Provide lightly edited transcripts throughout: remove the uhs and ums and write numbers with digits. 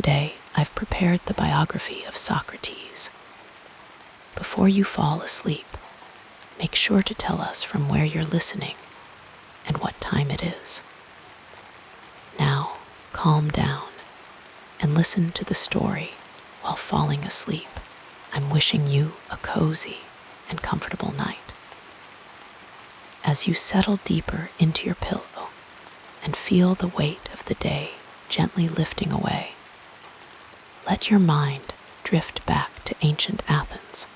Today, I've prepared the biography of Socrates. Before you fall asleep, make sure to tell us from where you're listening and what time it is. Now, calm down and listen to the story while falling asleep. I'm wishing you a cozy and comfortable night. As you settle deeper into your pillow and feel the weight of the day gently lifting away, let your mind drift back to ancient Athens,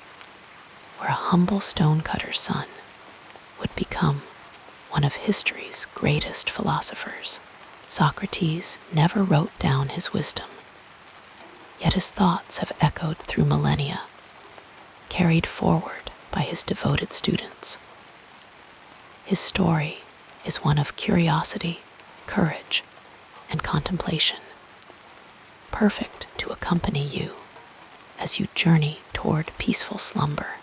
where a humble stonecutter's son would become one of history's greatest philosophers. Socrates never wrote down his wisdom, yet his thoughts have echoed through millennia, carried forward by his devoted students. His story is one of curiosity, courage, and contemplation, perfect to accompany you as you journey toward peaceful slumber.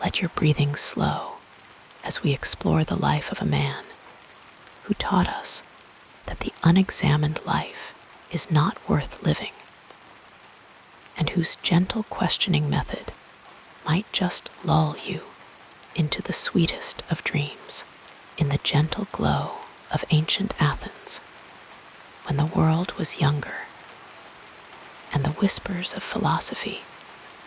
Let your breathing slow as we explore the life of a man who taught us that the unexamined life is not worth living, and whose gentle questioning method might just lull you into the sweetest of dreams. In the gentle glow of ancient Athens, when the world was younger and the whispers of philosophy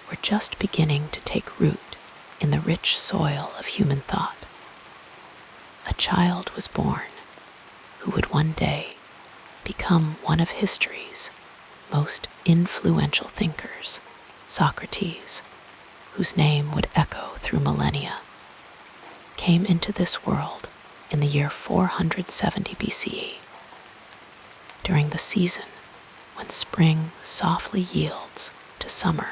were just beginning to take root in the rich soil of human thought, a child was born who would one day become one of history's most influential thinkers. Socrates, whose name would echo through millennia, came into this world in the year 470 BCE, during the season when spring softly yields to summer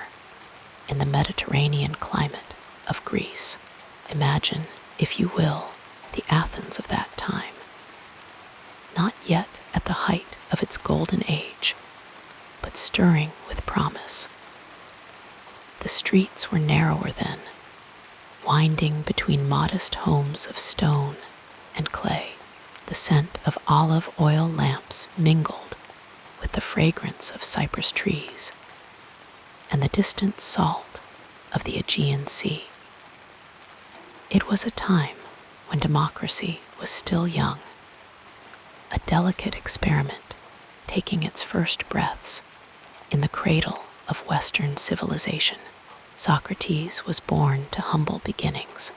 in the Mediterranean climate of Greece. Imagine, if you will, the Athens of that time, not yet at the height of its golden age, but stirring with promise. The streets were narrower then, winding between modest homes of stone and clay. The scent of olive oil lamps mingled with the fragrance of cypress trees and the distant salt of the Aegean Sea. It was a time when democracy was still young, a delicate experiment taking its first breaths in the cradle of Western civilization. Socrates was born to humble beginnings,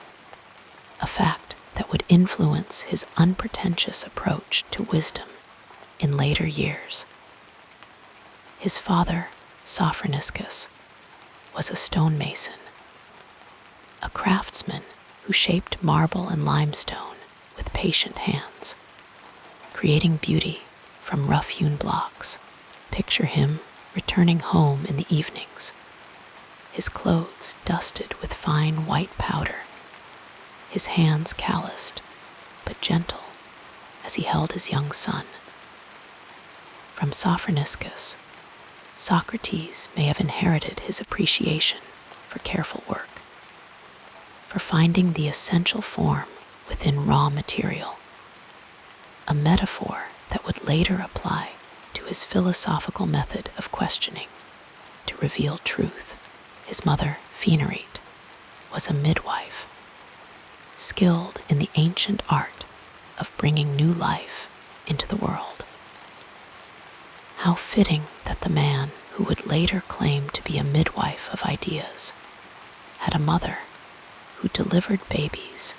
a fact that would influence his unpretentious approach to wisdom in later years. His father, Socrates, was a stonemason, a craftsman who shaped marble and limestone with patient hands, creating beauty from rough-hewn blocks. Picture him returning home in the evenings, his clothes dusted with fine white powder, his hands calloused but gentle as he held his young son. From Socrates, Socrates may have inherited his appreciation for careful work, for finding the essential form within raw material, a metaphor that would later apply to his philosophical method of questioning to reveal truth. His mother, Phaenarete, was a midwife, skilled in the ancient art of bringing new life into the world. How fitting that the man who would later claim to be a midwife of ideas had a mother who delivered babies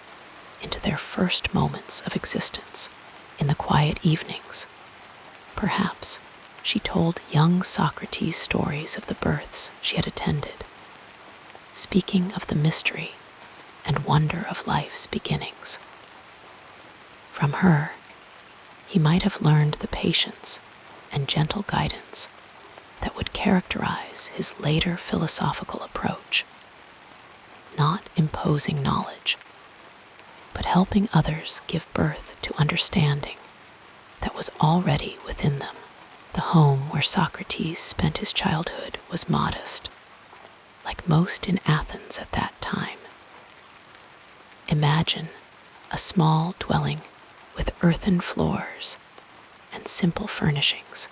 into their first moments of existence in the quiet evenings. Perhaps she told young Socrates stories of the births she had attended, speaking of the mystery and wonder of life's beginnings. From her, he might have learned the patience and gentle guidance that would characterize his later philosophical approach, not imposing knowledge, but helping others give birth to understanding that was already within them. The home where Socrates spent his childhood was modest, like most in Athens at that time. Imagine a small dwelling with earthen floors and simple furnishings,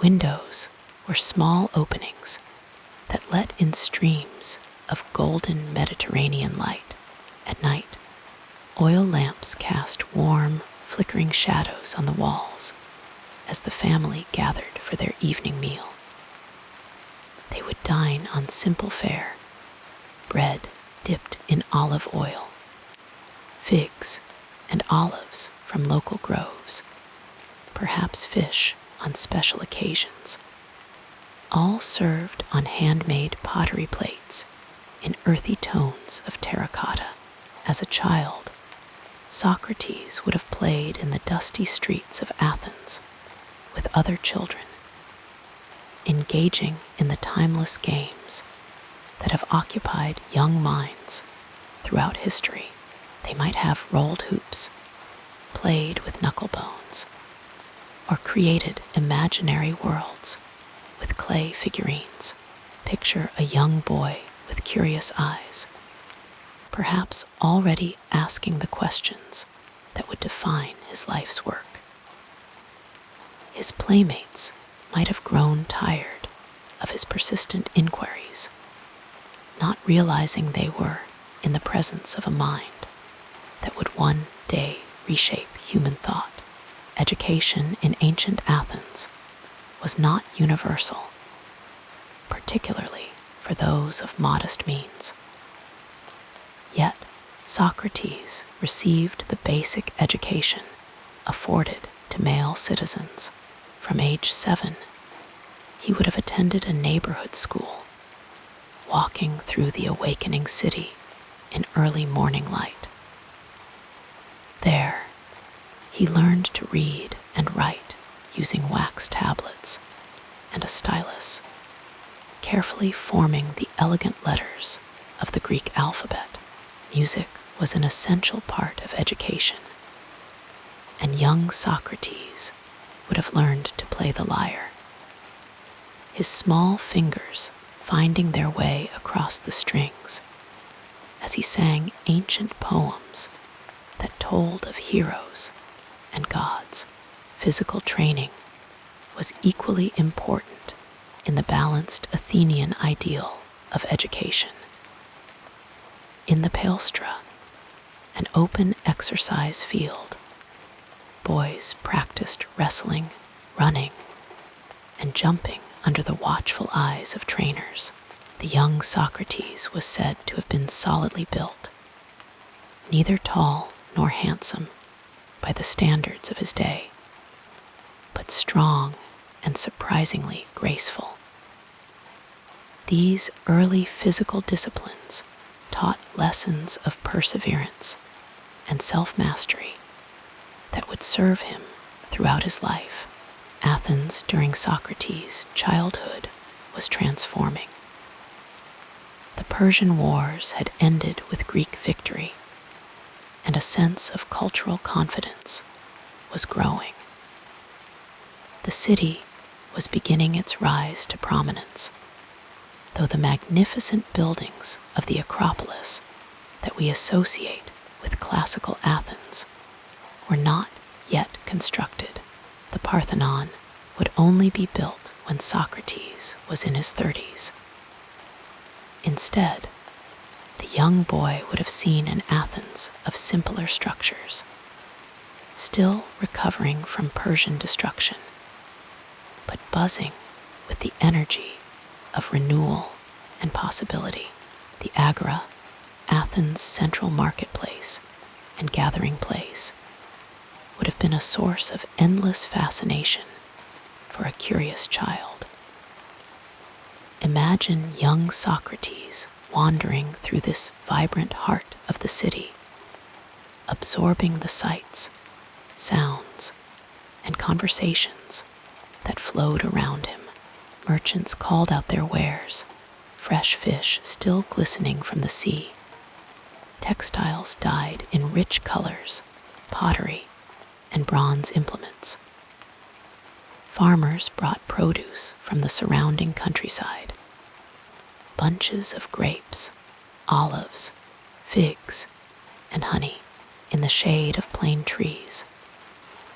Windows were small openings that let in streams of golden Mediterranean light. At night, oil lamps cast warm, flickering shadows on the walls as the family gathered for their evening meal. They would dine on simple fare, bread dipped in olive oil, figs and olives from local groves, perhaps fish on special occasions, all served on handmade pottery plates in earthy tones of terracotta. As a child, Socrates would have played in the dusty streets of Athens with other children, engaging in the timeless games that have occupied young minds throughout history. They might have rolled hoops, played with knuckle bones, or created imaginary worlds with clay figurines. Picture a young boy with curious eyes, perhaps already asking the questions that would define his life's work. His playmates might have grown tired of his persistent inquiries, not realizing they were in the presence of a mind that would one day reshape human thought. Education in ancient Athens was not universal, particularly for those of modest means. Yet, Socrates received the basic education afforded to male citizens. From age 7, he would have attended a neighborhood school, walking through the awakening city in early morning light. There, he learned to read and write using wax tablets and a stylus, carefully forming the elegant letters of the Greek alphabet. Music was an essential part of education, and young Socrates would have learned to play the lyre, his small fingers finding their way across the strings as he sang ancient poems that told of heroes and gods. Physical training was equally important in the balanced Athenian ideal of education. In the Palestra, an open exercise field, boys practiced wrestling, running, and jumping under the watchful eyes of trainers. The young Socrates was said to have been solidly built, neither tall nor handsome by the standards of his day, but strong and surprisingly graceful. These early physical disciplines taught lessons of perseverance and self-mastery that would serve him throughout his life. Athens during Socrates' childhood was transforming. The Persian Wars had ended with Greek victory, and a sense of cultural confidence was growing. The city was beginning its rise to prominence, though the magnificent buildings of the Acropolis that we associate with classical Athens were not yet constructed. The Parthenon would only be built when Socrates was in his 30s. Instead, the young boy would have seen an Athens of simpler structures, still recovering from Persian destruction, but buzzing with the energy of renewal and possibility. The Agora, Athens' central marketplace and gathering place, would have been a source of endless fascination for a curious child. Imagine young Socrates wandering through this vibrant heart of the city, absorbing the sights, sounds, and conversations that flowed around him. Merchants called out their wares, fresh fish still glistening from the sea, textiles dyed in rich colors, pottery, and bronze implements. Farmers brought produce from the surrounding countryside, bunches of grapes, olives, figs, and honey. In the shade of plane trees,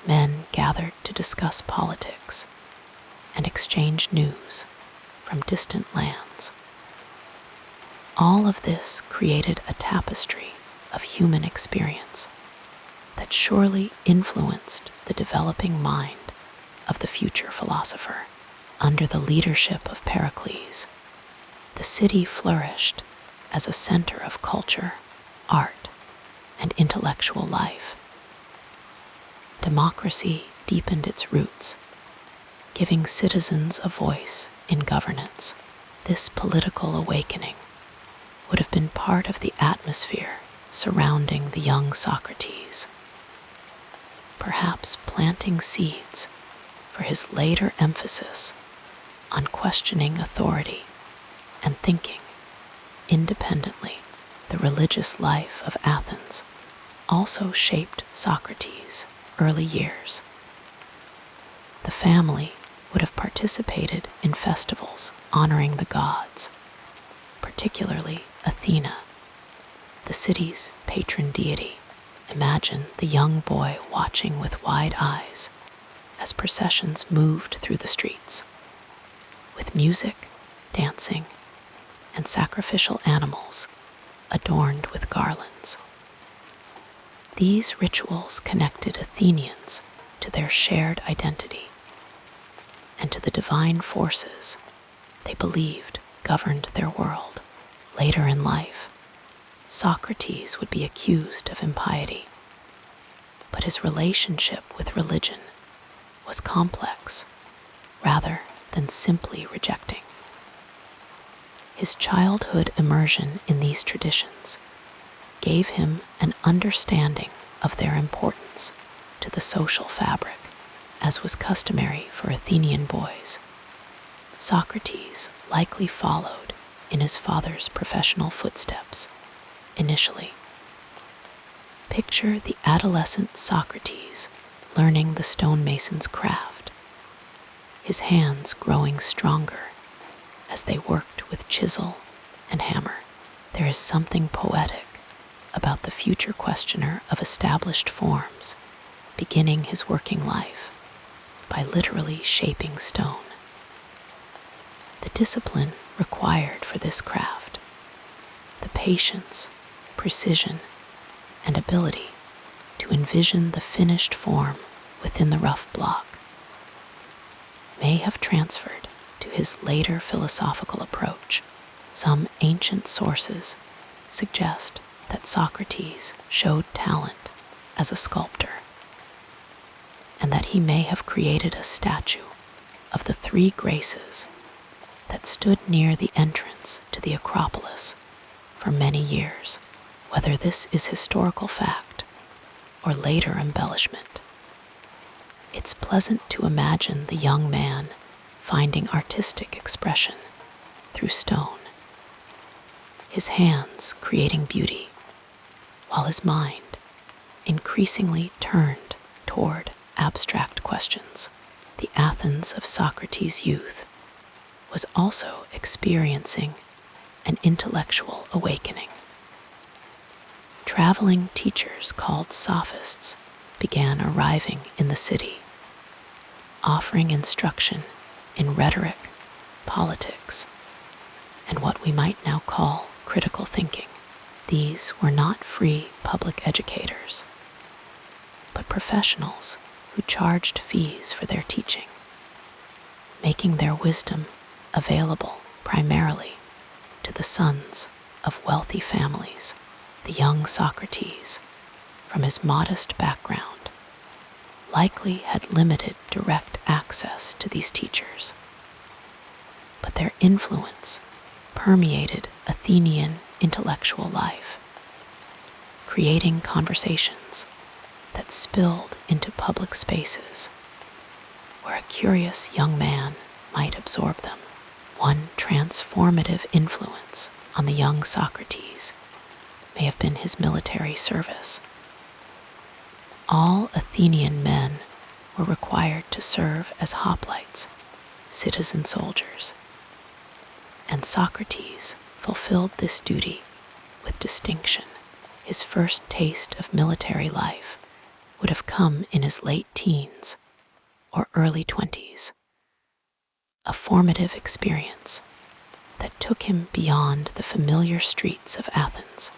men gathered to discuss politics, and exchange news from distant lands. All of this created a tapestry of human experience that surely influenced the developing mind of the future philosopher. Under the leadership of Pericles, the city flourished as a center of culture, art, and intellectual life. Democracy deepened its roots, giving citizens a voice in governance. This political awakening would have been part of the atmosphere surrounding the young Socrates, perhaps planting seeds for his later emphasis on questioning authority and thinking independently. The religious life of Athens also shaped Socrates' early years. The family would have participated in festivals honoring the gods, particularly Athena, the city's patron deity. Imagine the young boy watching with wide eyes as processions moved through the streets, with music, dancing, and sacrificial animals adorned with garlands. These rituals connected Athenians to their shared identity and to the divine forces they believed governed their world. Later in life, Socrates would be accused of impiety, but his relationship with religion was complex rather than simply rejecting. His childhood immersion in these traditions gave him an understanding of their importance to the social fabric, as was customary for Athenian boys. Socrates likely followed in his father's professional footsteps initially. Picture the adolescent Socrates learning the stonemason's craft, his hands growing stronger as they worked with chisel and hammer. There is something poetic about the future questioner of established forms beginning his working life by literally shaping stone. The discipline required for this craft, the patience, precision, and ability to envision the finished form within the rough block, may have transferred to his later philosophical approach. Some ancient sources suggest that Socrates showed talent as a sculptor, and that he may have created a statue of the three Graces that stood near the entrance to the Acropolis for many years. Whether this is historical fact or later embellishment, it's pleasant to imagine the young man finding artistic expression through stone, his hands creating beauty, while his mind increasingly turned toward abstract questions. The Athens of Socrates' youth was also experiencing an intellectual awakening. Traveling teachers called sophists began arriving in the city, offering instruction in rhetoric, politics, and what we might now call critical thinking. These were not free public educators, but professionals who charged fees for their teaching, making their wisdom available primarily to the sons of wealthy families. The young Socrates, from his modest background, likely had limited direct access to these teachers, but their influence permeated Athenian intellectual life, creating conversations that spilled into public spaces where a curious young man might absorb them. One transformative influence on the young Socrates may have been his military service. All Athenian men were required to serve as hoplites, citizen soldiers, and Socrates fulfilled this duty with distinction. His first taste of military life would have come in his late teens or early 20s, a formative experience that took him beyond the familiar streets of Athens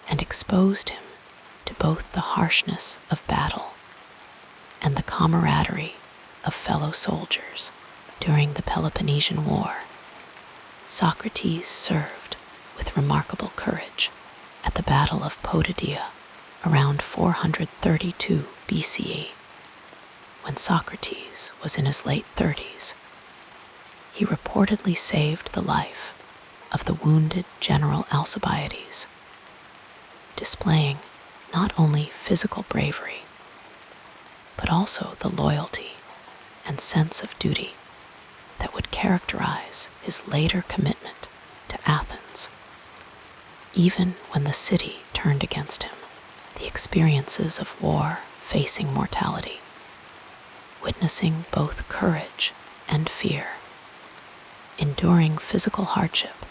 and exposed him to both the harshness of battle and the camaraderie of fellow soldiers. During the Peloponnesian War, Socrates served with remarkable courage at the Battle of Potidaea around 432 BCE. When Socrates was in his late 30s, he reportedly saved the life of the wounded General Alcibiades, displaying not only physical bravery, but also the loyalty and sense of duty that would characterize his later commitment to Athens. Even when the city turned against him, the experiences of war facing mortality, witnessing both courage and fear, enduring physical hardship,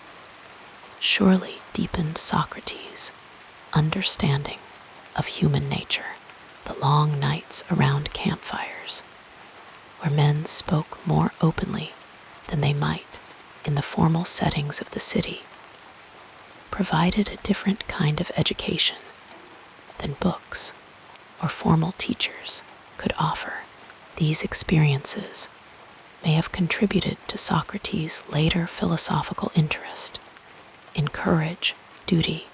surely deepened Socrates' understanding of human nature. The long nights around campfires, where men spoke more openly than they might in the formal settings of the city, provided a different kind of education than books or formal teachers could offer. These experiences may have contributed to Socrates' later philosophical interest in courage, duty,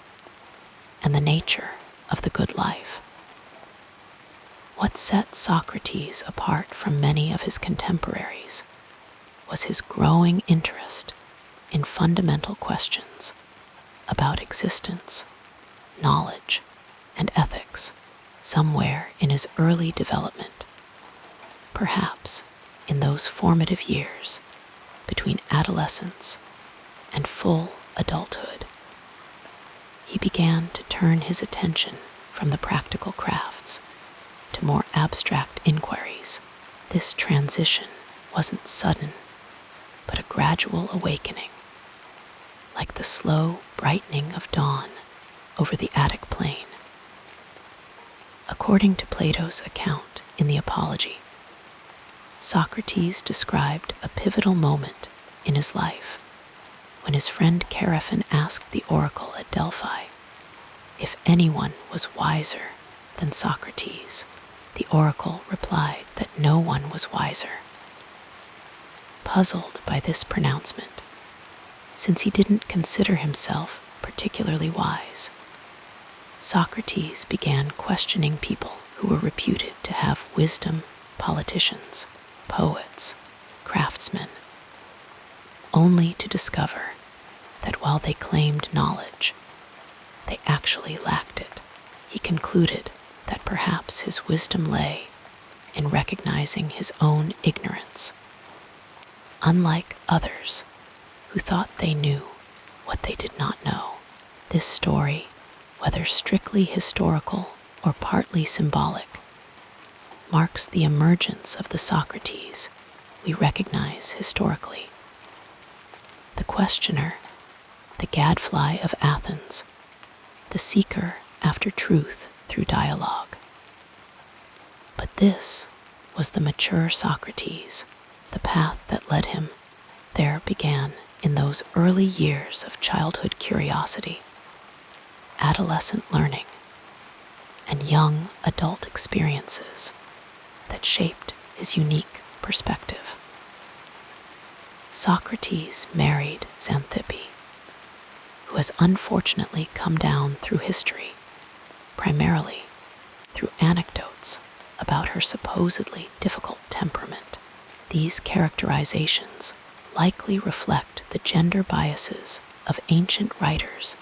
and the nature of the good life. What set Socrates apart from many of his contemporaries was his growing interest in fundamental questions about existence, knowledge, and ethics. Somewhere in his early development, perhaps in those formative years between adolescence and full adulthood, he began to turn his attention from the practical crafts to more abstract inquiries. This transition wasn't sudden, but a gradual awakening, like the slow brightening of dawn over the Attic plain. According to Plato's account in the Apology, Socrates described a pivotal moment in his life when his friend Chaerephon asked the oracle at Delphi if anyone was wiser than Socrates. The oracle replied that no one was wiser. Puzzled by this pronouncement, since he didn't consider himself particularly wise, Socrates began questioning people who were reputed to have wisdom: politicians, poets, craftsmen, only to discover that while they claimed knowledge, they actually lacked it. He concluded that perhaps his wisdom lay in recognizing his own ignorance, unlike others who thought they knew what they did not know. This story, whether strictly historical or partly symbolic, marks the emergence of the Socrates we recognize historically. The questioner, the gadfly of Athens, the seeker after truth through dialogue. But this was the mature Socrates. The path that led him there began in those early years of childhood curiosity, adolescent learning, and young adult experiences that shaped his unique perspective. Socrates married Xanthippe, who has unfortunately come down through history, primarily through anecdotes about her supposedly difficult temperament. These characterizations likely reflect the gender biases of ancient writers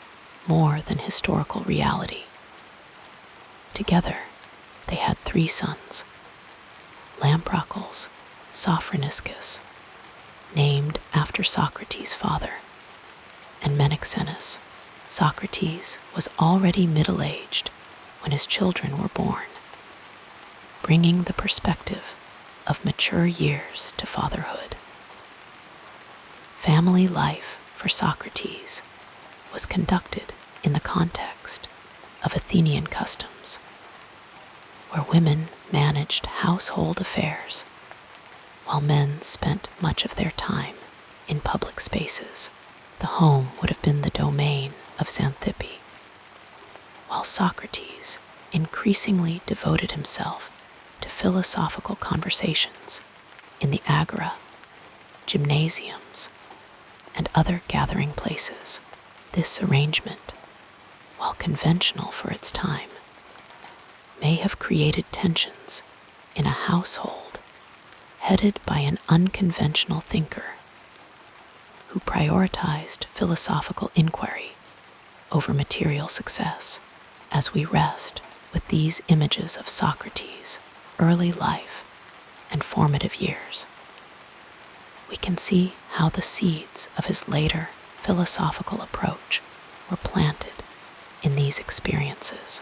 more than historical reality. Together, they had 3 sons: Lamprocles, Sophroniscus, named after Socrates' father, and Menexenus. Socrates was already middle-aged when his children were born, bringing the perspective of mature years to fatherhood. Family life for Socrates was conducted in the context of Athenian customs, where women managed household affairs While men spent much of their time in public spaces, the home would have been the domain of Xanthippe, while Socrates increasingly devoted himself to philosophical conversations in the agora, gymnasiums, and other gathering places. This arrangement, while conventional for its time, may have created tensions in a household headed by an unconventional thinker who prioritized philosophical inquiry over material success. As we rest with these images of Socrates' early life and formative years, we can see how the seeds of his later philosophical approach were planted in these experiences.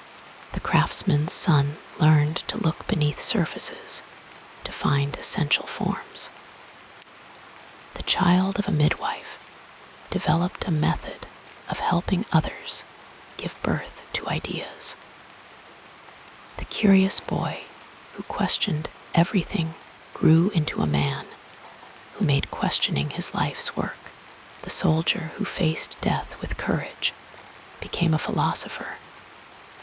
The craftsman's son learned to look beneath surfaces to find essential forms. The child of a midwife developed a method of helping others give birth to ideas. The curious boy who questioned everything grew into a man who made questioning his life's work. The soldier who faced death with courage became a philosopher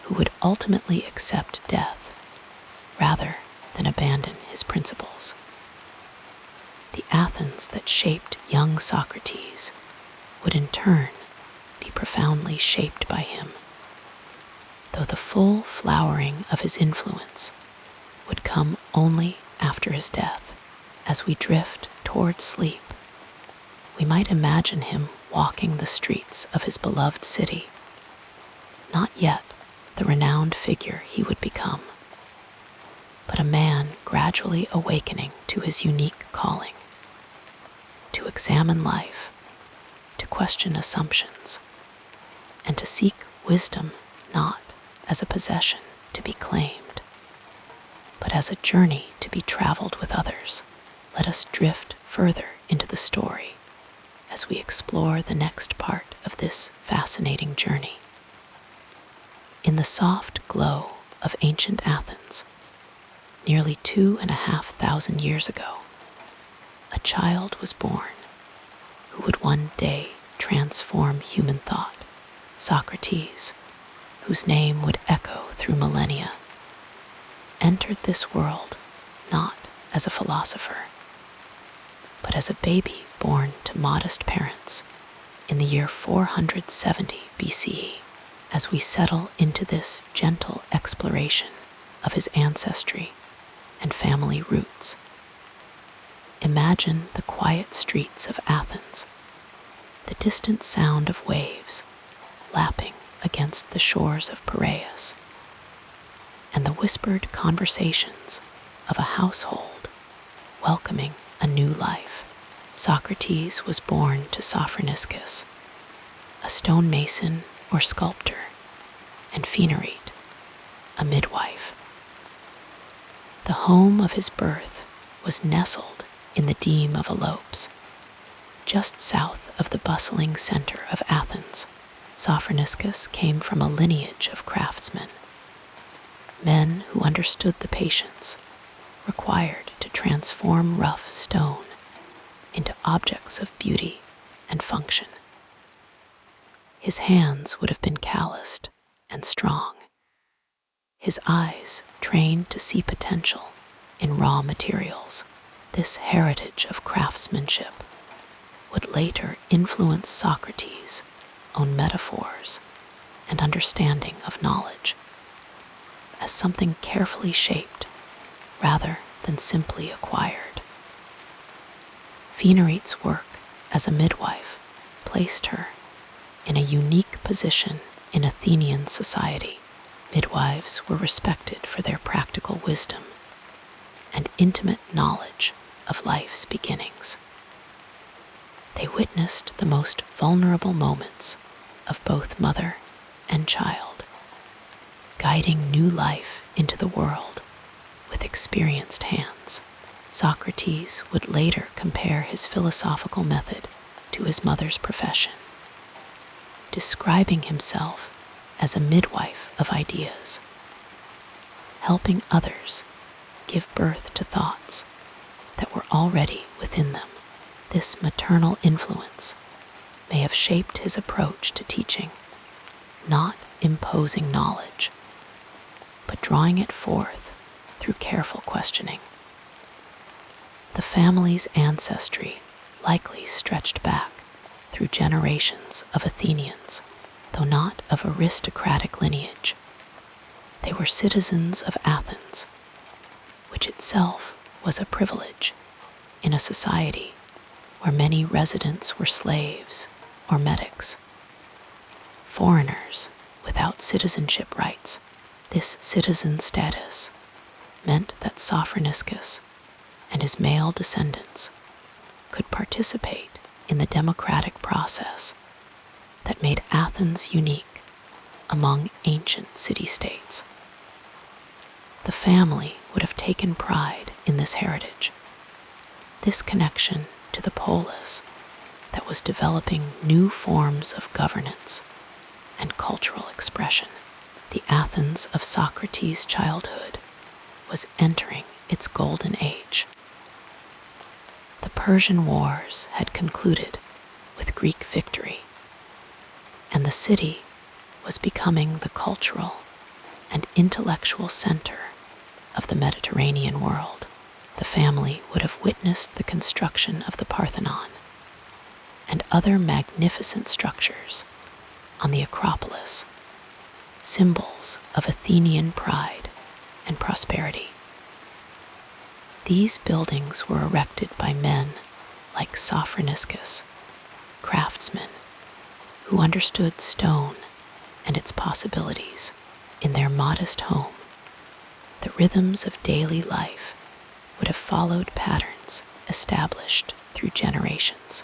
who would ultimately accept death rather than abandon his principles. The Athens that shaped young Socrates would in turn be profoundly shaped by him, though the full flowering of his influence would come only after his death. As we drift toward sleep, we might imagine him walking the streets of his beloved city, not yet the renowned figure he would become, but a man gradually awakening to his unique calling, to examine life, to question assumptions, and to seek wisdom not as a possession to be claimed, but as a journey to be traveled with others. Let us drift further into the story as we explore the next part of this fascinating journey. In the soft glow of ancient Athens, nearly 2,500 years ago, a child was born who would one day transform human thought. Socrates, whose name would echo through millennia, entered this world not as a philosopher, but as a baby born to modest parents in the year 470 BCE. As we settle into this gentle exploration of his ancestry and family roots, imagine the quiet streets of Athens, the distant sound of waves lapping against the shores of Piraeus, and the whispered conversations of a household welcoming a new life. Socrates was born to Sophroniscus, a stonemason or sculptor, and Phaenarete, a midwife. The home of his birth was nestled in the Deme of Elopes, just south of the bustling center of Athens. Sophroniscus came from a lineage of craftsmen, men who understood the patience required to transform rough stone into objects of beauty and function. His hands would have been calloused and strong, his eyes trained to see potential in raw materials. This heritage of craftsmanship would later influence Socrates' own metaphors and understanding of knowledge as something carefully shaped rather than simply acquired. Phaenarete's work as a midwife placed her in a unique position in Athenian society. Midwives were respected for their practical wisdom and intimate knowledge of life's beginnings. They witnessed the most vulnerable moments of both mother and child, guiding new life into the world with experienced hands. Socrates would later compare his philosophical method to his mother's profession, describing himself as a midwife of ideas, helping others give birth to thoughts that were already within them. This maternal influence may have shaped his approach to teaching, not imposing knowledge, but drawing it forth through careful questioning. The family's ancestry likely stretched back through generations of Athenians, though not of aristocratic lineage. They were citizens of Athens, which itself was a privilege in a society where many residents were slaves or metics. Foreigners without citizenship rights. This citizen status meant that Socrates and his male descendants could participate in the democratic process that made Athens unique among ancient city-states. The family would have taken pride in this heritage, this connection to the polis that was developing new forms of governance and cultural expression. The Athens of Socrates' childhood was entering its golden age. The Persian Wars had concluded with Greek victory, and the city was becoming the cultural and intellectual center of the Mediterranean world. The family would have witnessed the construction of the Parthenon and other magnificent structures on the Acropolis, symbols of Athenian pride and prosperity. These buildings were erected by men like Socrates, craftsmen who understood stone and its possibilities. In their modest home, the rhythms of daily life would have followed patterns established through generations.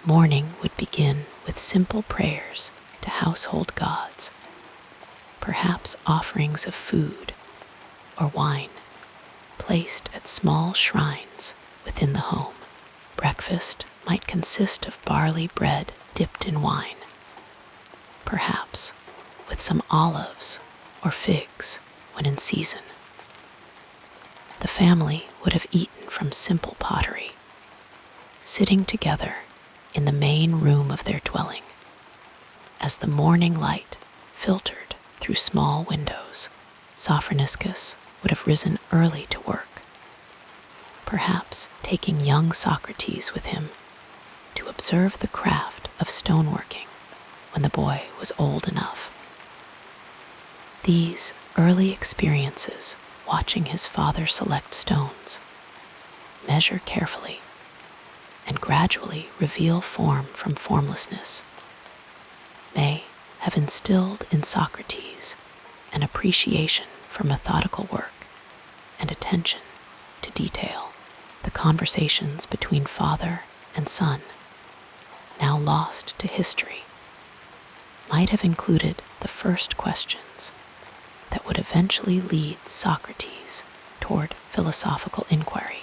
Morning would begin with simple prayers to household gods, perhaps offerings of food or wine placed at small shrines within the home. Breakfast might consist of barley bread dipped in wine, perhaps with some olives or figs when in season. The family would have eaten from simple pottery, sitting together in the main room of their dwelling as the morning light filtered through small windows. Socrates would have risen early to work, perhaps taking young Socrates with him to observe the craft of stoneworking when the boy was old enough. These early experiences, watching his father select stones, measure carefully, and gradually reveal form from formlessness, may have instilled in Socrates an appreciation for methodical work and attention to detail. The conversations between father and son, now lost to history, might have included the first questions that would eventually lead Socrates toward philosophical inquiry.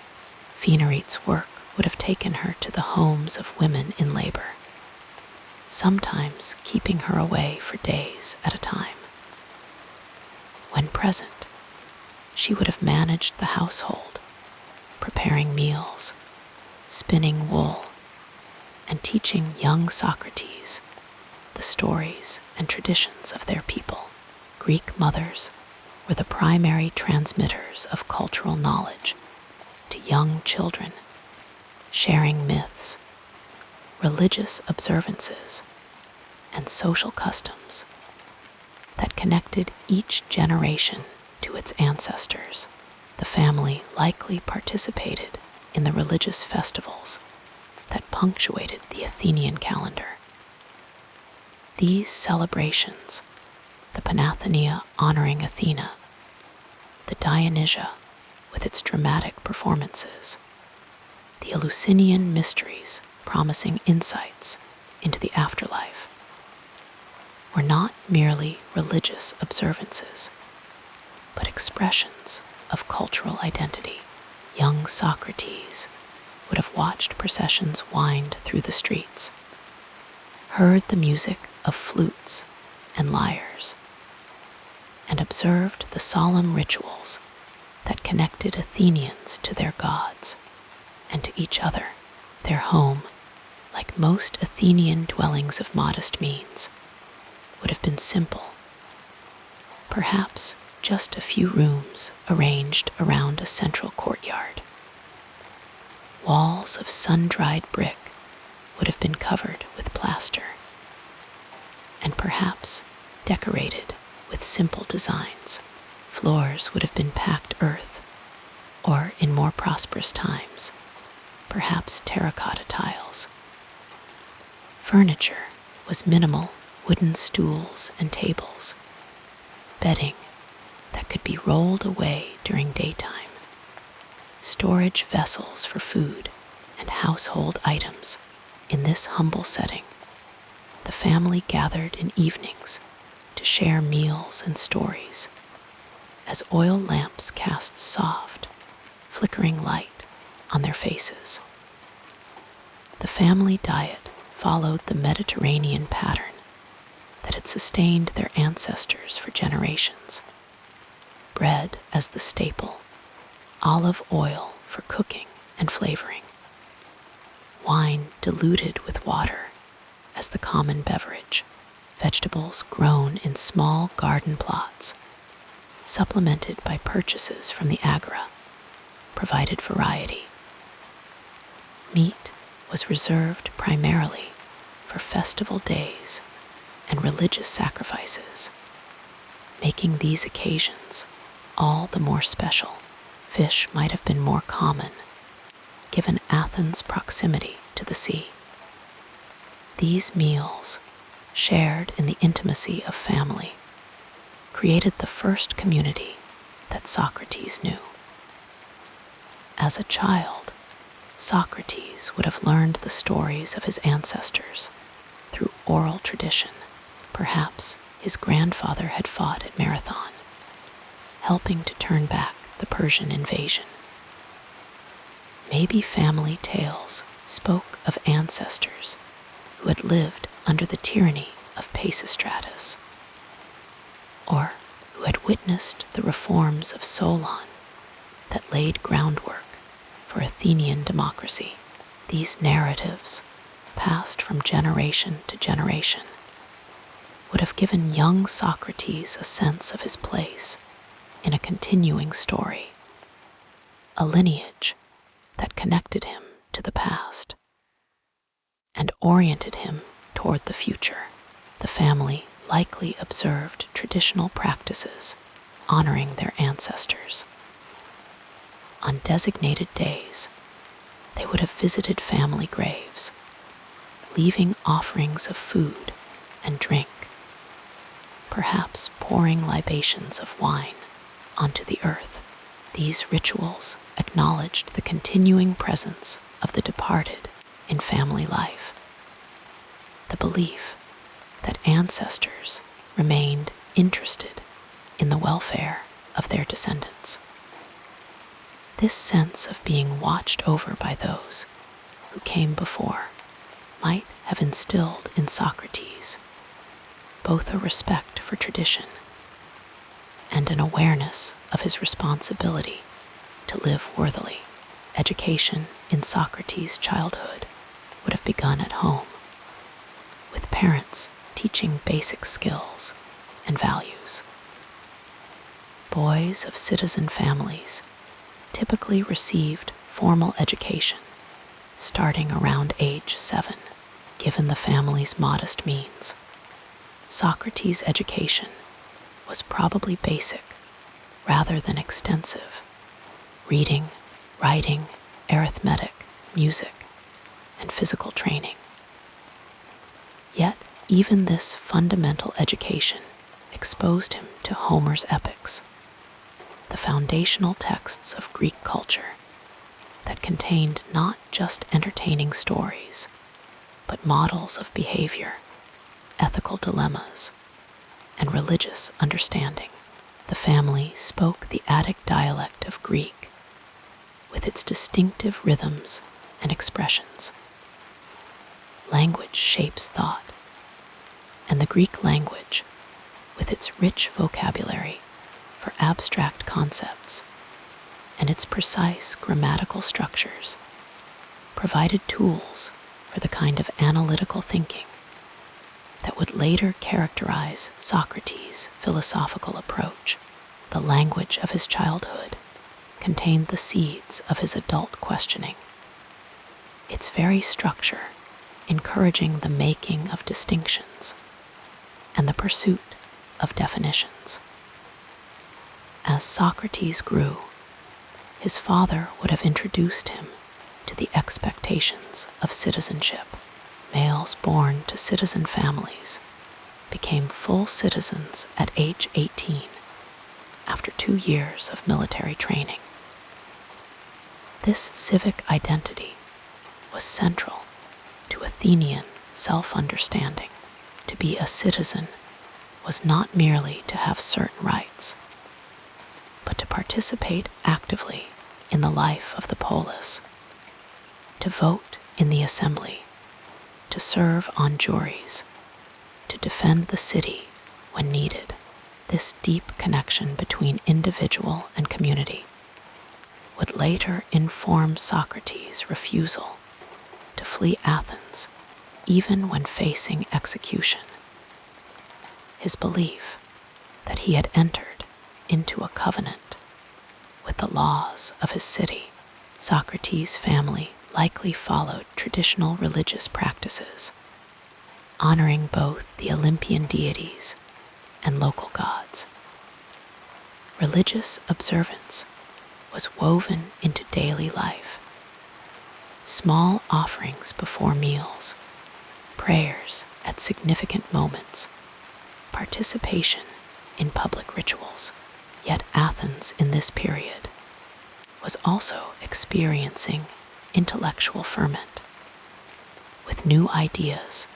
Phaenarete's work would have taken her to the homes of women in labor, sometimes keeping her away for days at a time. When present, she would have managed the household, preparing meals, spinning wool, and teaching young Socrates the stories and traditions of their people. Greek mothers were the primary transmitters of cultural knowledge to young children, sharing myths, religious observances, and social customs that connected each generation to its ancestors. The family likely participated in the religious festivals that punctuated the Athenian calendar. These celebrations, the Panathenaea honoring Athena, the Dionysia with its dramatic performances, the Eleusinian mysteries promising insights into the afterlife, were not merely religious observances, but expressions of cultural identity. Young Socrates would have watched processions wind through the streets, heard the music of flutes and lyres, and observed the solemn rituals that connected Athenians to their gods and to each other. Their home, like most Athenian dwellings of modest means, would have been simple. Perhaps just a few rooms arranged around a central courtyard. Walls of sun-dried brick would have been covered with plaster, and perhaps decorated with simple designs. Floors would have been packed earth, or in more prosperous times, perhaps terracotta tiles. Furniture was minimal wooden stools and tables, bedding that could be rolled away during daytime, storage vessels for food and household items. In this humble setting, the family gathered in evenings to share meals and stories, as oil lamps cast soft, flickering light on their faces. The family diet followed the Mediterranean pattern that had sustained their ancestors for generations. Bread as the staple, olive oil for cooking and flavoring, wine diluted with water as the common beverage, vegetables grown in small garden plots, supplemented by purchases from the agora, provided variety. Meat was reserved primarily for festival days and religious sacrifices, making these occasions all the more special. Fish might have been more common, given Athens' proximity to the sea. These meals, shared in the intimacy of family, created the first community that Socrates knew. As a child, Socrates would have learned the stories of his ancestors through oral tradition. Perhaps his grandfather had fought at Marathon, helping to turn back the Persian invasion. Maybe family tales spoke of ancestors who had lived under the tyranny of Pisistratus, or who had witnessed the reforms of Solon that laid groundwork for Athenian democracy. These narratives, passed from generation to generation, would have given young Socrates a sense of his place in a continuing story, a lineage that connected him to the past and oriented him toward the future. The family likely observed traditional practices honoring their ancestors. On designated days, they would have visited family graves, leaving offerings of food and drink, perhaps pouring libations of wine onto the earth. These rituals acknowledged the continuing presence of the departed in family life, the belief that ancestors remained interested in the welfare of their descendants. This sense of being watched over by those who came before might have instilled in Socrates both a respect for tradition and an awareness of his responsibility to live worthily. Education in Socrates' childhood would have begun at home, with parents teaching basic skills and values. Boys of citizen families typically received formal education starting around age 7, given the family's modest means. Socrates' education was probably basic rather than extensive: reading, writing, arithmetic, music, and physical training. Yet, even this fundamental education exposed him to Homer's epics, the foundational texts of Greek culture that contained not just entertaining stories, but models of behavior, ethical dilemmas, and religious understanding. The family spoke the Attic dialect of Greek, with its distinctive rhythms and expressions. Language shapes thought, and the Greek language, with its rich vocabulary for abstract concepts, and its precise grammatical structures provided tools for the kind of analytical thinking that would later characterize Socrates' philosophical approach. The language of his childhood contained the seeds of his adult questioning, its very structure encouraging the making of distinctions and the pursuit of definitions. As Socrates grew, his father would have introduced him to the expectations of citizenship. Males born to citizen families became full citizens at age 18 after 2 years of military training. This civic identity was central to Athenian self-understanding. To be a citizen was not merely to have certain rights, but to participate actively in the life of the polis, to vote in the assembly, to serve on juries, to defend the city when needed. This deep connection between individual and community would later inform Socrates' refusal to flee Athens even when facing execution. His belief that he had entered into a covenant with the laws of his city. Socrates' family likely followed traditional religious practices, honoring both the Olympian deities and local gods. Religious observance was woven into daily life. Small offerings before meals, prayers at significant moments, participation in public rituals. Yet Athens in this period was also experiencing intellectual ferment, with new ideas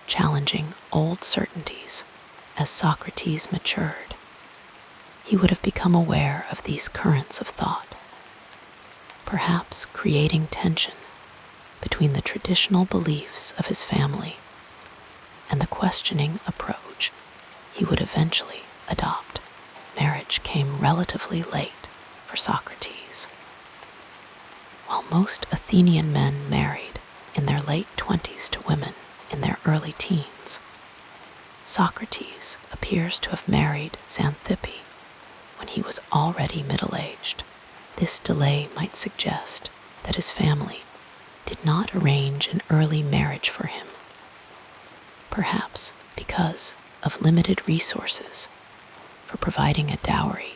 challenging old certainties. As Socrates matured, he would have become aware of these currents of thought, perhaps creating tension between the traditional beliefs of his family and the questioning approach he would eventually adopt. Marriage came relatively late for Socrates. While most Athenian men married in their late 20s to women in their early teens, Socrates appears to have married Xanthippe when he was already middle-aged. This delay might suggest that his family did not arrange an early marriage for him, perhaps because of limited resources for providing a dowry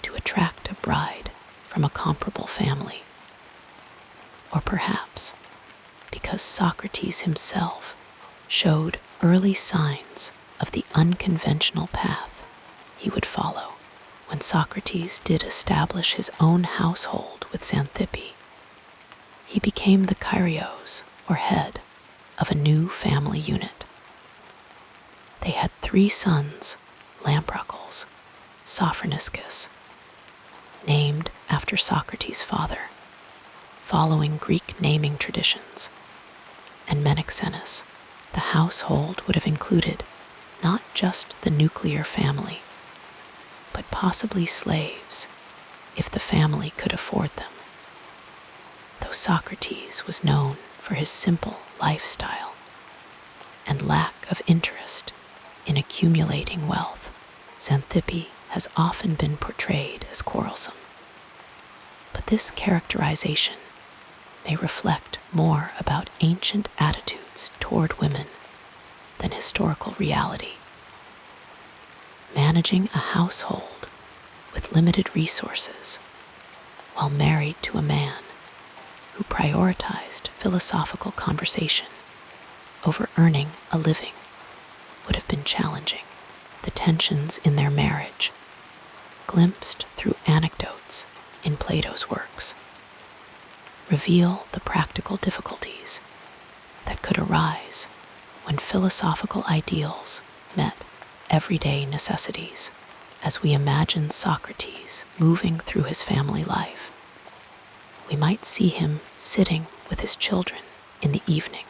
to attract a bride from a comparable family, or perhaps because Socrates himself showed early signs of the unconventional path he would follow. When Socrates did establish his own household with Xanthippe, he became the Kyrios, or head, of a new family unit. They had 3 sons, Lamprocles, Sophroniscus, named after Socrates' father, following Greek naming traditions, and Menexenus. The household would have included not just the nuclear family, but possibly slaves, if the family could afford them. Though Socrates was known for his simple lifestyle and lack of interest in accumulating wealth, Xanthippe has often been portrayed as quarrelsome. But this characterization may reflect more about ancient attitudes toward women than historical reality. Managing a household with limited resources while married to a man who prioritized philosophical conversation over earning a living would have been challenging. The tensions in their marriage, glimpsed through anecdotes in Plato's works, reveal the practical difficulties that could arise when philosophical ideals met everyday necessities. As we imagine Socrates moving through his family life, we might see him sitting with his children in the evening,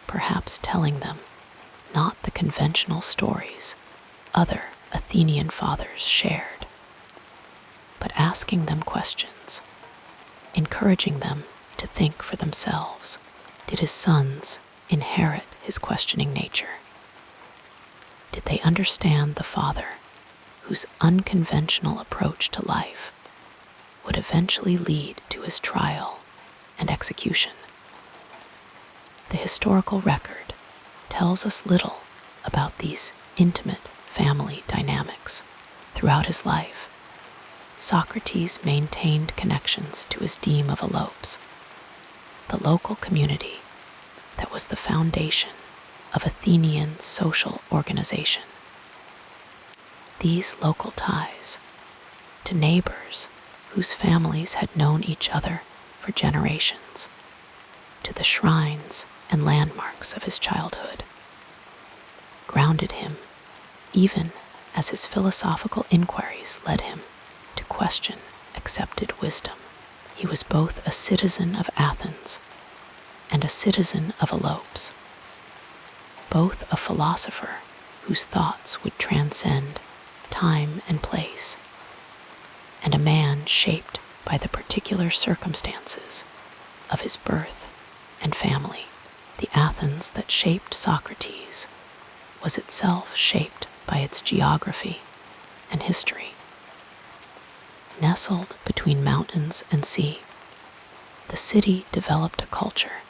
perhaps telling them not the conventional stories other Athenian fathers shared, but asking them questions, encouraging them to think for themselves. Did his sons inherit his questioning nature? Did they understand the father whose unconventional approach to life would eventually lead to his trial and execution? The historical record tells us little about these intimate family dynamics. Throughout his life, Socrates maintained connections to his deme of Elopes, the local community that was the foundation of Athenian social organization. These local ties to neighbors whose families had known each other for generations, to the shrines and landmarks of his childhood, grounded him even as his philosophical inquiries led him to question accepted wisdom. He was both a citizen of Athens and a citizen of Elopes, both a philosopher whose thoughts would transcend time and place, and a man shaped by the particular circumstances of his birth and family. The Athens that shaped Socrates was itself shaped by its geography and history. Nestled between mountains and sea, the city developed a culture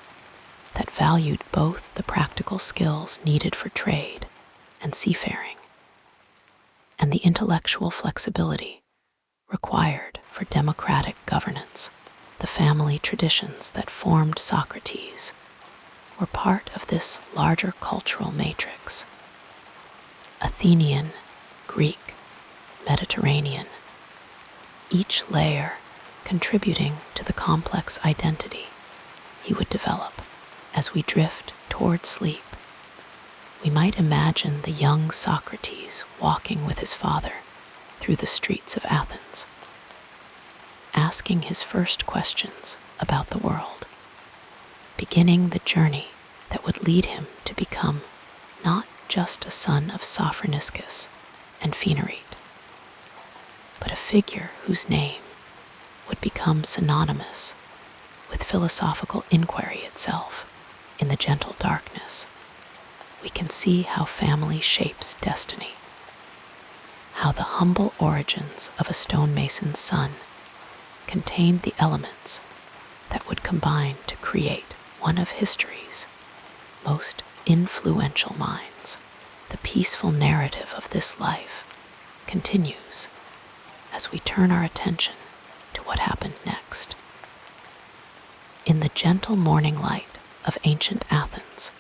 that valued both the practical skills needed for trade and seafaring, and the intellectual flexibility required for democratic governance. The family traditions that formed Socrates were part of this larger cultural matrix. Athenian, Greek, Mediterranean, each layer contributing to the complex identity he would develop. As we drift toward sleep, we might imagine the young Socrates walking with his father through the streets of Athens, asking his first questions about the world, beginning the journey that would lead him to become not just a son of Sophroniscus and Phaenarete, but a figure whose name would become synonymous with philosophical inquiry itself. In the gentle darkness, we can see how family shapes destiny, how the humble origins of a stonemason's son contained the elements that would combine to create one of history's most influential minds. The peaceful narrative of this life continues as we turn our attention to what happened next. In the gentle morning light of ancient Athens,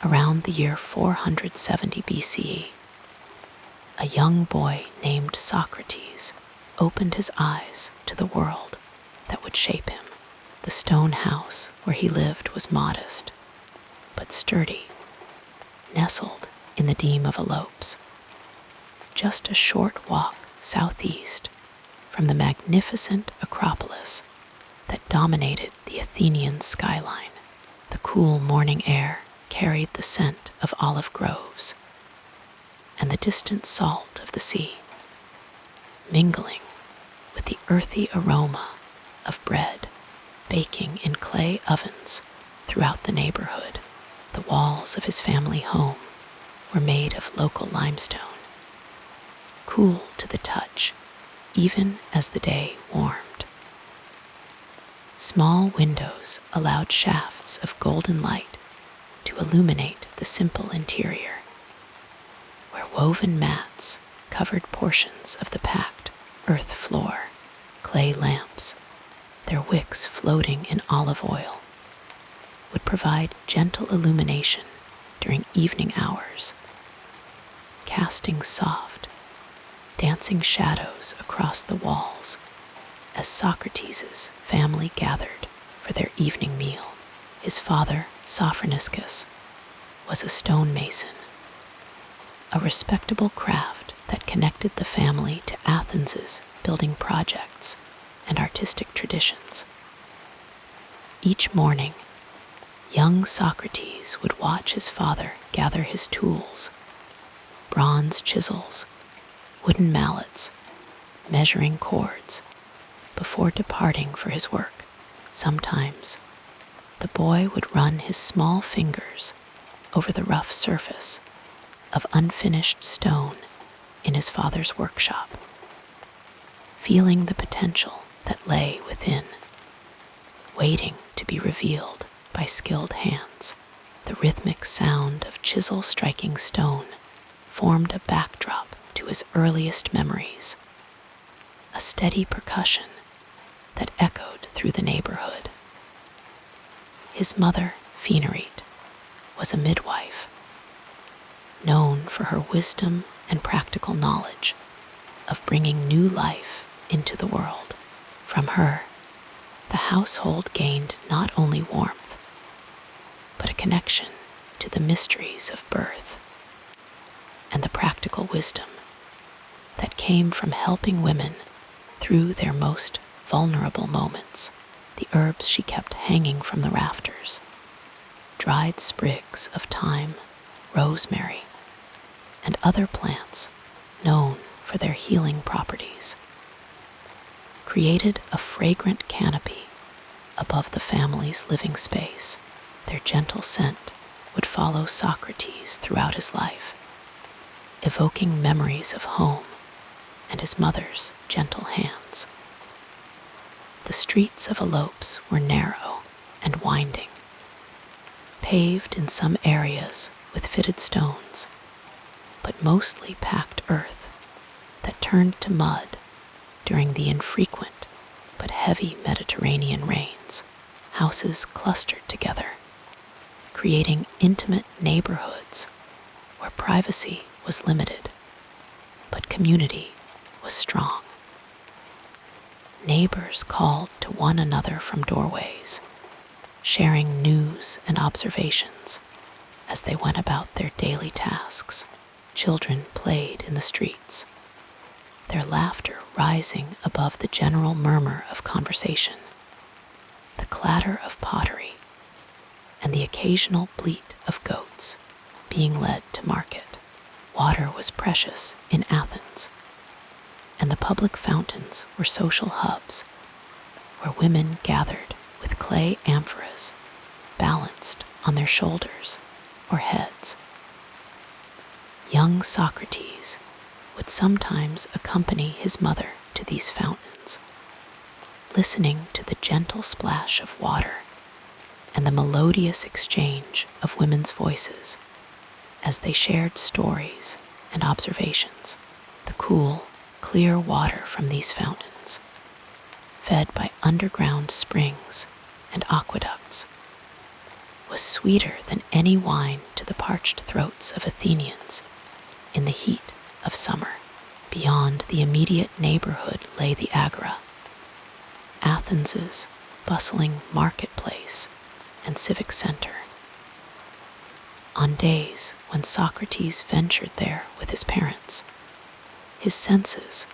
around the year 470 BCE, a young boy named Socrates opened his eyes to the world that would shape him. The stone house where he lived was modest, but sturdy, nestled in the deme of Elopes, just a short walk southeast from the magnificent Acropolis that dominated the Athenian skyline. The cool morning air carried the scent of olive groves and the distant salt of the sea, mingling with the earthy aroma of bread baking in clay ovens throughout the neighborhood. The walls of his family home were made of local limestone, cool to the touch even as the day warmed. Small windows allowed shafts of golden light to illuminate the simple interior, where woven mats covered portions of the packed earth floor. Clay lamps, their wicks floating in olive oil, would provide gentle illumination during evening hours, casting soft, dancing shadows across the walls as Socrates' family gathered for their evening meal. His father, Sophroniscus, was a stonemason, a respectable craft that connected the family to Athens' building projects and artistic traditions. Each morning, young Socrates would watch his father gather his tools, bronze chisels, wooden mallets, measuring chords before departing for his work. Sometimes the boy would run his small fingers over the rough surface of unfinished stone in his father's workshop, feeling the potential that lay within, waiting to be revealed by skilled hands. The rhythmic sound of chisel striking stone formed a backdrop to his earliest memories, a steady percussion that echoed through the neighborhood. His mother, Fenarite, was a midwife, known for her wisdom and practical knowledge of bringing new life into the world. From her, the household gained not only warmth, but a connection to the mysteries of birth and the practical wisdom that came from helping women through their most vulnerable moments. The herbs she kept hanging from the rafters, dried sprigs of thyme, rosemary, and other plants known for their healing properties, created a fragrant canopy above the family's living space. Their gentle scent would follow Socrates throughout his life, evoking memories of home and his mother's gentle hands. The streets of Elopes were narrow and winding, paved in some areas with fitted stones, but mostly packed earth that turned to mud during the infrequent but heavy Mediterranean rains. Houses clustered together, creating intimate neighborhoods where privacy was limited, but community was strong. Neighbors called to one another from doorways, sharing news and observations as they went about their daily tasks. Children played in the streets, their laughter rising above the general murmur of conversation, the clatter of pottery, and the occasional bleat of goats being led to market. Water was precious in Athens, and the public fountains were social hubs where women gathered with clay amphoras balanced on their shoulders or heads. Young Socrates would sometimes accompany his mother to these fountains, listening to the gentle splash of water and the melodious exchange of women's voices as they shared stories and observations. The cool, clear water from these fountains, fed by underground springs and aqueducts, was sweeter than any wine to the parched throats of Athenians in the heat of summer. Beyond the immediate neighborhood lay the Agora, Athens's bustling marketplace and civic center. On days when Socrates ventured there with his parents, his senses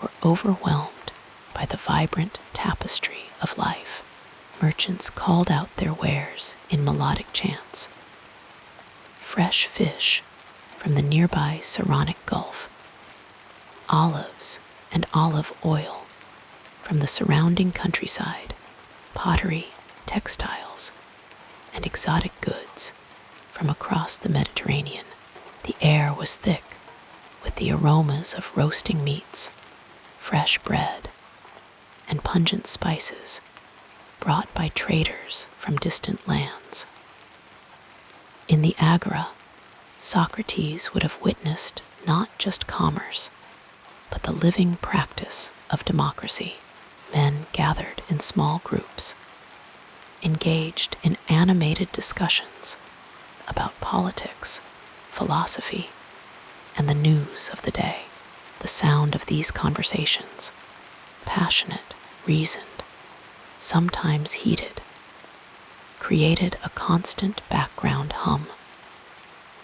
were overwhelmed by the vibrant tapestry of life. Merchants called out their wares in melodic chants. Fresh fish from the nearby Saronic Gulf, olives and olive oil from the surrounding countryside, pottery, textiles, and exotic goods from across the Mediterranean. The air was thick with the aromas of roasting meats, fresh bread, and pungent spices brought by traders from distant lands. In the Agora, Socrates would have witnessed not just commerce, but the living practice of democracy. Men gathered in small groups, engaged in animated discussions about politics, philosophy, and the news of the day. The sound of these conversations, passionate, reasoned, sometimes heated, created a constant background hum,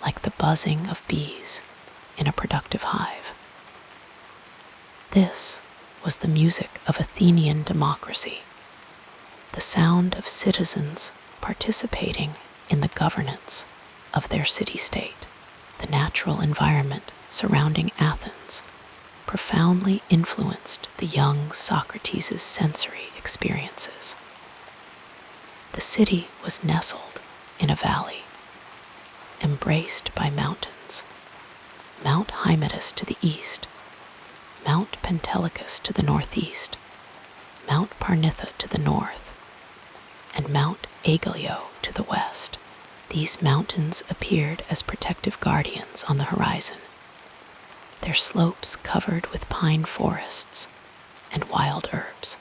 like the buzzing of bees in a productive hive. This was the music of Athenian democracy, the sound of citizens participating in the governance of their city-state. The natural environment surrounding Athens profoundly influenced the young Socrates' sensory experiences. The city was nestled in a valley, embraced by mountains, Mount Hymettus to the east, Mount Pentelicus to the northeast, Mount Parnitha to the north, and Mount Aegaleo to the west. These mountains appeared as protective guardians on the horizon, their slopes covered with pine forests and wild herbs.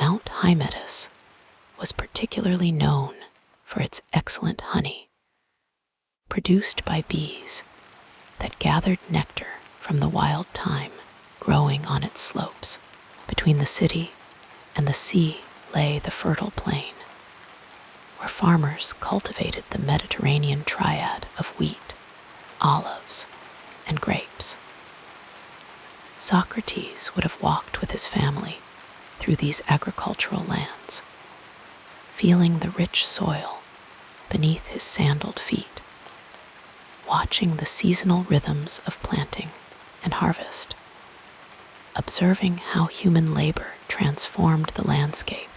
Mount Hymettus was particularly known for its excellent honey, produced by bees that gathered nectar from the wild thyme growing on its slopes. Between the city and the sea lay the fertile plain, where farmers cultivated the Mediterranean triad of wheat, olives, and grapes. Socrates would have walked with his family through these agricultural lands, feeling the rich soil beneath his sandaled feet, watching the seasonal rhythms of planting and harvest, observing how human labor transformed the landscape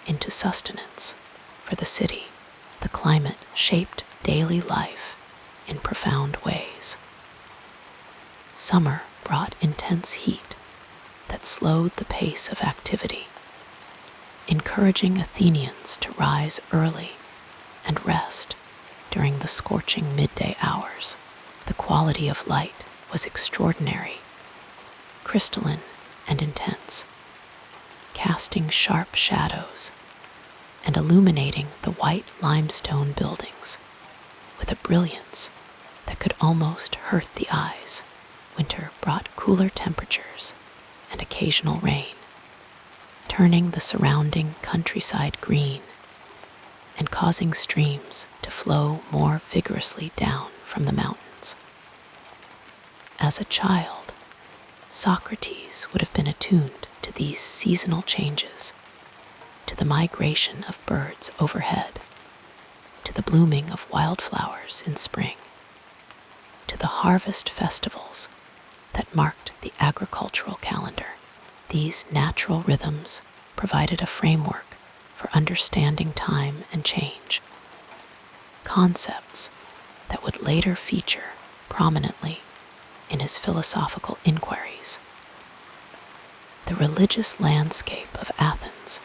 into sustenance for the city. The climate shaped daily life in profound ways. Summer brought intense heat that slowed the pace of activity, encouraging Athenians to rise early and rest during the scorching midday hours. The quality of light was extraordinary, crystalline and intense, casting sharp shadows and illuminating the white limestone buildings with a brilliance that could almost hurt the eyes. Winter brought cooler temperatures and occasional rain, turning the surrounding countryside green and causing streams to flow more vigorously down from the mountains. As a child, Socrates would have been attuned to these seasonal changes, to the migration of birds overhead, to the blooming of wildflowers in spring, to the harvest festivals that marked the agricultural calendar. These natural rhythms provided a framework for understanding time and change, concepts that would later feature prominently in his philosophical inquiries. The religious landscape of Athens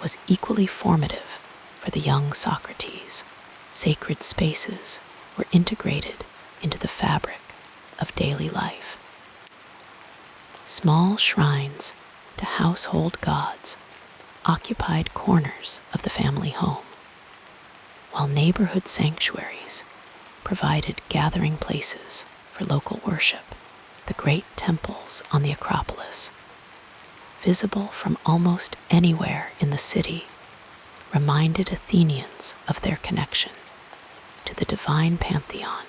was equally formative for the young Socrates. Sacred spaces were integrated into the fabric of daily life. Small shrines to household gods occupied corners of the family home, while neighborhood sanctuaries provided gathering places for local worship. The great temples on the Acropolis, visible from almost anywhere in the city, reminded Athenians of their connection to the divine pantheon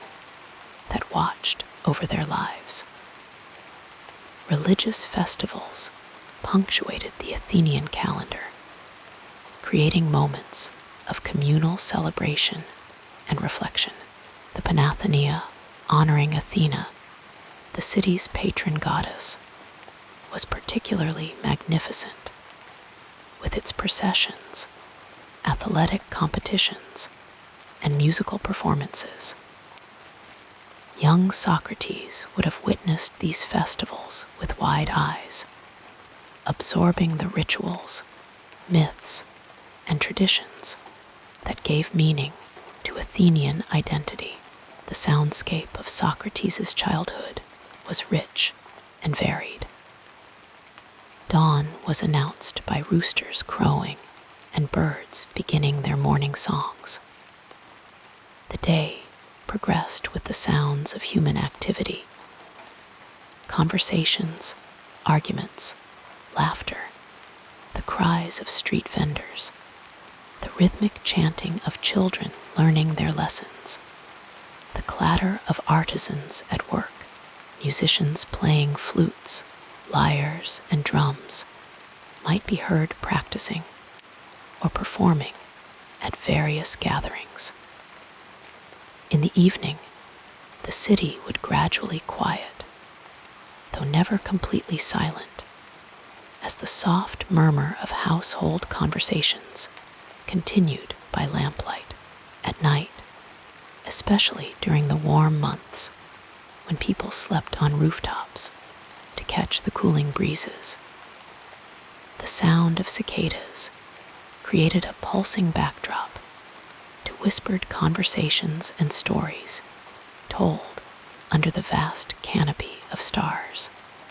that watched over their lives. Religious festivals punctuated the Athenian calendar, creating moments of communal celebration and reflection. The Panathenaea, honoring Athena, the city's patron goddess, was particularly magnificent, with its processions, athletic competitions, and musical performances. Young Socrates would have witnessed these festivals with wide eyes, absorbing the rituals, myths, and traditions that gave meaning to Athenian identity. The soundscape of Socrates' childhood was rich and varied. Dawn was announced by roosters crowing and birds beginning their morning songs. The day progressed with the sounds of human activity, conversations, arguments, laughter, the cries of street vendors, the rhythmic chanting of children learning their lessons, the clatter of artisans at work, musicians playing flutes, lyres, and drums might be heard practicing or performing at various gatherings. In the evening, the city would gradually quiet, though never completely silent, as the soft murmur of household conversations continued by lamplight at night, especially during the warm months when people slept on rooftops to catch the cooling breezes. The sound of cicadas created a pulsing backdrop to whispered conversations and stories told under the vast canopy of stars.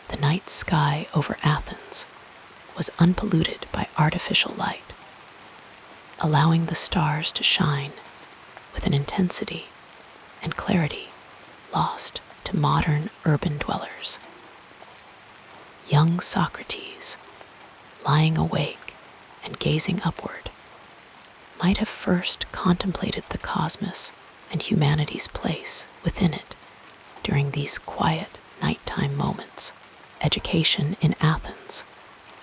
The night sky over Athens was unpolluted by artificial light, allowing the stars to shine with an intensity and clarity lost to modern urban dwellers. Young Socrates, lying awake and gazing upward, might have first contemplated the cosmos and humanity's place within it during these quiet nighttime moments. Education in Athens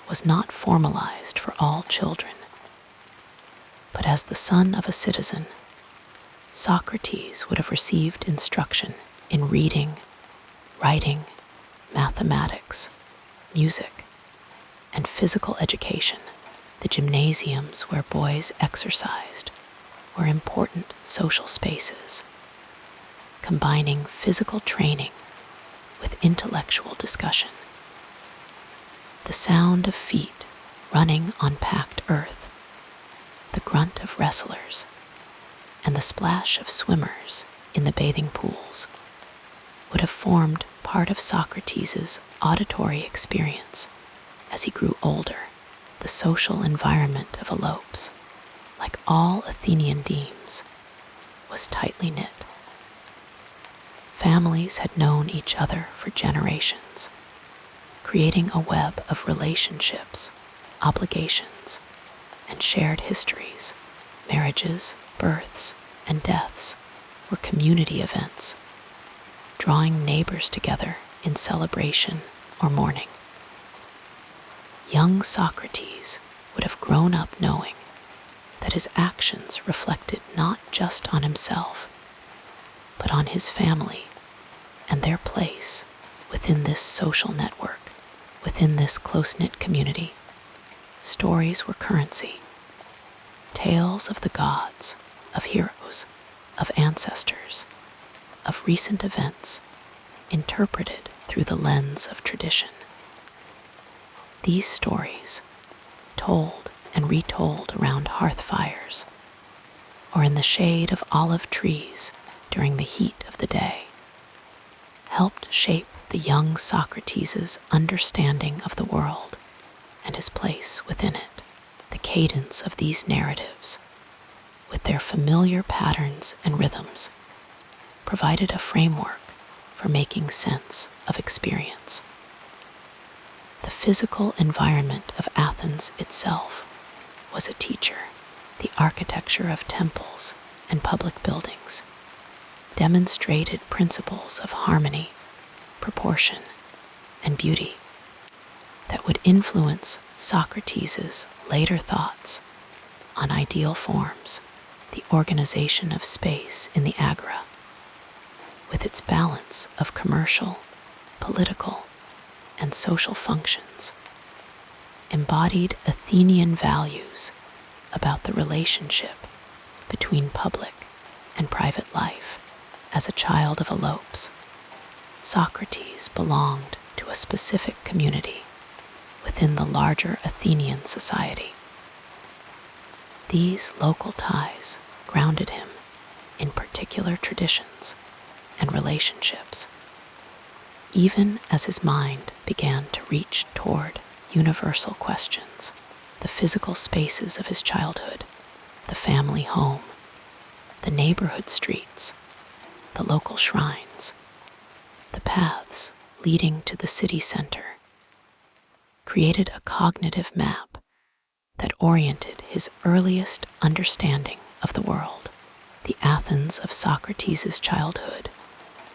was not formalized for all children, but as the son of a citizen, Socrates would have received instruction in reading, writing, mathematics, music, and physical education. The gymnasiums where boys exercised were important social spaces, combining physical training with intellectual discussion. The sound of feet running on packed earth, the grunt of wrestlers, and the splash of swimmers in the bathing pools would have formed part of Socrates' auditory experience as he grew older. The social environment of Elopes, like all Athenian demes, was tightly knit. Families had known each other for generations, creating a web of relationships, obligations, and shared histories. Marriages, births, and deaths were community events, drawing neighbors together in celebration or mourning. Young Socrates would have grown up knowing that his actions reflected not just on himself, but on his family and their place within this social network, within this close-knit community. Stories were currency. Tales of the gods, of heroes, of ancestors, of recent events, interpreted through the lens of tradition. These stories, told and retold around hearth fires, or in the shade of olive trees during the heat of the day, helped shape the young Socrates' understanding of the world and his place within it. The cadence of these narratives, with their familiar patterns and rhythms, provided a framework for making sense of experience. The physical environment of Athens itself was a teacher. The architecture of temples and public buildings demonstrated principles of harmony, proportion, and beauty that would influence Socrates' later thoughts on ideal forms. The organization of space in the agora, with its balance of commercial, political, and social functions, embodied Athenian values about the relationship between public and private life. As a child of Elopes, Socrates belonged to a specific community within the larger Athenian society. These local ties grounded him in particular traditions and relationships, even as his mind began to reach toward universal questions. The physical spaces of his childhood, the family home, the neighborhood streets, the local shrines, the paths leading to the city center, created a cognitive map that oriented his earliest understanding of the world. The Athens of Socrates' childhood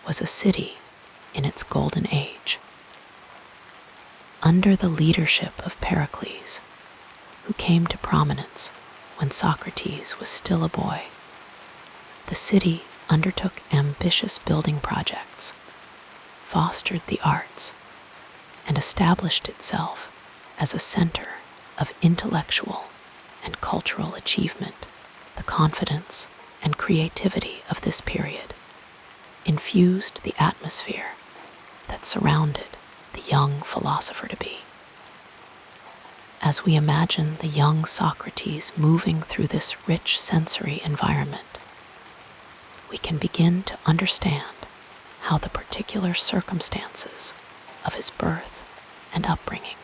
was a city in its golden age. Under the leadership of Pericles, who came to prominence when Socrates was still a boy, the city undertook ambitious building projects, fostered the arts, and established itself as a center of intellectual and cultural achievement. The confidence and creativity of this period infused the atmosphere that surrounded the young philosopher-to-be. As we imagine the young Socrates moving through this rich sensory environment, we can begin to understand how the particular circumstances of his birth and upbringing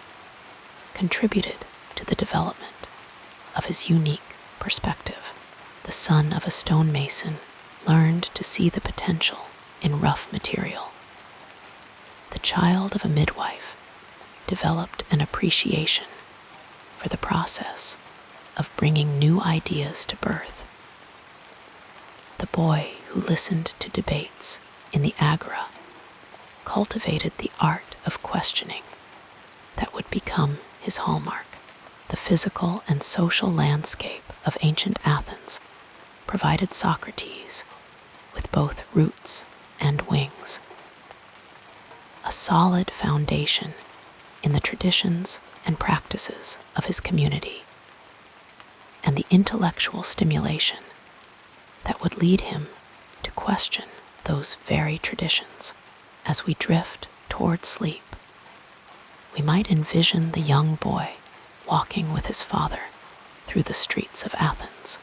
contributed to the development of his unique perspective. The son of a stonemason learned to see the potential in rough material. The child of a midwife developed an appreciation for the process of bringing new ideas to birth. The boy who listened to debates in the agora cultivated the art of questioning that would become his hallmark. The physical and social landscape of ancient Athens provided Socrates with both roots and wings, a solid foundation in the traditions and practices of his community, and the intellectual stimulation that would lead him to question those very traditions. As we drift toward sleep, we might envision the young boy walking with his father through the streets of Athens,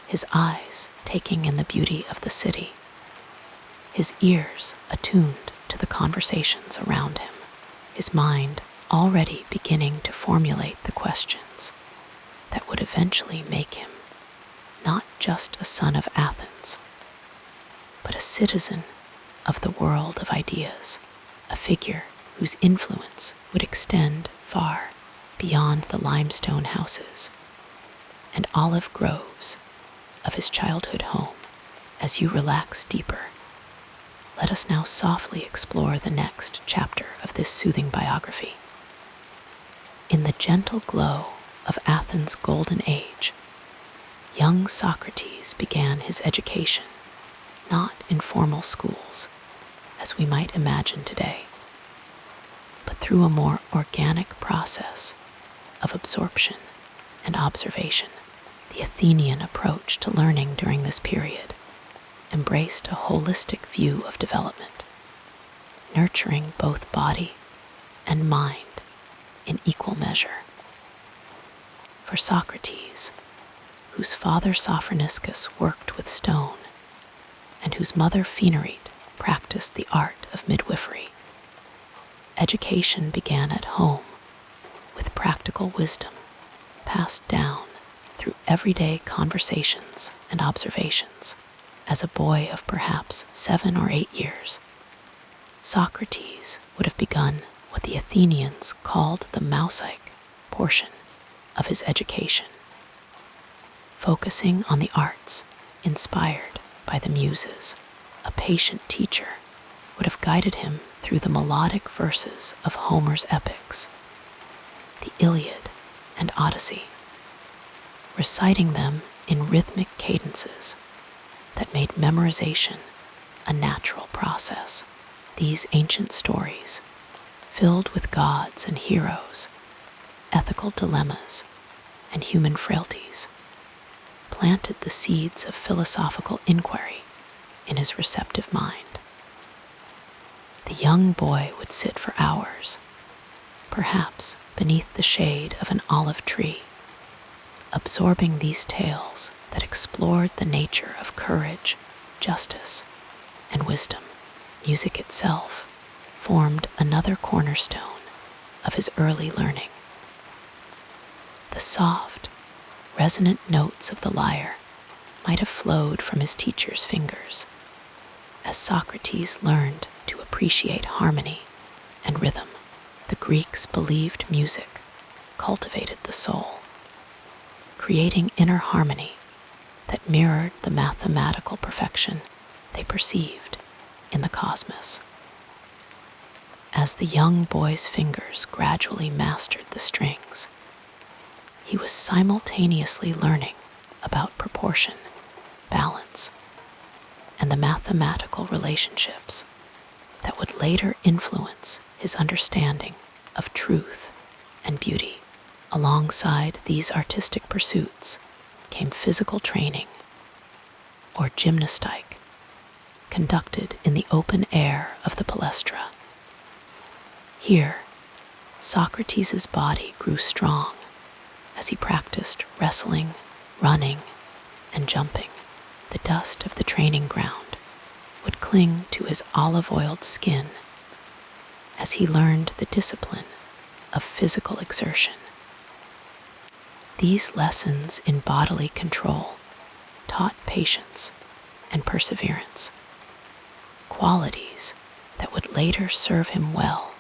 his eyes taking in the beauty of the city, his ears attuned to the conversations around him, his mind already beginning to formulate the questions that would eventually make him not just a son of Athens, but a citizen of the world of ideas, a figure whose influence would extend far beyond the limestone houses and olive groves of his childhood home. As you relax deeper, let us now softly explore the next chapter of this soothing biography. In the gentle glow of Athens' golden age, young Socrates began his education not in formal schools, as we might imagine today, but through a more organic process of absorption and observation. The Athenian approach to learning during this period embraced a holistic view of development, nurturing both body and mind in equal measure. For Socrates, whose father Sophroniscus worked with stone and whose mother Phaenarete practiced the art of midwifery, education began at home with practical wisdom passed down through everyday conversations and observations. As a boy of perhaps 7 or 8 years, Socrates would have begun what the Athenians called the Mousic portion of his education, focusing on the arts inspired by the Muses. A patient teacher would have guided him through the melodic verses of Homer's epics, the Iliad and Odyssey, reciting them in rhythmic cadences that made memorization a natural process. These ancient stories, filled with gods and heroes, ethical dilemmas, and human frailties, planted the seeds of philosophical inquiry in his receptive mind. The young boy would sit for hours, perhaps beneath the shade of an olive tree, absorbing these tales that explored the nature of courage, justice, and wisdom. Music itself formed another cornerstone of his early learning. The soft, resonant notes of the lyre might have flowed from his teacher's fingers, as Socrates learned to appreciate harmony and rhythm. The Greeks believed music cultivated the soul, creating inner harmony that mirrored the mathematical perfection they perceived in the cosmos. As the young boy's fingers gradually mastered the strings, he was simultaneously learning about proportion, balance, and the mathematical relationships that would later influence his understanding of truth and beauty. Alongside these artistic pursuits came physical training, or gymnastique, conducted in the open air of the palestra. Here, Socrates' body grew strong as he practiced wrestling, running, and jumping. The dust of the training ground would cling to his olive-oiled skin as he learned the discipline of physical exertion. These lessons in bodily control taught patience and perseverance, qualities that would later serve him well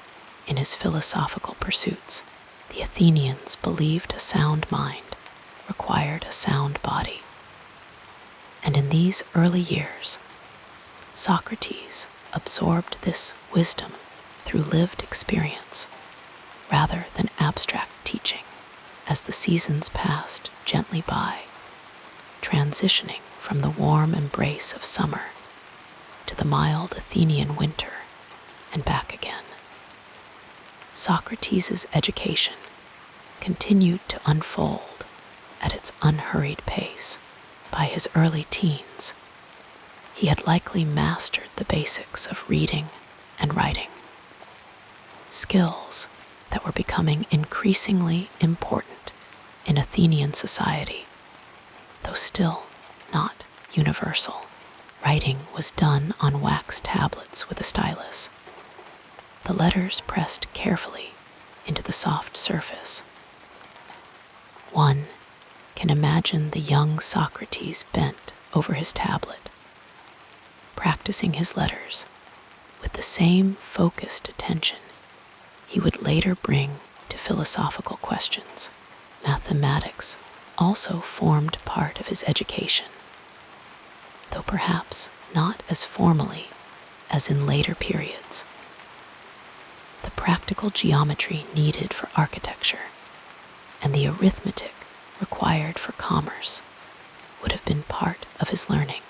in his philosophical pursuits. The Athenians believed a sound mind required a sound body. And in these early years, Socrates absorbed this wisdom through lived experience rather than abstract teaching. As the seasons passed gently by, transitioning from the warm embrace of summer to the mild Athenian winter and back again, Socrates' education continued to unfold at its unhurried pace. By his early teens, he had likely mastered the basics of reading and writing, skills that were becoming increasingly important in Athenian society, though still not universal. Writing was done on wax tablets with a stylus, the letters pressed carefully into the soft surface. One can imagine the young Socrates bent over his tablet, practicing his letters with the same focused attention he would later bring to philosophical questions. Mathematics also formed part of his education, though perhaps not as formally as in later periods. The practical geometry needed for architecture and the arithmetic required for commerce would have been part of his learning.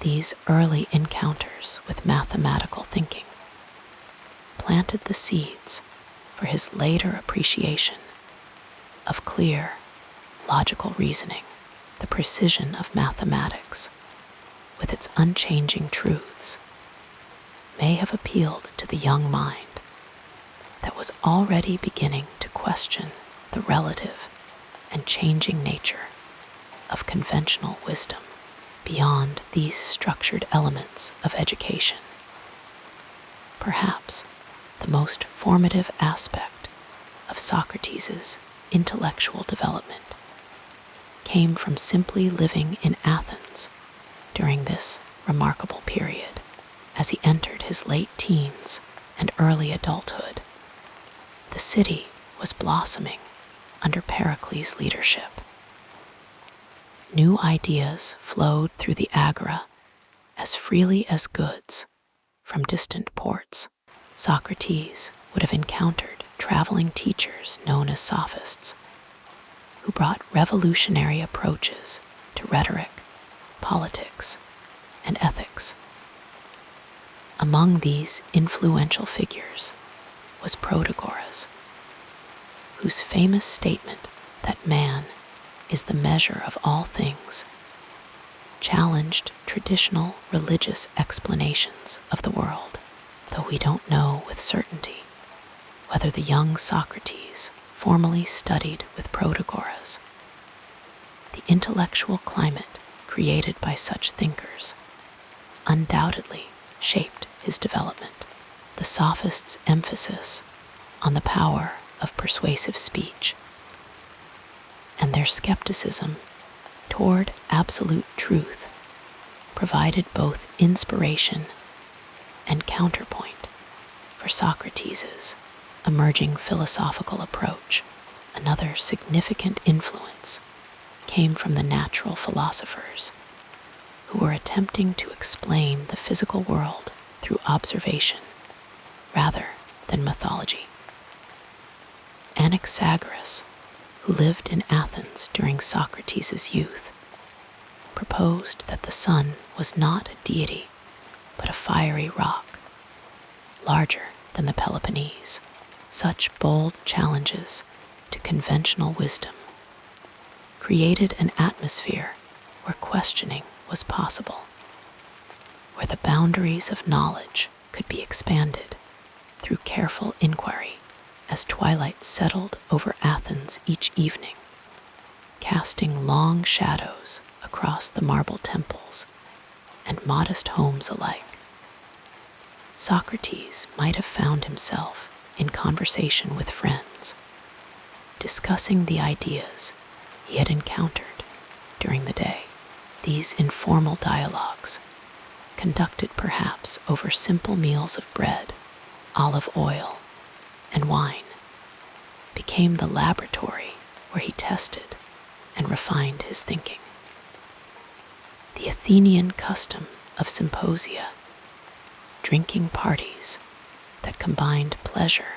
These early encounters with mathematical thinking planted the seeds for his later appreciation of clear, logical reasoning. The precision of mathematics, with its unchanging truths, may have appealed to the young mind that was already beginning to question the relative and changing nature of conventional wisdom. Beyond these structured elements of education, perhaps the most formative aspect of Socrates' intellectual development came from simply living in Athens during this remarkable period. As he entered his late teens and early adulthood, the city was blossoming under Pericles' leadership. New ideas flowed through the agora as freely as goods from distant ports. Socrates would have encountered traveling teachers known as sophists, who brought revolutionary approaches to rhetoric, politics, and ethics. Among these influential figures was Protagoras, whose famous statement that man is the measure of all things challenged traditional religious explanations of the world. Though we don't know with certainty whether the young Socrates formally studied with Protagoras, the intellectual climate created by such thinkers undoubtedly shaped his development. The sophists' emphasis on the power of persuasive speech and their skepticism toward absolute truth provided both inspiration and counterpoint for Socrates' emerging philosophical approach. Another significant influence came from the natural philosophers, who were attempting to explain the physical world through observation rather than mythology. Anaxagoras, who lived in Athens during Socrates' youth, proposed that the sun was not a deity, but a fiery rock, larger than the Peloponnese. Such bold challenges to conventional wisdom created an atmosphere where questioning was possible, where the boundaries of knowledge could be expanded through careful inquiry. As twilight settled over Athens each evening, casting long shadows across the marble temples and modest homes alike, Socrates might have found himself in conversation with friends, discussing the ideas he had encountered during the day. These informal dialogues, conducted perhaps over simple meals of bread, olive oil, and wine, became the laboratory where he tested and refined his thinking. The Athenian custom of symposia, drinking parties that combined pleasure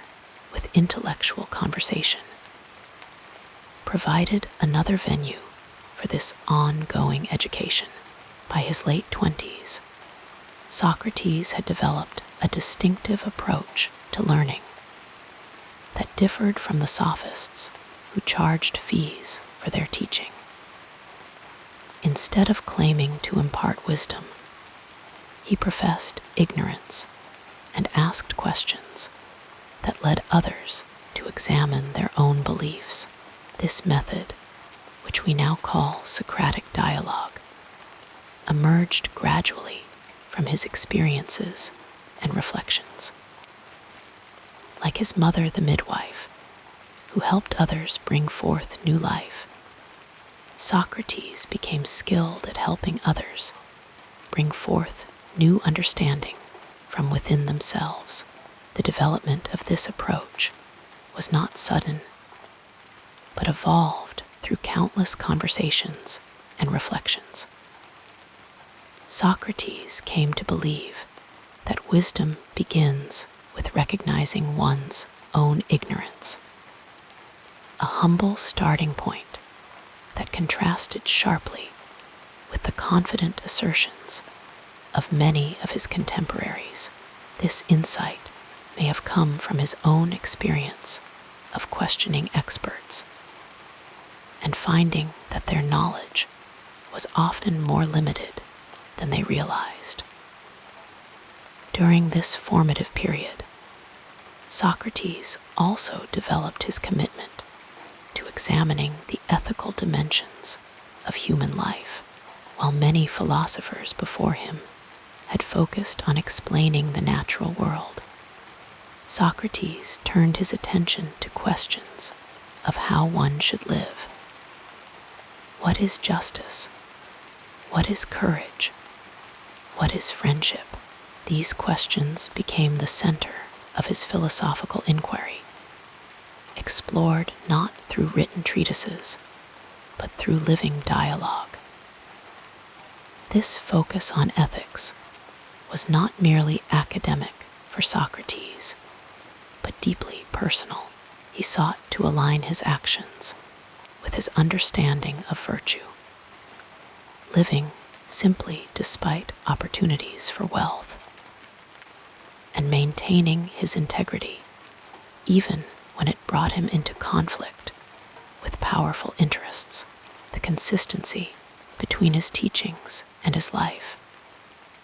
with intellectual conversation, provided another venue for this ongoing education. By his late 20s, Socrates had developed a distinctive approach to learning that differed from the sophists who charged fees for their teaching. Instead of claiming to impart wisdom, he professed ignorance and asked questions that led others to examine their own beliefs. This method, which we now call Socratic dialogue, emerged gradually from his experiences and reflections. Like his mother, the midwife, who helped others bring forth new life, Socrates became skilled at helping others bring forth new understanding from within themselves. The development of this approach was not sudden, but evolved through countless conversations and reflections. Socrates came to believe that wisdom begins with recognizing one's own ignorance, a humble starting point that contrasted sharply with the confident assertions of many of his contemporaries. This insight may have come from his own experience of questioning experts and finding that their knowledge was often more limited than they realized. During this formative period, Socrates also developed his commitment to examining the ethical dimensions of human life. While many philosophers before him had focused on explaining the natural world, Socrates turned his attention to questions of how one should live. What is justice? What is courage? What is friendship? These questions became the center of his philosophical inquiry, explored not through written treatises, but through living dialogue. This focus on ethics was not merely academic for Socrates, but deeply personal. He sought to align his actions with his understanding of virtue, living simply despite opportunities for wealth, and maintaining his integrity even when it brought him into conflict with powerful interests. The consistency between his teachings and his life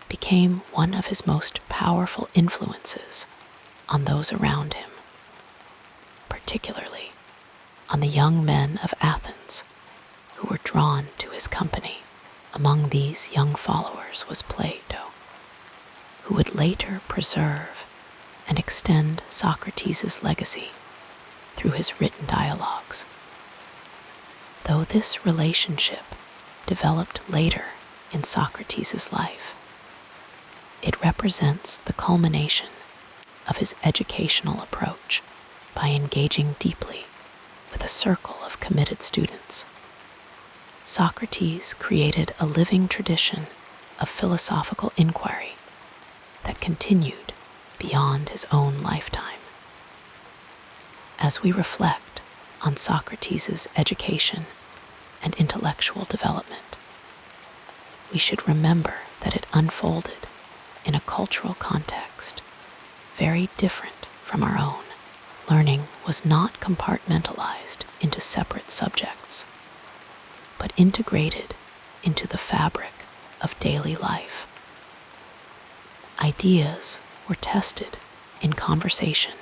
became one of his most powerful influences on those around him, particularly on the young men of Athens who were drawn to his company. Among these young followers was Plato, who would later preserve and extend Socrates' legacy through his written dialogues. Though this relationship developed later in Socrates' life, it represents the culmination of his educational approach. By engaging deeply with a circle of committed students, Socrates created a living tradition of philosophical inquiry that continued beyond his own lifetime. As we reflect on Socrates' education and intellectual development, we should remember that it unfolded in a cultural context very different from our own. Learning was not compartmentalized into separate subjects, but integrated into the fabric of daily life. Ideas were tested in conversation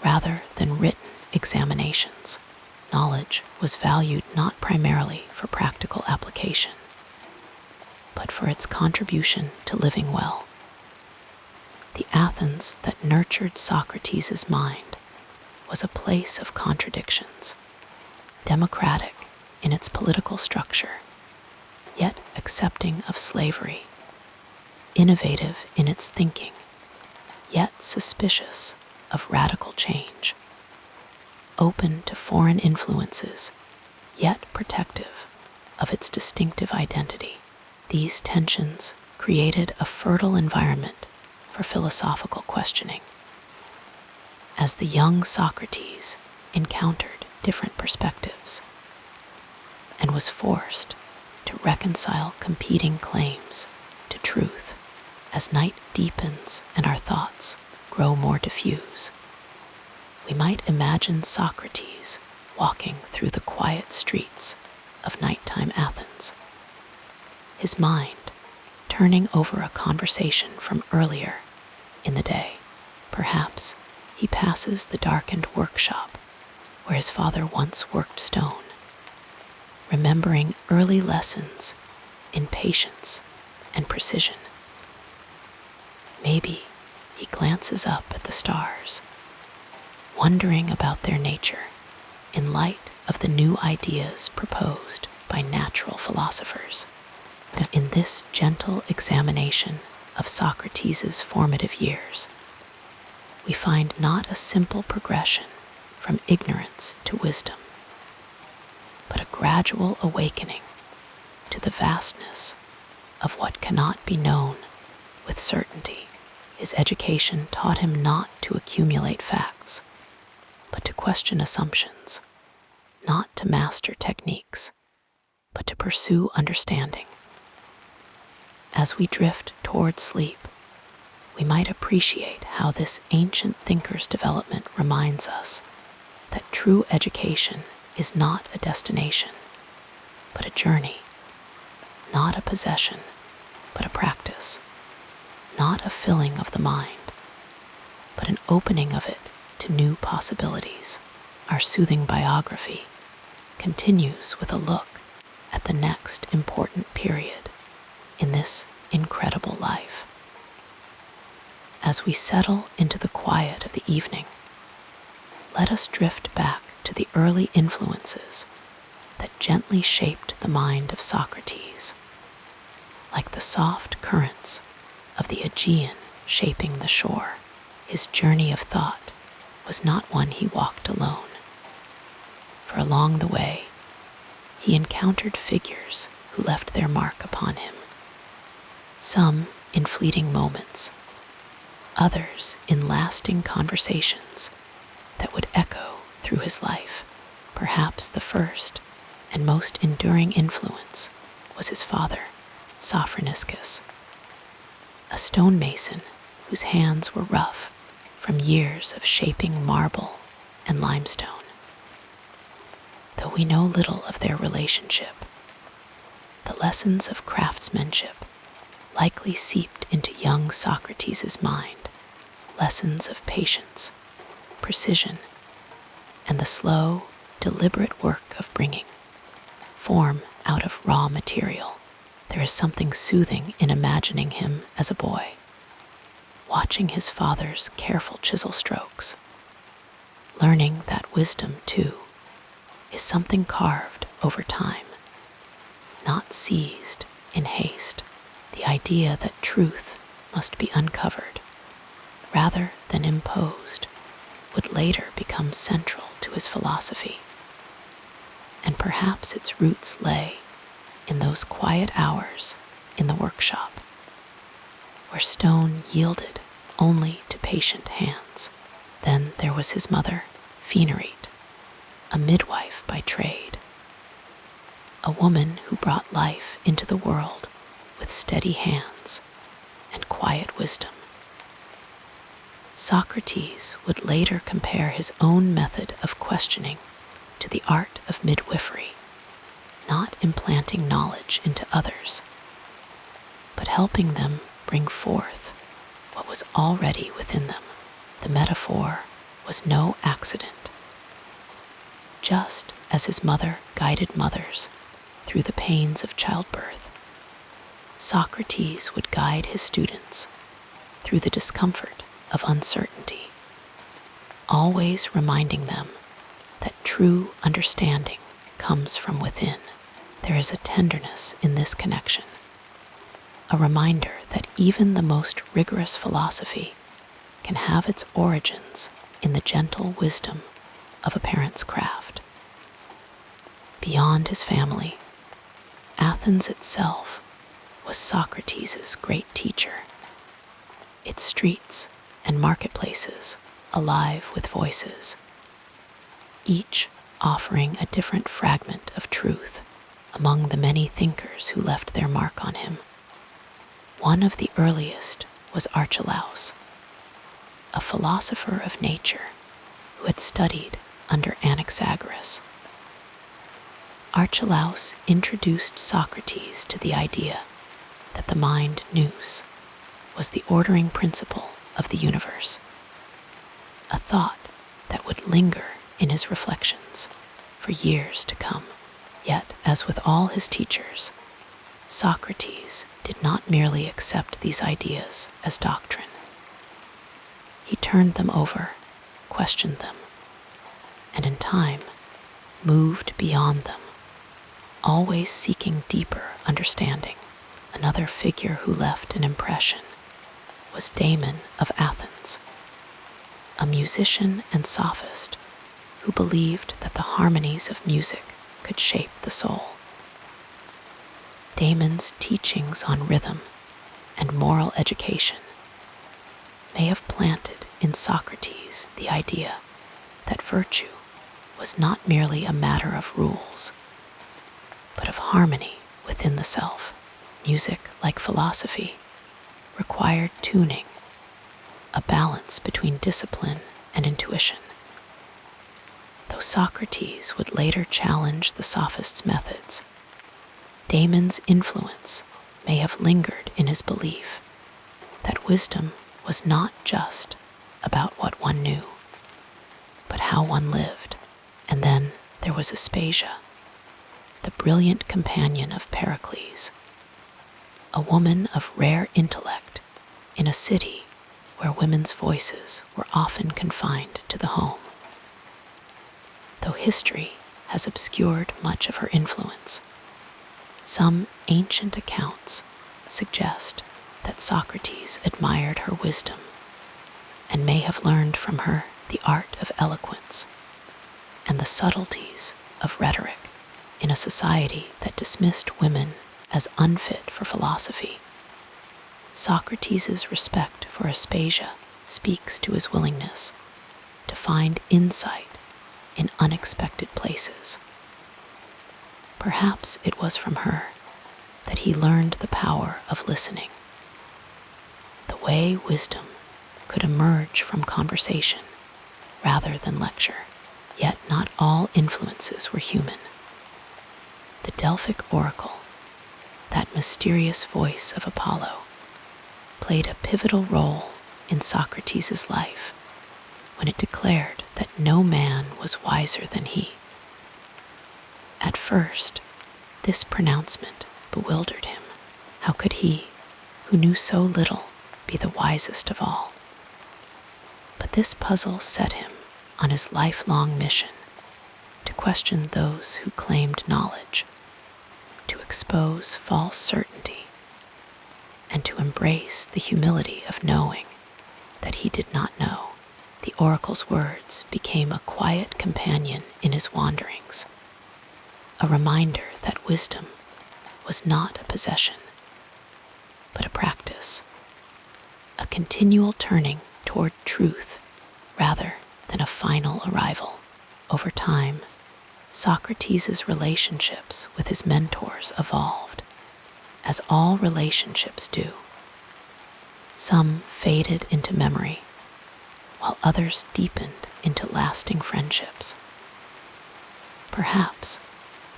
rather than written examinations. Knowledge was valued not primarily for practical application, but for its contribution to living well. The Athens that nurtured Socrates' mind was a place of contradictions, democratic in its political structure, yet accepting of slavery, innovative in its thinking, yet suspicious of radical change, open to foreign influences, yet protective of its distinctive identity. These tensions created a fertile environment for philosophical questioning. As the young Socrates encountered different perspectives and was forced to reconcile competing claims to truth as night deepens and our thoughts grow more diffuse, we might imagine Socrates walking through the quiet streets of nighttime Athens, his mind turning over a conversation from earlier in the day. Perhaps he passes the darkened workshop where his father once worked stone, remembering early lessons in patience and precision. Maybe he glances up at the stars, wondering about their nature in light of the new ideas proposed by natural philosophers. In this gentle examination of Socrates' formative years, we find not a simple progression from ignorance to wisdom, but a gradual awakening to the vastness of what cannot be known with certainty. His education taught him not to accumulate facts, but to question assumptions, not to master techniques, but to pursue understanding. As we drift toward sleep, we might appreciate how this ancient thinker's development reminds us that true education is not a destination, but a journey, not a possession, but a practice, not a filling of the mind, but an opening of it to new possibilities. Our soothing biography continues with a look at the next important period in this incredible life. As we settle into the quiet of the evening, let us drift back to the early influences that gently shaped the mind of Socrates, like the soft currents of the Aegean shaping the shore. His journey of thought was not one he walked alone, for along the way, he encountered figures who left their mark upon him, some in fleeting moments, others in lasting conversations that would echo through his life. Perhaps the first and most enduring influence was his father, Socrates, a stonemason whose hands were rough from years of shaping marble and limestone. Though we know little of their relationship, the lessons of craftsmanship likely seeped into young Socrates' mind, lessons of patience, precision, and the slow, deliberate work of bringing form out of raw material. There is something soothing in imagining him as a boy, watching his father's careful chisel strokes, learning that wisdom, too, is something carved over time, not seized in haste. The idea that truth must be uncovered rather than imposed would later become central to his philosophy, and perhaps its roots lay in those quiet hours in the workshop, where stone yielded only to patient hands. Then there was his mother, Phaenerete, a midwife by trade, a woman who brought life into the world with steady hands and quiet wisdom. Socrates would later compare his own method of questioning to the art of midwifery, not implanting knowledge into others, but helping them bring forth what was already within them. The metaphor was no accident. Just as his mother guided mothers through the pains of childbirth, Socrates would guide his students through the discomfort of uncertainty, always reminding them that true understanding comes from within. There is a tenderness in this connection, a reminder that even the most rigorous philosophy can have its origins in the gentle wisdom of a parent's craft. Beyond his family, Athens itself was Socrates' great teacher, its streets and marketplaces alive with voices, each offering a different fragment of truth among the many thinkers who left their mark on him. One of the earliest was Archelaus, a philosopher of nature who had studied under Anaxagoras. Archelaus introduced Socrates to the idea that the mind nous was the ordering principle of the universe, a thought that would linger in his reflections for years to come. Yet, as with all his teachers, Socrates did not merely accept these ideas as doctrine. He turned them over, questioned them, and in time moved beyond them, always seeking deeper understanding. Another figure who left an impression was Damon of Athens, a musician and sophist who believed that the harmonies of music could shape the soul. Damon's teachings on rhythm and moral education may have planted in Socrates the idea that virtue was not merely a matter of rules, but of harmony within the self. Music, like philosophy, required tuning, a balance between discipline and intuition. Though Socrates would later challenge the sophist's methods, Damon's influence may have lingered in his belief that wisdom was not just about what one knew, but how one lived. And then there was Aspasia, the brilliant companion of Pericles, a woman of rare intellect in a city where women's voices were often confined to the home. Though history has obscured much of her influence, some ancient accounts suggest that Socrates admired her wisdom and may have learned from her the art of eloquence and the subtleties of rhetoric in a society that dismissed women as unfit for philosophy. Socrates' respect for Aspasia speaks to his willingness to find insight in unexpected places. Perhaps it was from her that he learned the power of listening, the way wisdom could emerge from conversation rather than lecture. Yet not all influences were human. The Delphic oracle, that mysterious voice of Apollo, played a pivotal role in Socrates' life when it declared that no man was wiser than he. At first, this pronouncement bewildered him. How could he, who knew so little, be the wisest of all? But this puzzle set him on his lifelong mission to question those who claimed knowledge, to expose false certainty, and to embrace the humility of knowing that he did not know. The oracle's words became a quiet companion in his wanderings, a reminder that wisdom was not a possession, but a practice, a continual turning toward truth rather than a final arrival. Over time, Socrates' relationships with his mentors evolved, as all relationships do. Some faded into memory, while others deepened into lasting friendships. Perhaps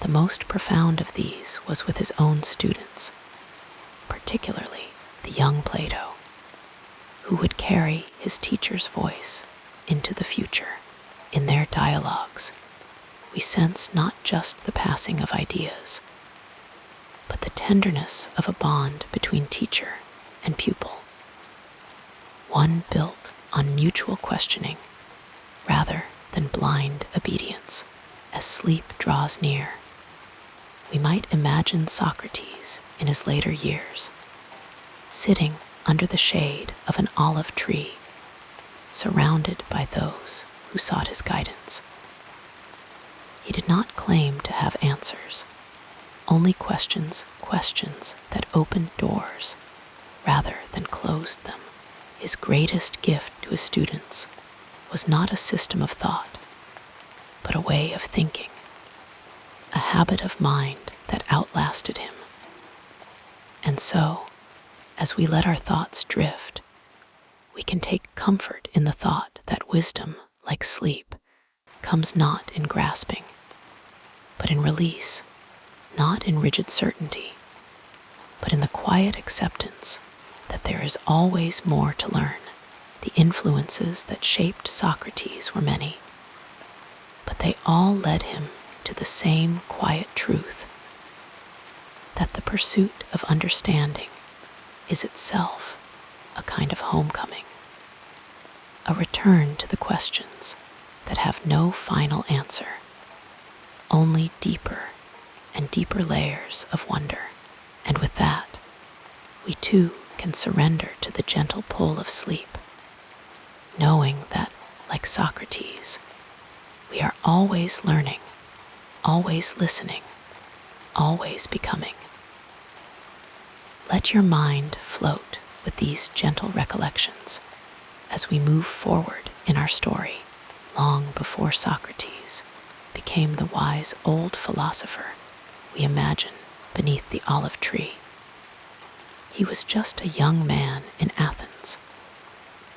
the most profound of these was with his own students, particularly the young Plato, who would carry his teacher's voice into the future. In their dialogues, we sense not just the passing of ideas, but the tenderness of a bond between teacher and pupil, one built on mutual questioning rather than blind obedience. As sleep draws near, we might imagine Socrates in his later years, sitting under the shade of an olive tree, surrounded by those who sought his guidance. He did not claim to have answers, only questions that opened doors rather than closed them. His greatest gift to his students was not a system of thought, but a way of thinking, a habit of mind that outlasted him. And so, as we let our thoughts drift, we can take comfort in the thought that wisdom, like sleep, comes not in grasping, but in release, not in rigid certainty, but in the quiet acceptance that there is always more to learn. The influences that shaped Socrates were many, but they all led him to the same quiet truth, that the pursuit of understanding is itself a kind of homecoming, a return to the questions that have no final answer, only deeper and deeper layers of wonder. And with that, we too can surrender to the gentle pull of sleep, knowing that, like Socrates, we are always learning, always listening, always becoming. Let your mind float with these gentle recollections as we move forward in our story. Long before Socrates became the wise old philosopher we imagine beneath the olive tree, he was just a young man in Athens,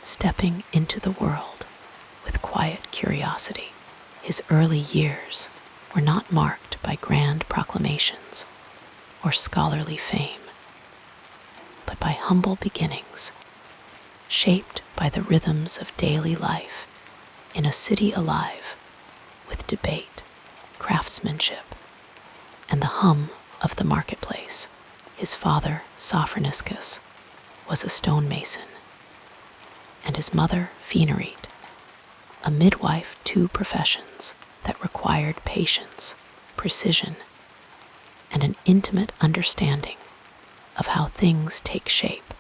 stepping into the world with quiet curiosity. His early years were not marked by grand proclamations or scholarly fame, but by humble beginnings, shaped by the rhythms of daily life in a city alive with debate, craftsmanship, and the hum of the marketplace. His father, Sophronius, was a stonemason, and his mother, Phaenerete, a midwife, two professions that required patience, precision, and an intimate understanding of how things take shape,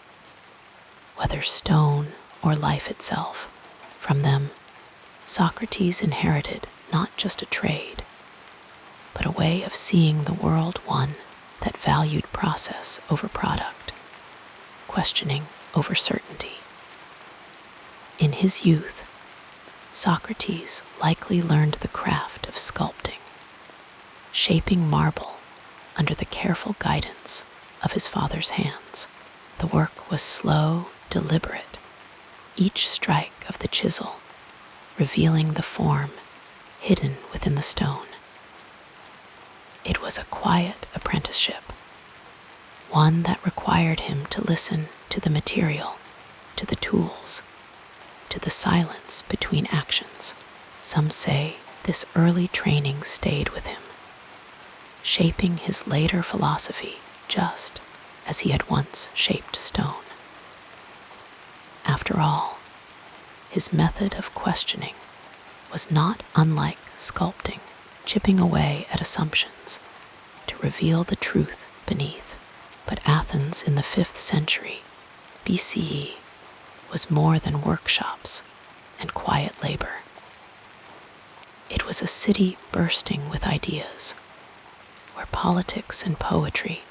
whether stone or life itself. From them, Socrates inherited not just a trade, but a way of seeing the world, one that valued process over product, questioning over certainty. In his youth, Socrates likely learned the craft of sculpting, shaping marble under the careful guidance of his father's hands. The work was slow, deliberate, each strike of the chisel revealing the form hidden within the stone. It was a quiet apprenticeship, one that required him to listen to the material, to the tools, to the silence between actions. Some say this early training stayed with him, shaping his later philosophy just as he had once shaped stone. After all, his method of questioning was not unlike sculpting, chipping away at assumptions to reveal the truth beneath. But Athens in the 5th century BCE was more than workshops and quiet labor. It was a city bursting with ideas, where politics and poetry,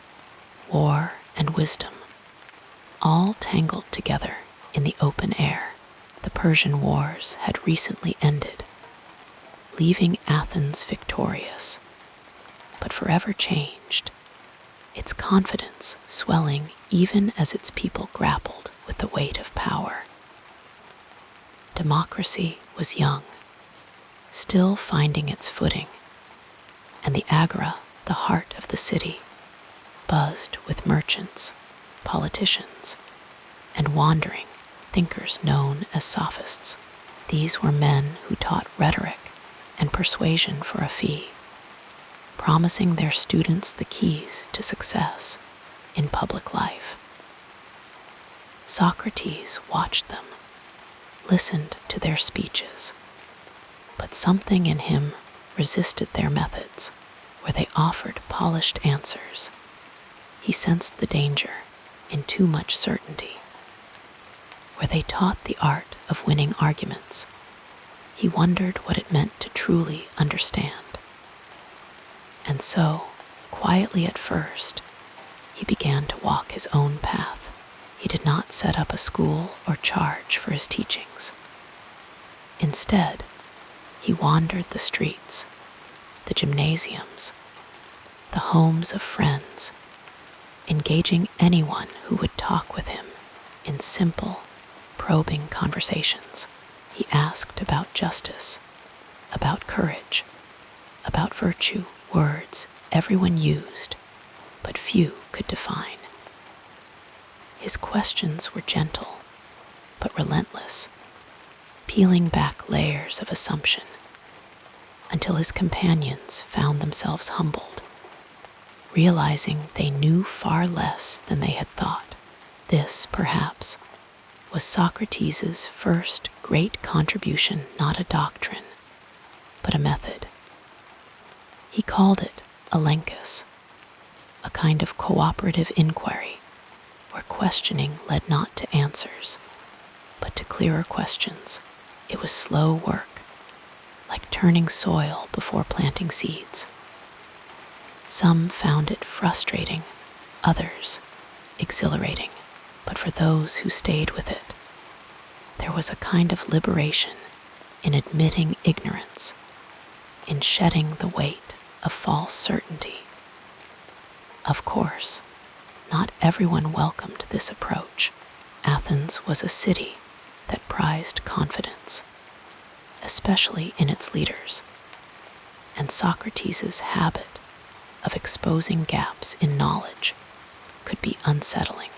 war and wisdom, all tangled together in the open air. The Persian Wars had recently ended, leaving Athens victorious, but forever changed, its confidence swelling even as its people grappled with the weight of power. Democracy was young, still finding its footing, and the agora, the heart of the city, buzzed with merchants, politicians, and wandering thinkers known as sophists. These were men who taught rhetoric and persuasion for a fee, promising their students the keys to success in public life. Socrates watched them, listened to their speeches, but something in him resisted their methods, where they offered polished answers. He sensed the danger in too much certainty. Where they taught the art of winning arguments, he wondered what it meant to truly understand. And so, quietly at first, he began to walk his own path. He did not set up a school or charge for his teachings. Instead, he wandered the streets, the gymnasiums, the homes of friends, engaging anyone who would talk with him in simple, probing conversations. He asked about justice, about courage, about virtue, words everyone used, but few could define. His questions were gentle, but relentless, peeling back layers of assumption until his companions found themselves humbled, realizing they knew far less than they had thought. This, perhaps, was Socrates' first great contribution, not a doctrine, but a method. He called it elenchus, a kind of cooperative inquiry, where questioning led not to answers, but to clearer questions. It was slow work, like turning soil before planting seeds. Some found it frustrating, others exhilarating, but for those who stayed with it, there was a kind of liberation in admitting ignorance, in shedding the weight of false certainty. Of course, not everyone welcomed this approach. Athens was a city that prized confidence, especially in its leaders, and Socrates' habit of exposing gaps in knowledge could be unsettling.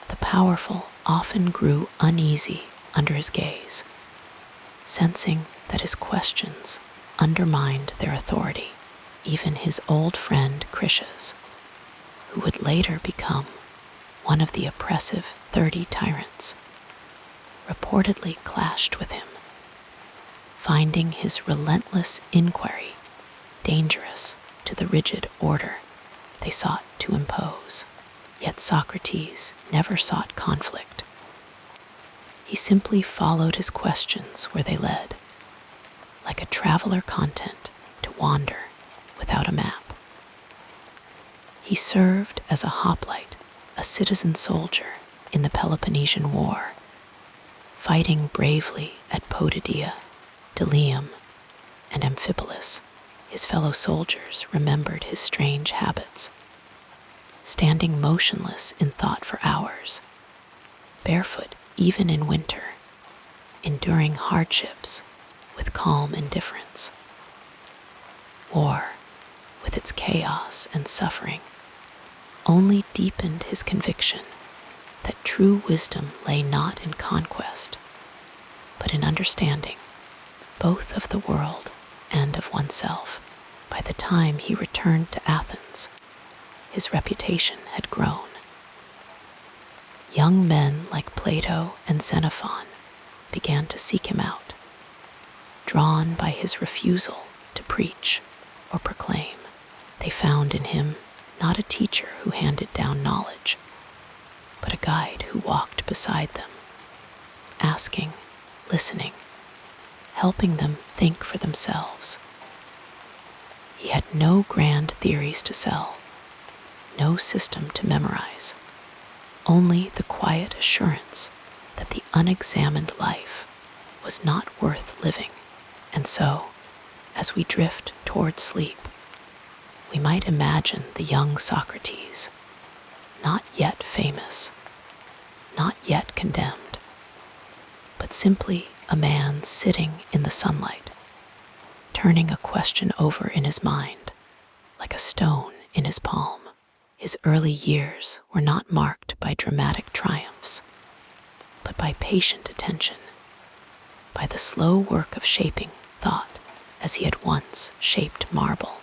The powerful often grew uneasy under his gaze, sensing that his questions undermined their authority. Even his old friend Critias, who would later become one of the oppressive 30 tyrants, reportedly clashed with him, finding his relentless inquiry dangerous to the rigid order they sought to impose. Yet Socrates never sought conflict. He simply followed his questions where they led, like a traveler content to wander without a map. He served as a hoplite, a citizen soldier in the Peloponnesian War, fighting bravely at Potidaea, Delium, and Amphipolis. His fellow soldiers remembered his strange habits, standing motionless in thought for hours, barefoot even in winter, enduring hardships with calm indifference. War, with its chaos and suffering, only deepened his conviction that true wisdom lay not in conquest, but in understanding both of the world and of oneself. By the time he returned to Athens, his reputation had grown. Young men like Plato and Xenophon began to seek him out, drawn by his refusal to preach or proclaim. They found in him not a teacher who handed down knowledge, but a guide who walked beside them, asking, listening, helping them think for themselves. He had no grand theories to sell, no system to memorize, only the quiet assurance that the unexamined life was not worth living. And so, as we drift toward sleep, we might imagine the young Socrates, not yet famous, not yet condemned, but simply a man sitting in the sunlight, turning a question over in his mind, like a stone in his palm. His early years were not marked by dramatic triumphs, but by patient attention, by the slow work of shaping thought as he had once shaped marble.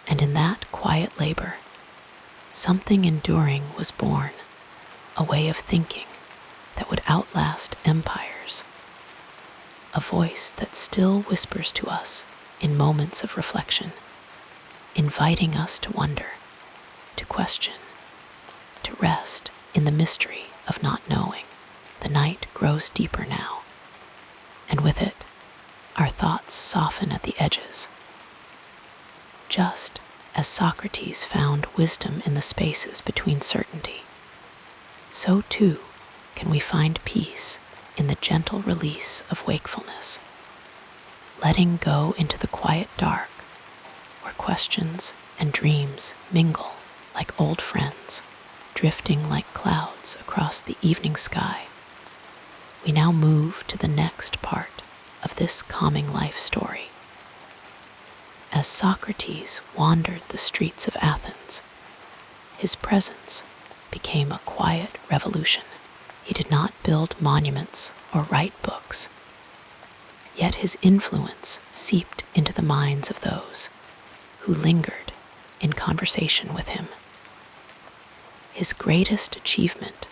And in that quiet labor, something enduring was born, a way of thinking that would outlast empires, a voice that still whispers to us in moments of reflection, inviting us to wonder, to question, to rest in the mystery of not knowing. The night grows deeper now, and with it, our thoughts soften at the edges. Just as Socrates found wisdom in the spaces between certainty, so too can we find peace in the gentle release of wakefulness, letting go into the quiet dark where questions and dreams mingle like old friends, drifting like clouds across the evening sky. We now move to the next part of this calming life story. As Socrates wandered the streets of Athens, his presence became a quiet revolution. He did not build monuments or write books, yet his influence seeped into the minds of those who lingered in conversation with him. His greatest achievement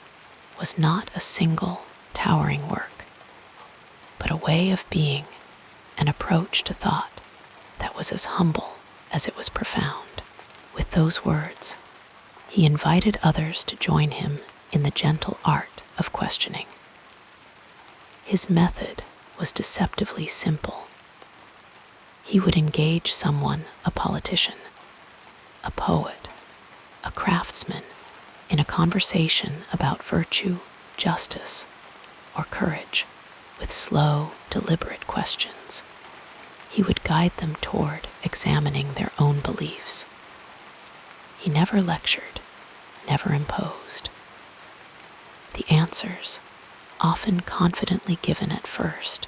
was not a single towering work, but a way of being, an approach to thought that was as humble as it was profound. With those words, he invited others to join him in the gentle art of questioning. His method was deceptively simple. He would engage someone, a politician, a poet, a craftsman, in a conversation about virtue, justice, or courage, with slow, deliberate questions. He would guide them toward examining their own beliefs. He never lectured, never imposed. The answers, often confidently given at first,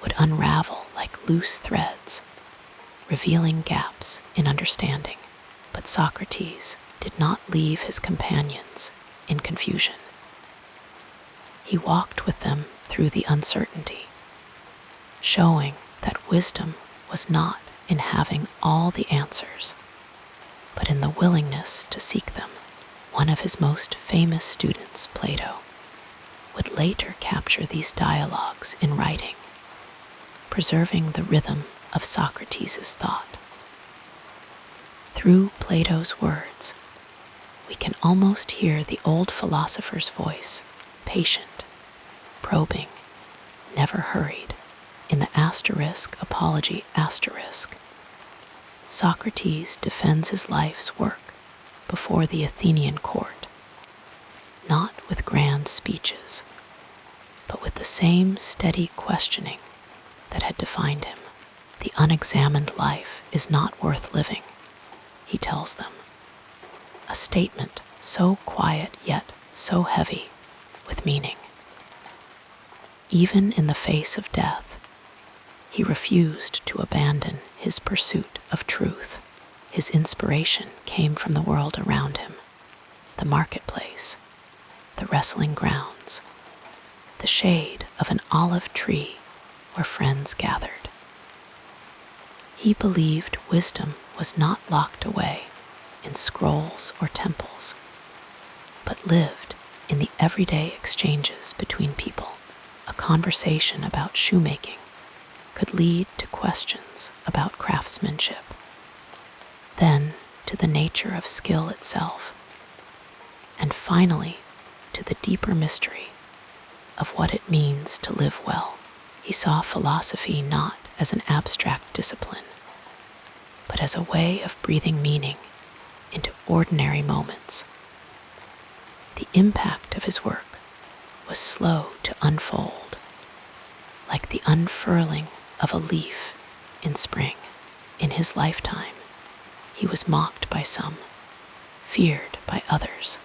would unravel like loose threads, revealing gaps in understanding. But Socrates did not leave his companions in confusion. He walked with them through the uncertainty, showing that wisdom was not in having all the answers, but in the willingness to seek them. One of his most famous students, Plato, would later capture these dialogues in writing, preserving the rhythm of Socrates' thought. Through Plato's words, we can almost hear the old philosopher's voice, patient, probing, never hurried. In the apology Socrates defends his life's work before the Athenian court, not with grand speeches, but with the same steady questioning that had defined him. The unexamined life is not worth living, he tells them, a statement so quiet yet so heavy with meaning. Even in the face of death, he refused to abandon his pursuit of truth. His inspiration came from the world around him, the marketplace, the wrestling grounds, the shade of an olive tree where friends gathered. He believed wisdom was not locked away in scrolls or temples, but lived in the everyday exchanges between people. A conversation about shoemaking could lead to questions about craftsmanship, then to the nature of skill itself, and finally to the deeper mystery of what it means to live well. He saw philosophy not as an abstract discipline, but as a way of breathing meaning into ordinary moments. The impact of his work was slow to unfold, like the unfurling of a leaf in spring. In his lifetime, he was mocked by some, feared by others.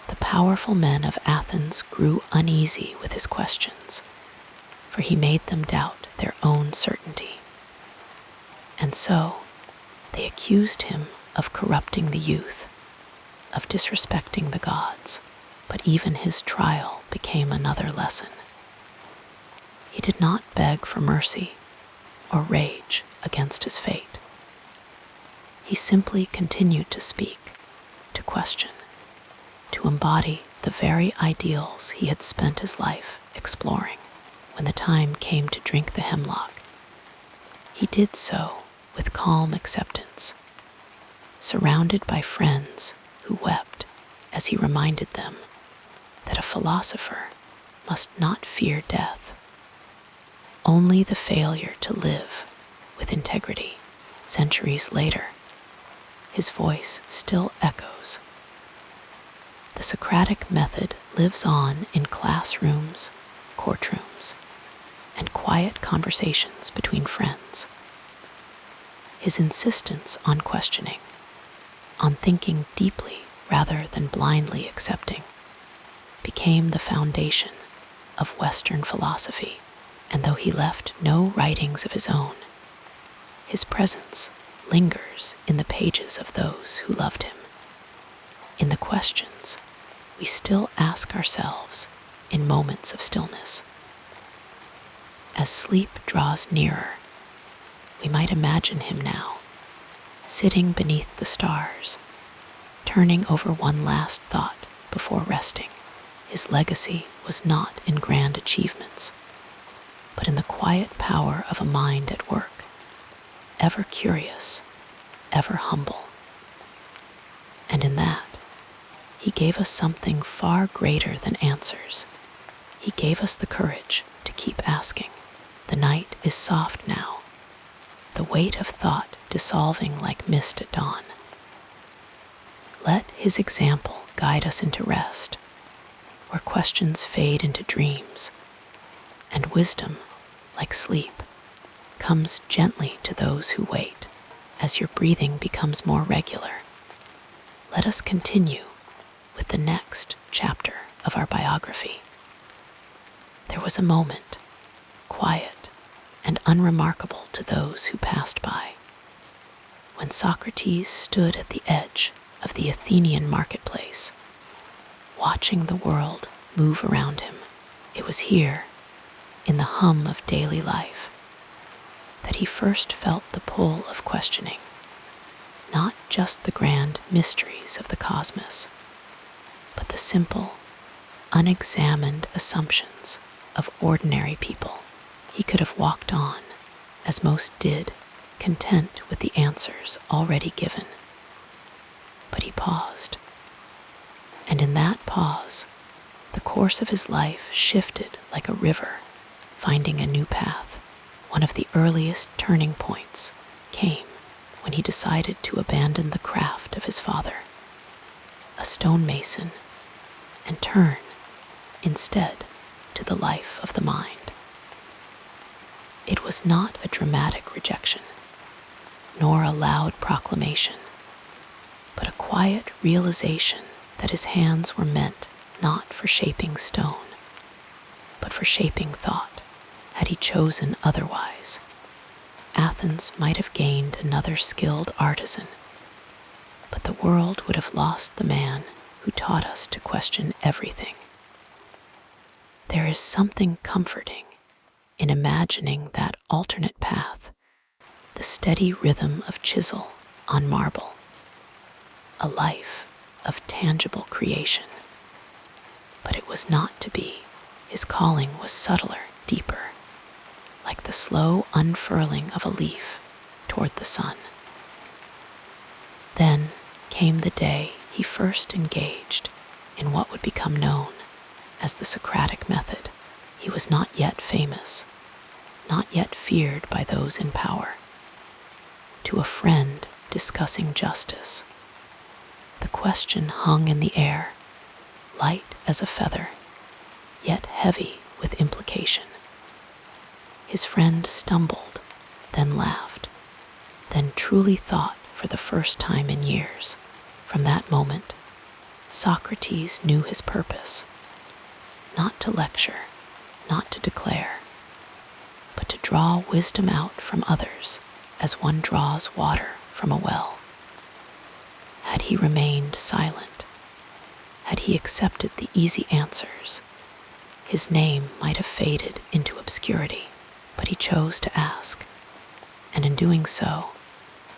The power powerful men of Athens grew uneasy with his questions, for he made them doubt their own certainty. And so they accused him of corrupting the youth, of disrespecting the gods, but even his trial became another lesson. He did not beg for mercy or rage against his fate. He simply continued to speak, to question, to embody the very ideals he had spent his life exploring. When the time came to drink the hemlock, he did so with calm acceptance, surrounded by friends who wept as he reminded them that a philosopher must not fear death. Only the failure to live with integrity. Centuries later, his voice still echoes. The Socratic method lives on in classrooms, courtrooms, and quiet conversations between friends. His insistence on questioning, on thinking deeply rather than blindly accepting, became the foundation of Western philosophy. And though he left no writings of his own, his presence lingers in the pages of those who loved him, in the questions we still ask ourselves in moments of stillness. As sleep draws nearer, we might imagine him now, sitting beneath the stars, turning over one last thought before resting. His legacy was not in grand achievements, but in the quiet power of a mind at work, ever curious, ever humble. And in that, he gave us something far greater than answers. He gave us the courage to keep asking. The night is soft now, the weight of thought dissolving like mist at dawn. Let his example guide us into rest, where questions fade into dreams, and wisdom, like sleep, comes gently to those who wait. As your breathing becomes more regular, let us continue with the next chapter of our biography. There was a moment, quiet and unremarkable to those who passed by, when Socrates stood at the edge of the Athenian marketplace, watching the world move around him. It was here, in the hum of daily life, that he first felt the pull of questioning, not just the grand mysteries of the cosmos, but the simple, unexamined assumptions of ordinary people. He could have walked on, as most did, content with the answers already given. But he paused, and in that pause, the course of his life shifted like a river, finding a new path. One of the earliest turning points came when he decided to abandon the craft of his father, a stonemason, and turn, instead, to the life of the mind. It was not a dramatic rejection, nor a loud proclamation, but a quiet realization that his hands were meant not for shaping stone, but for shaping thought. Had he chosen otherwise, Athens might have gained another skilled artisan, but the world would have lost the man who taught us to question everything. There is something comforting in imagining that alternate path, the steady rhythm of chisel on marble, a life of tangible creation. But it was not to be. His calling was subtler, deeper, like the slow unfurling of a leaf toward the sun. Then came the day he first engaged in what would become known as the Socratic method. He was not yet famous, not yet feared by those in power. To a friend discussing justice, the question hung in the air, light as a feather, yet heavy with implication. His friend stumbled, then laughed, then truly thought for the first time in years. From that moment, Socrates knew his purpose, not to lecture, not to declare, but to draw wisdom out from others as one draws water from a well. Had he remained silent, had he accepted the easy answers, his name might have faded into obscurity, but he chose to ask, and in doing so,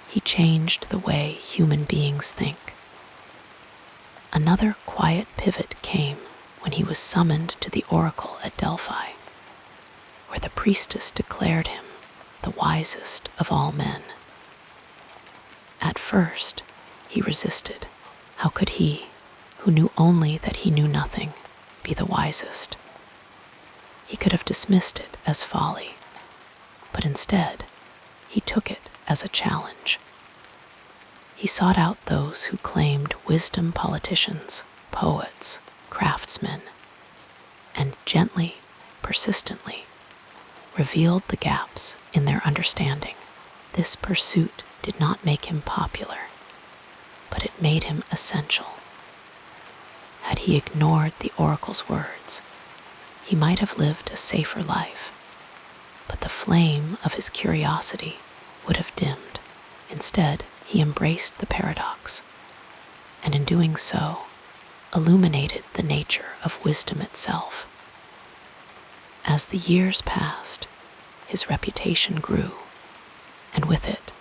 he changed the way human beings think. Another quiet pivot came when he was summoned to the oracle at Delphi, where the priestess declared him the wisest of all men. At first, he resisted. How could he, who knew only that he knew nothing, be the wisest? He could have dismissed it as folly, but instead, he took it as a challenge. He sought out those who claimed wisdom: politicians, poets, craftsmen, and gently, persistently, revealed the gaps in their understanding. This pursuit did not make him popular, but it made him essential. Had he ignored the oracle's words, he might have lived a safer life, but the flame of his curiosity would have dimmed. Instead, he embraced the paradox, and in doing so, illuminated the nature of wisdom itself. As the years passed, his reputation grew, and with it,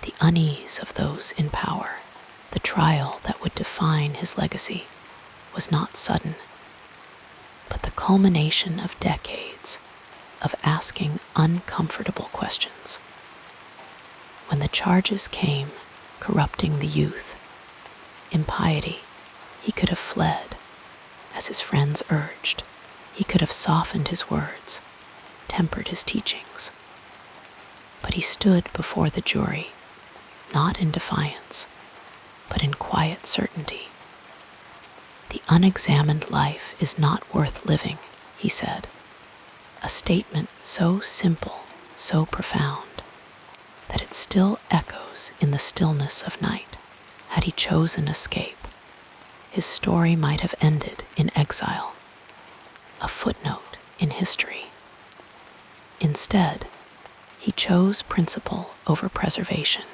the unease of those in power. The trial that would define his legacy was not sudden, but the culmination of decades of asking uncomfortable questions. When the charges came, corrupting the youth, impiety, he could have fled, as his friends urged. He could have softened his words, tempered his teachings. But he stood before the jury, not in defiance, but in quiet certainty. The unexamined life is not worth living, he said, a statement so simple, so profound, that it still echoes in the stillness of night. Had he chosen escape, his story might have ended in exile, a footnote in history. Instead, he chose principle over preservation,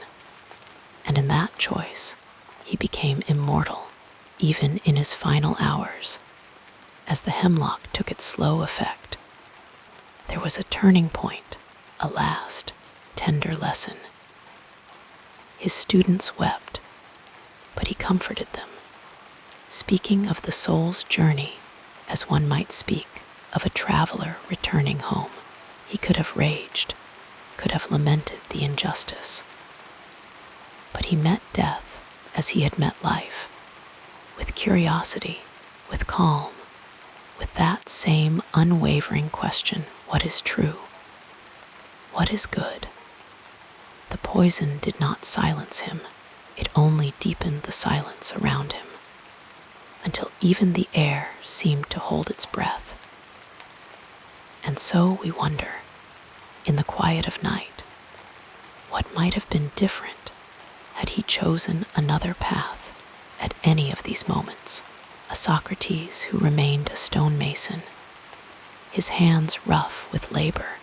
and in that choice, he became immortal, even in his final hours. As the hemlock took its slow effect, there was a turning point, a last, tender lesson. His students wept, but he comforted them, speaking of the soul's journey as one might speak of a traveler returning home. He could have raged, could have lamented the injustice, but he met death as he had met life, with curiosity, with calm, with that same unwavering question: what is true? What is good? The poison did not silence him, it only deepened the silence around him, until even the air seemed to hold its breath. And so we wonder, in the quiet of night, what might have been different had he chosen another path at any of these moments. A Socrates who remained a stonemason, his hands rough with labor,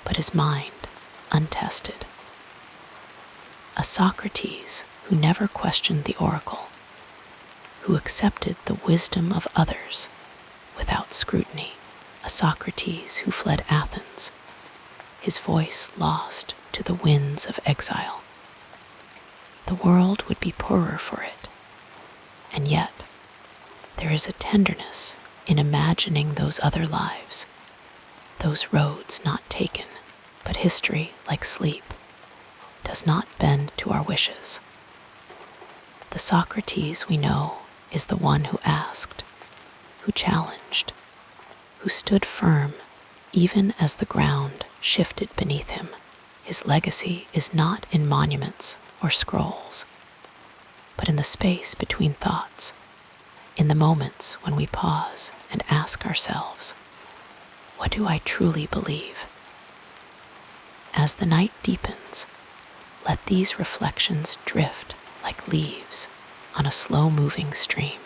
but his mind untested. A Socrates who never questioned the oracle, who accepted the wisdom of others without scrutiny. A Socrates who fled Athens, his voice lost to the winds of exile. The world would be poorer for it, and yet there is a tenderness in imagining those other lives, those roads not taken, but history, like sleep, does not bend to our wishes. The Socrates we know is the one who asked, who challenged, who stood firm even as the ground shifted beneath him. His legacy is not in monuments or scrolls, but in the space between thoughts, in the moments when we pause and ask ourselves, what do I truly believe? As the night deepens, let these reflections drift like leaves on a slow-moving stream.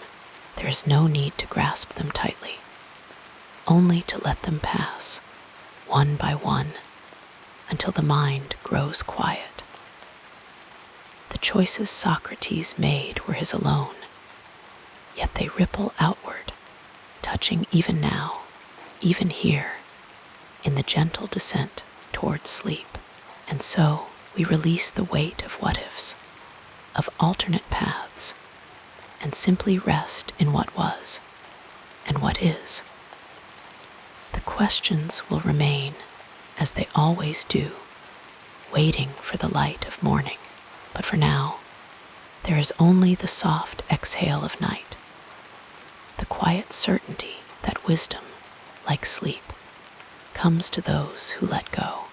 there is no need to grasp them tightly, only to let them pass, one by one, until the mind grows quiet. The choices Socrates made were his alone, yet they ripple outward, touching even now, even here, in the gentle descent towards sleep. And so we release the weight of what-ifs, of alternate paths, and simply rest in what was and what is. The questions will remain, as they always do, waiting for the light of morning. But for now, there is only the soft exhale of night, the quiet certainty that wisdom, like sleep, comes to those who let go.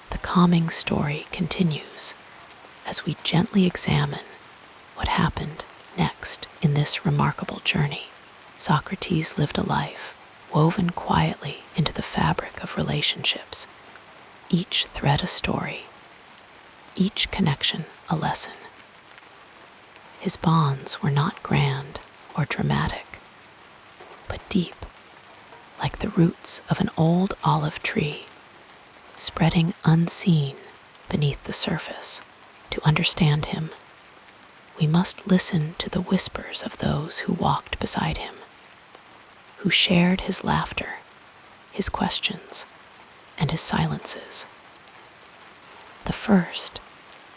The calming story continues as we gently examine what happened next in this remarkable journey. Socrates lived a life woven quietly into the fabric of relationships, each thread a story, each connection a lesson. His bonds were not grand or dramatic, but deep, like the roots of an old olive tree, spreading unseen beneath the surface. To understand him, we must listen to the whispers of those who walked beside him, who shared his laughter, his questions, and his silences. The first,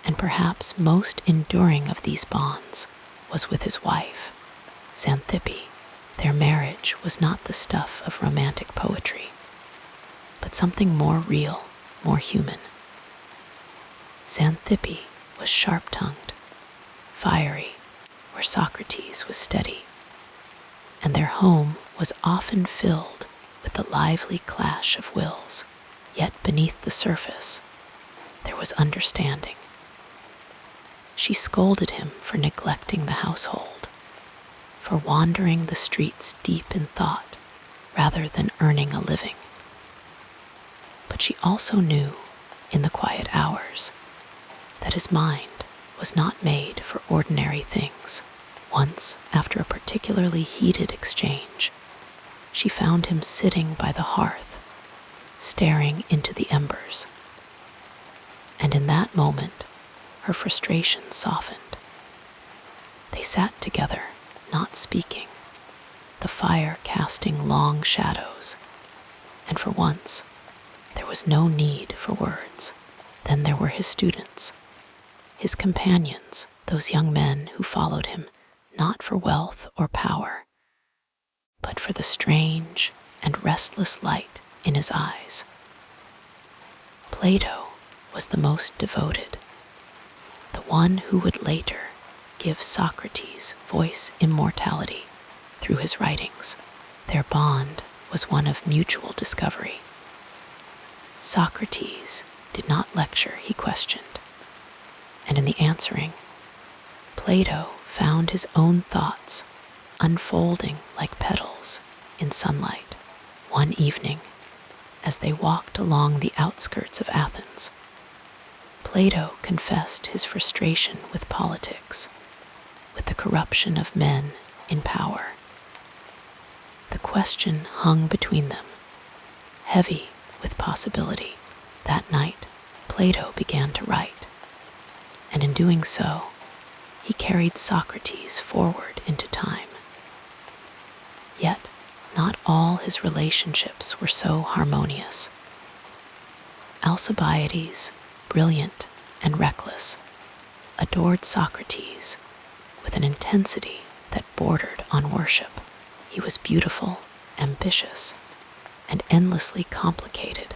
and perhaps most enduring of these bonds, was with his wife, Xanthippe. Their marriage was not the stuff of romantic poetry, but something more real, more human. Xanthippe was sharp-tongued, fiery, where Socrates was steady, and their home was often filled with the lively clash of wills. Yet beneath the surface, there was understanding. She scolded him for neglecting the household, for wandering the streets deep in thought rather than earning a living. But she also knew, in the quiet hours, that his mind was not made for ordinary things. Once, after a particularly heated exchange, she found him sitting by the hearth, staring into the embers. And in that moment, her frustration softened. They sat together, not speaking, the fire casting long shadows, and for once, there was no need for words. Then there were his students, his companions, those young men who followed him not for wealth or power, but for the strange and restless light in his eyes. Plato was the most devoted, the one who would later give Socrates voice immortality through his writings. Their bond was one of mutual discovery. Socrates did not lecture, he questioned, and in the answering, Plato found his own thoughts unfolding like petals in sunlight. One evening, as they walked along the outskirts of Athens, Plato confessed his frustration with politics, with the corruption of men in power. The question hung between them, heavy with possibility. That night, Plato began to write, and in doing so, he carried Socrates forward into time. Yet, not all his relationships were so harmonious. Alcibiades, brilliant and reckless, adored Socrates with an intensity that bordered on worship. He was beautiful, ambitious, and endlessly complicated,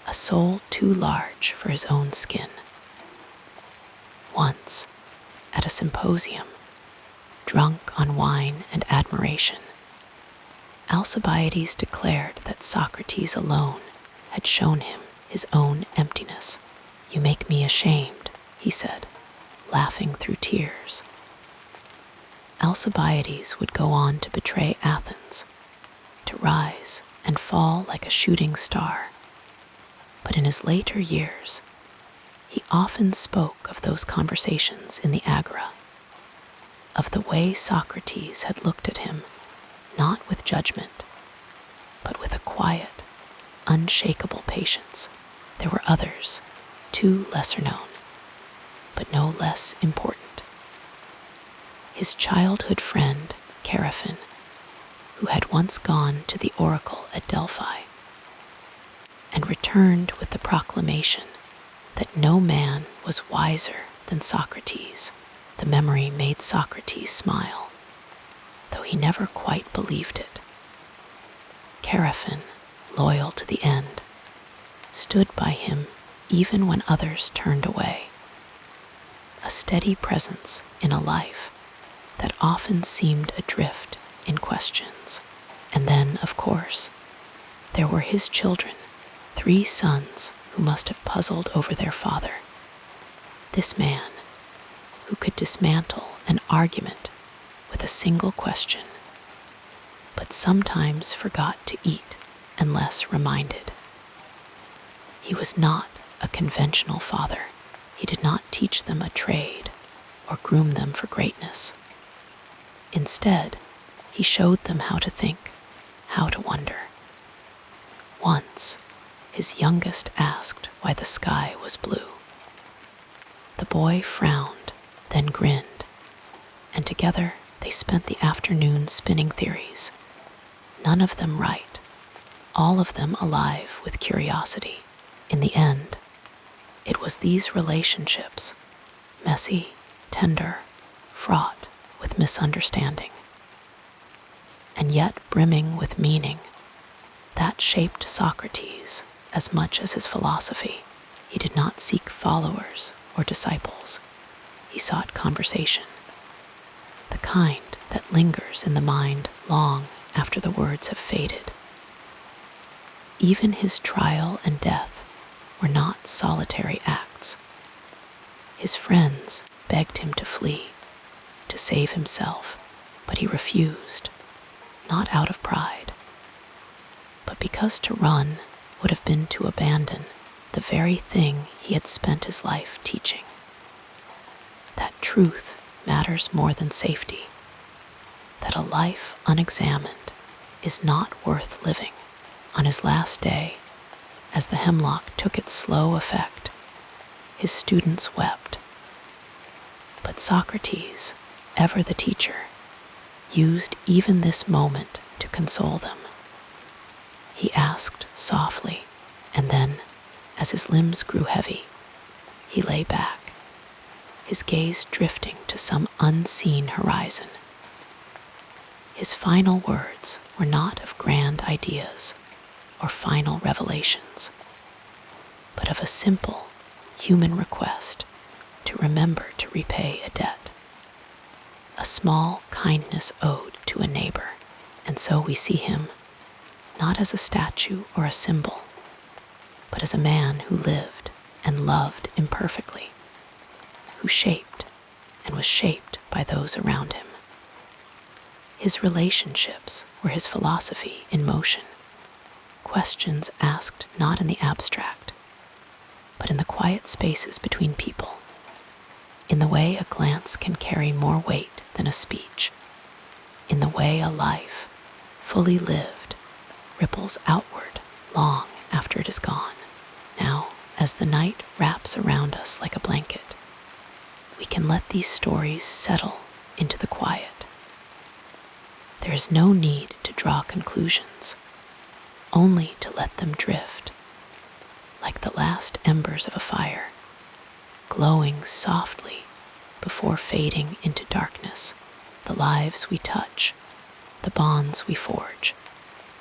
a soul too large for his own skin. Once, at a symposium, drunk on wine and admiration, Alcibiades declared that Socrates alone had shown him his own emptiness. "You make me ashamed," he said, laughing through tears. Alcibiades would go on to betray Athens, to rise and fall like a shooting star. But in his later years, he often spoke of those conversations in the Agora. of the way Socrates had looked at him, not with judgment, but with a quiet, unshakable patience. There were others, too lesser known, but no less important. His childhood friend, Seraphim, who had once gone to the oracle at Delphi and returned with the proclamation that no man was wiser than Socrates. The memory made Socrates smile, though he never quite believed it. Seraphim, loyal to the end, stood by him even when others turned away, a steady presence in a life that often seemed adrift in questions. And then, of course, there were his children, 3 sons who must have puzzled over their father. This man, who could dismantle an argument with a single question, but sometimes forgot to eat unless reminded. He was not a conventional father. He did not teach them a trade or groom them for greatness. Instead, he showed them how to think, how to wonder. Once, his youngest asked why the sky was blue. The boy frowned, then grinned, and together they spent the afternoon spinning theories, none of them right, all of them alive with curiosity. In the end, it was these relationships, messy, tender, fraught with misunderstanding, and yet brimming with meaning, that shaped Socrates as much as his philosophy. He did not seek followers or disciples. He sought conversation, the kind that lingers in the mind long after the words have faded. Even his trial and death were not solitary acts. His friends begged him to flee, to save himself, but he refused, not out of pride, but because to run would have been to abandon the very thing he had spent his life teaching. That truth matters more than safety, that a life unexamined is not worth living. On his last day, as the hemlock took its slow effect, his students wept. But Socrates, ever the teacher, used even this moment to console them. He asked softly, and then, as his limbs grew heavy, he lay back, his gaze drifting to some unseen horizon. His final words were not of grand ideas or final revelations, but of a simple human request to remember to repay a debt, a small kindness owed to a neighbor. And so we see him not as a statue or a symbol, but as a man who lived and loved imperfectly, who shaped and was shaped by those around him. His relationships were his philosophy in motion, questions asked not in the abstract, but in the quiet spaces between people, in the way a glance can carry more weight than a speech, in the way a life, fully lived, ripples outward long after it is gone. Now, as the night wraps around us like a blanket, we can let these stories settle into the quiet. There is no need to draw conclusions, only to let them drift, like the last embers of a fire, glowing softly before fading into darkness. The lives we touch, the bonds we forge,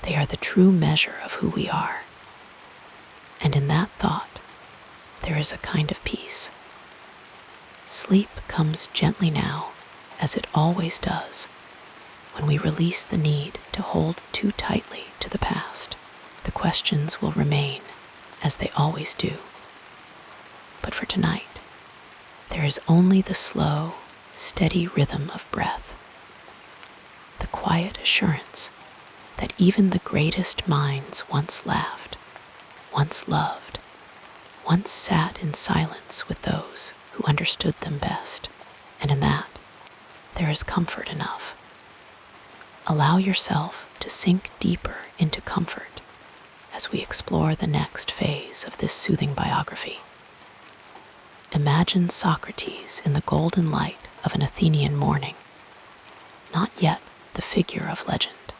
they are the true measure of who we are. And in that thought, there is a kind of peace. Sleep comes gently now, as it always does, when we release the need to hold too tightly to the past. The questions will remain, as they always do. But for tonight, there is only the slow, steady rhythm of breath, the quiet assurance that even the greatest minds once laughed, once loved, once sat in silence with those who understood them best, and in that, there is comfort enough. Allow yourself to sink deeper into comfort as we explore the next phase of this soothing biography. Imagine Socrates in the golden light of an Athenian morning, not yet the figure of legend,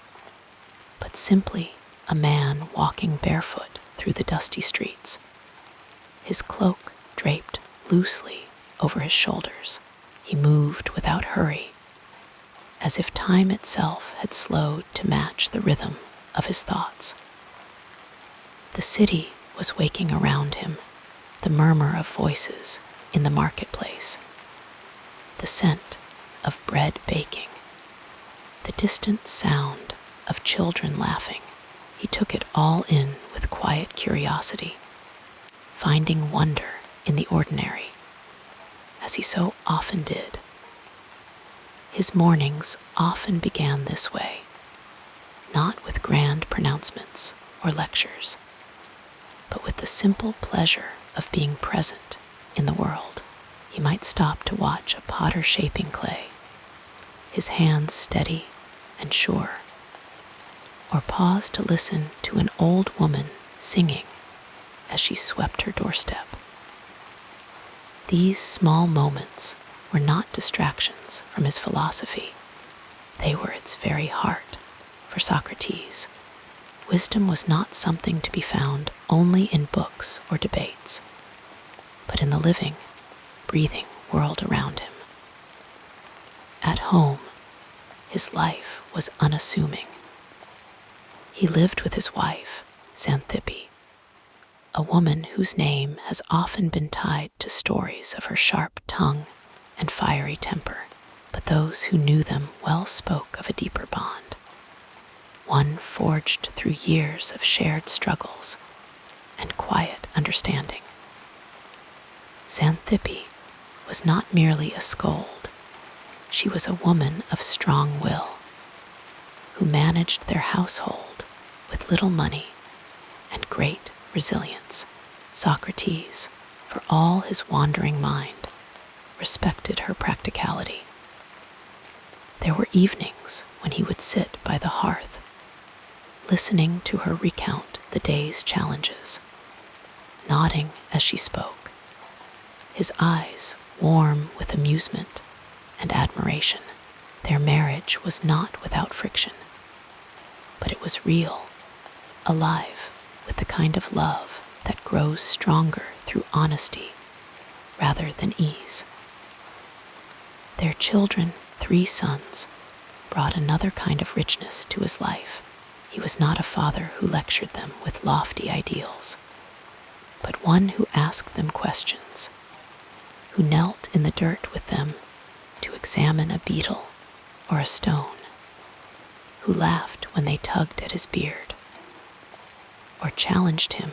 but simply a man walking barefoot through the dusty streets, his cloak draped loosely over his shoulders. He moved without hurry, as if time itself had slowed to match the rhythm of his thoughts. The city was waking around him, the murmur of voices in the marketplace, the scent of bread baking, the distant sound of children laughing. He took it all in with quiet curiosity, finding wonder in the ordinary, as he so often did. His mornings often began this way, not with grand pronouncements or lectures, but with the simple pleasure of being present in the world. He might stop to watch a potter shaping clay, his hands steady and sure, or pause to listen to an old woman singing as she swept her doorstep. These small moments were not distractions from his philosophy. They were its very heart. For Socrates, wisdom was not something to be found only in books or debates, but in the living, breathing world around him. At home, his life was unassuming. He lived with his wife, Xanthippe, a woman whose name has often been tied to stories of her sharp tongue and fiery temper, but those who knew them well spoke of a deeper bond, one forged through years of shared struggles and quiet understanding. Xanthippe was not merely a scold. She was a woman of strong will, who managed their household with little money and great resilience. Socrates, for all his wandering mind, respected her practicality. There were evenings when he would sit by the hearth, listening to her recount the day's challenges, nodding as she spoke, his eyes warm with amusement and admiration. Their marriage was not without friction, but it was real, alive with the kind of love that grows stronger through honesty rather than ease. Their children, 3 sons, brought another kind of richness to his life. He was not a father who lectured them with lofty ideals, but one who asked them questions, who knelt in the dirt with them to examine a beetle or a stone, who laughed when they tugged at his beard, or challenged him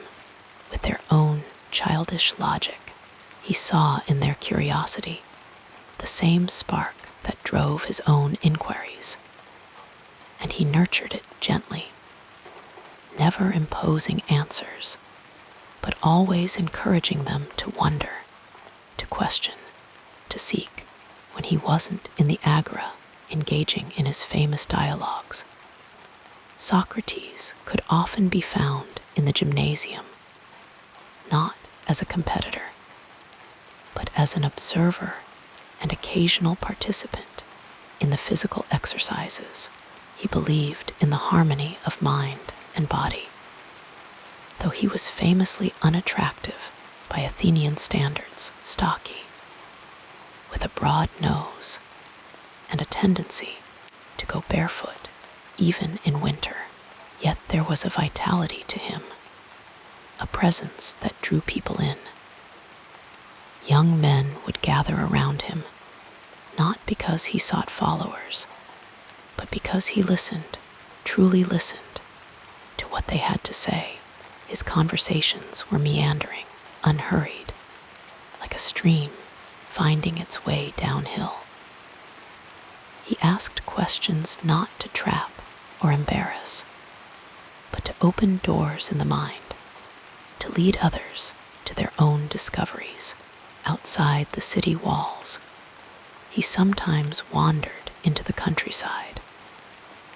with their own childish logic. He saw in their curiosity the same spark that drove his own inquiries, and he nurtured it gently, never imposing answers, but always encouraging them to wonder, to question, to seek, when he wasn't in the agora engaging in his famous dialogues. Socrates could often be found in the gymnasium, not as a competitor, but as an observer and occasional participant in the physical exercises. He believed in the harmony of mind and body. Though he was famously unattractive by Athenian standards, stocky, with a broad nose and a tendency to go barefoot even in winter, yet there was a vitality to him, a presence that drew people in. Young men would gather around him, not because he sought followers, but because he listened, truly listened, to what they had to say. His conversations were meandering, unhurried, like a stream finding its way downhill. He asked questions not to trap or embarrass, but to open doors in the mind, to lead others to their own discoveries outside the city walls. he sometimes wandered into the countryside,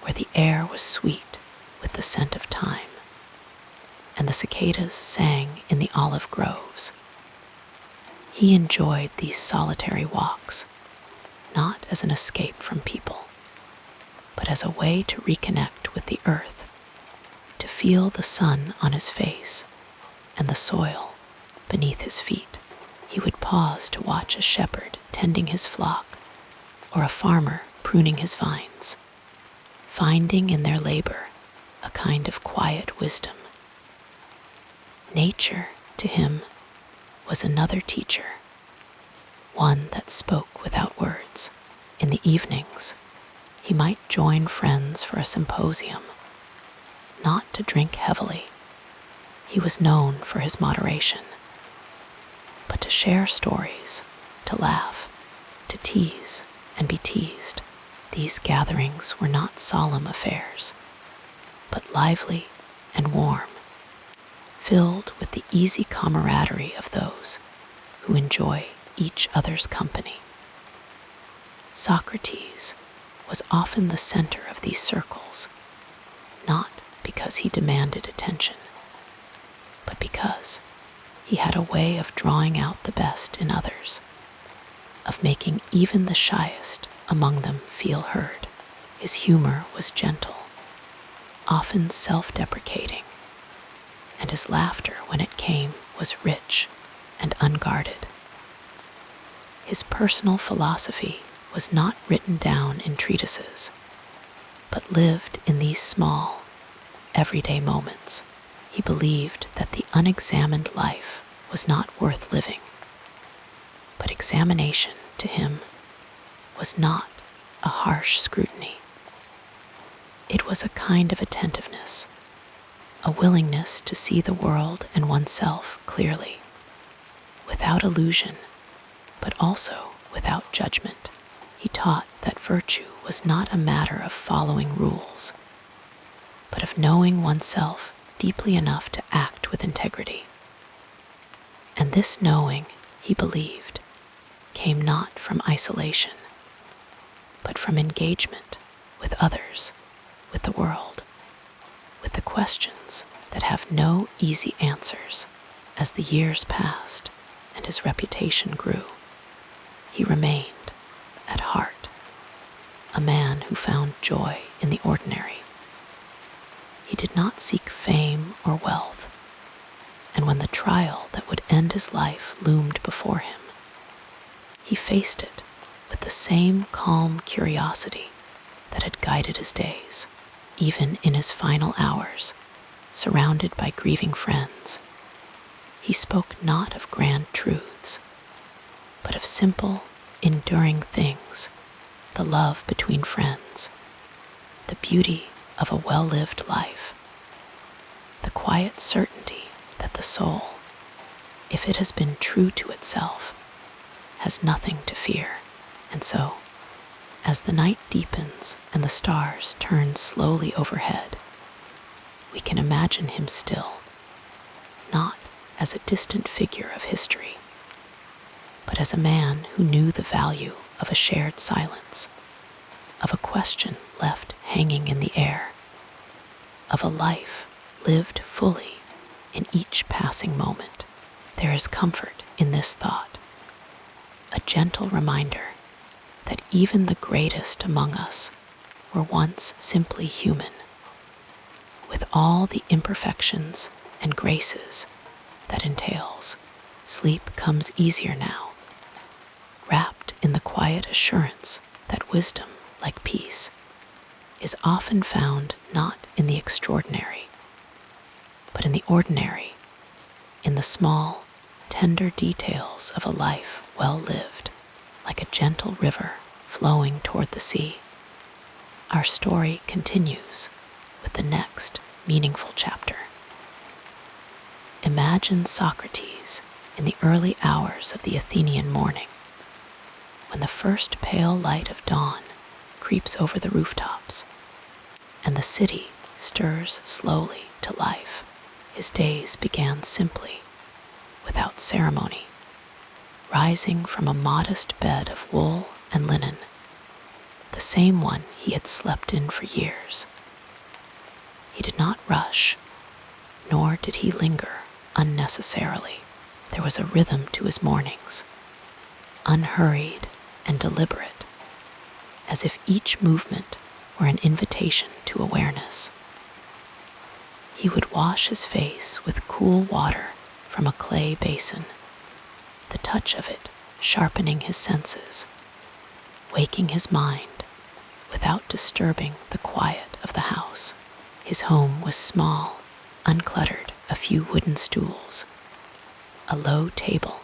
where the air was sweet with the scent of thyme, and the cicadas sang in the olive groves. He enjoyed these solitary walks, not as an escape from people, but as a way to reconnect with the earth, to feel the sun on his face and the soil beneath his feet. He would pause to watch a shepherd tending his flock or a farmer pruning his vines, finding in their labor a kind of quiet wisdom. Nature, to him, was another teacher, one that spoke without words. In the evenings, he might join friends for a symposium, not to drink heavily. He was known for his moderation, but to share stories, to laugh, to tease and be teased. These gatherings were not solemn affairs, but lively and warm, filled with the easy camaraderie of those who enjoy each other's company. Socrates was often the center of these circles, not because he demanded attention, but because he had a way of drawing out the best in others, of making even the shyest among them feel heard. His humor was gentle, often self-deprecating, and his laughter, when it came, was rich and unguarded. His personal philosophy was not written down in treatises, but lived in these small, everyday moments. He believed that the unexamined life was not worth living, but examination, to him, was not a harsh scrutiny. It was a kind of attentiveness, a willingness to see the world and oneself clearly, without illusion, but also without judgment. He taught that virtue was not a matter of following rules, but of knowing oneself deeply enough to act with integrity. And this knowing, he believed, came not from isolation, but from engagement with others, with the world, with the questions that have no easy answers. As the years passed and his reputation grew, he remained, at heart, a man who found joy in the ordinary. He did not seek fame or wealth, and when the trial that would end his life loomed before him, he faced it with the same calm curiosity that had guided his days. Even in his final hours, surrounded by grieving friends, he spoke not of grand truths, but of simple, enduring things, the love between friends, the beauty of a well-lived life, the quiet certainty that the soul, if it has been true to itself, has nothing to fear. And so, as the night deepens and the stars turn slowly overhead, we can imagine him still, not as a distant figure of history, but as a man who knew the value of a shared silence, of a question left hanging in the air, of a life lived fully in each passing moment. There is comfort in this thought, a gentle reminder that even the greatest among us were once simply human, with all the imperfections and graces that entails. Sleep comes easier now, wrapped in the quiet assurance that wisdom, like peace, is often found not in the extraordinary, but in the ordinary, in the small, tender details of a life well lived. Like a gentle river flowing toward the sea, our story continues with the next meaningful chapter. Imagine Socrates in the early hours of the Athenian morning, when the first pale light of dawn creeps over the rooftops and the city stirs slowly to life. His days began simply, without ceremony, rising from a modest bed of wool and linen, the same one he had slept in for years. He did not rush, nor did he linger unnecessarily. There was a rhythm to his mornings, unhurried and deliberate, as if each movement were an invitation to awareness. He would wash his face with cool water from a clay basin, the touch of it sharpening his senses, waking his mind without disturbing the quiet of the house. His home was small, uncluttered, a few wooden stools, a low table,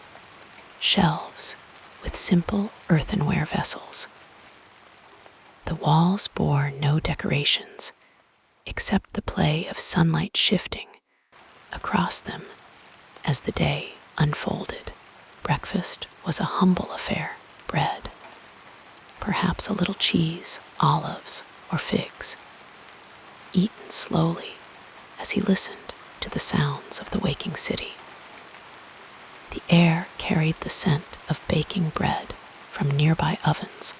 shelves with simple earthenware vessels. The walls bore no decorations except the play of sunlight shifting across them as the day unfolded. Breakfast was a humble affair: bread, perhaps a little cheese, olives, or figs, eaten slowly as he listened to the sounds of the waking city. The air carried the scent of baking bread from nearby ovens,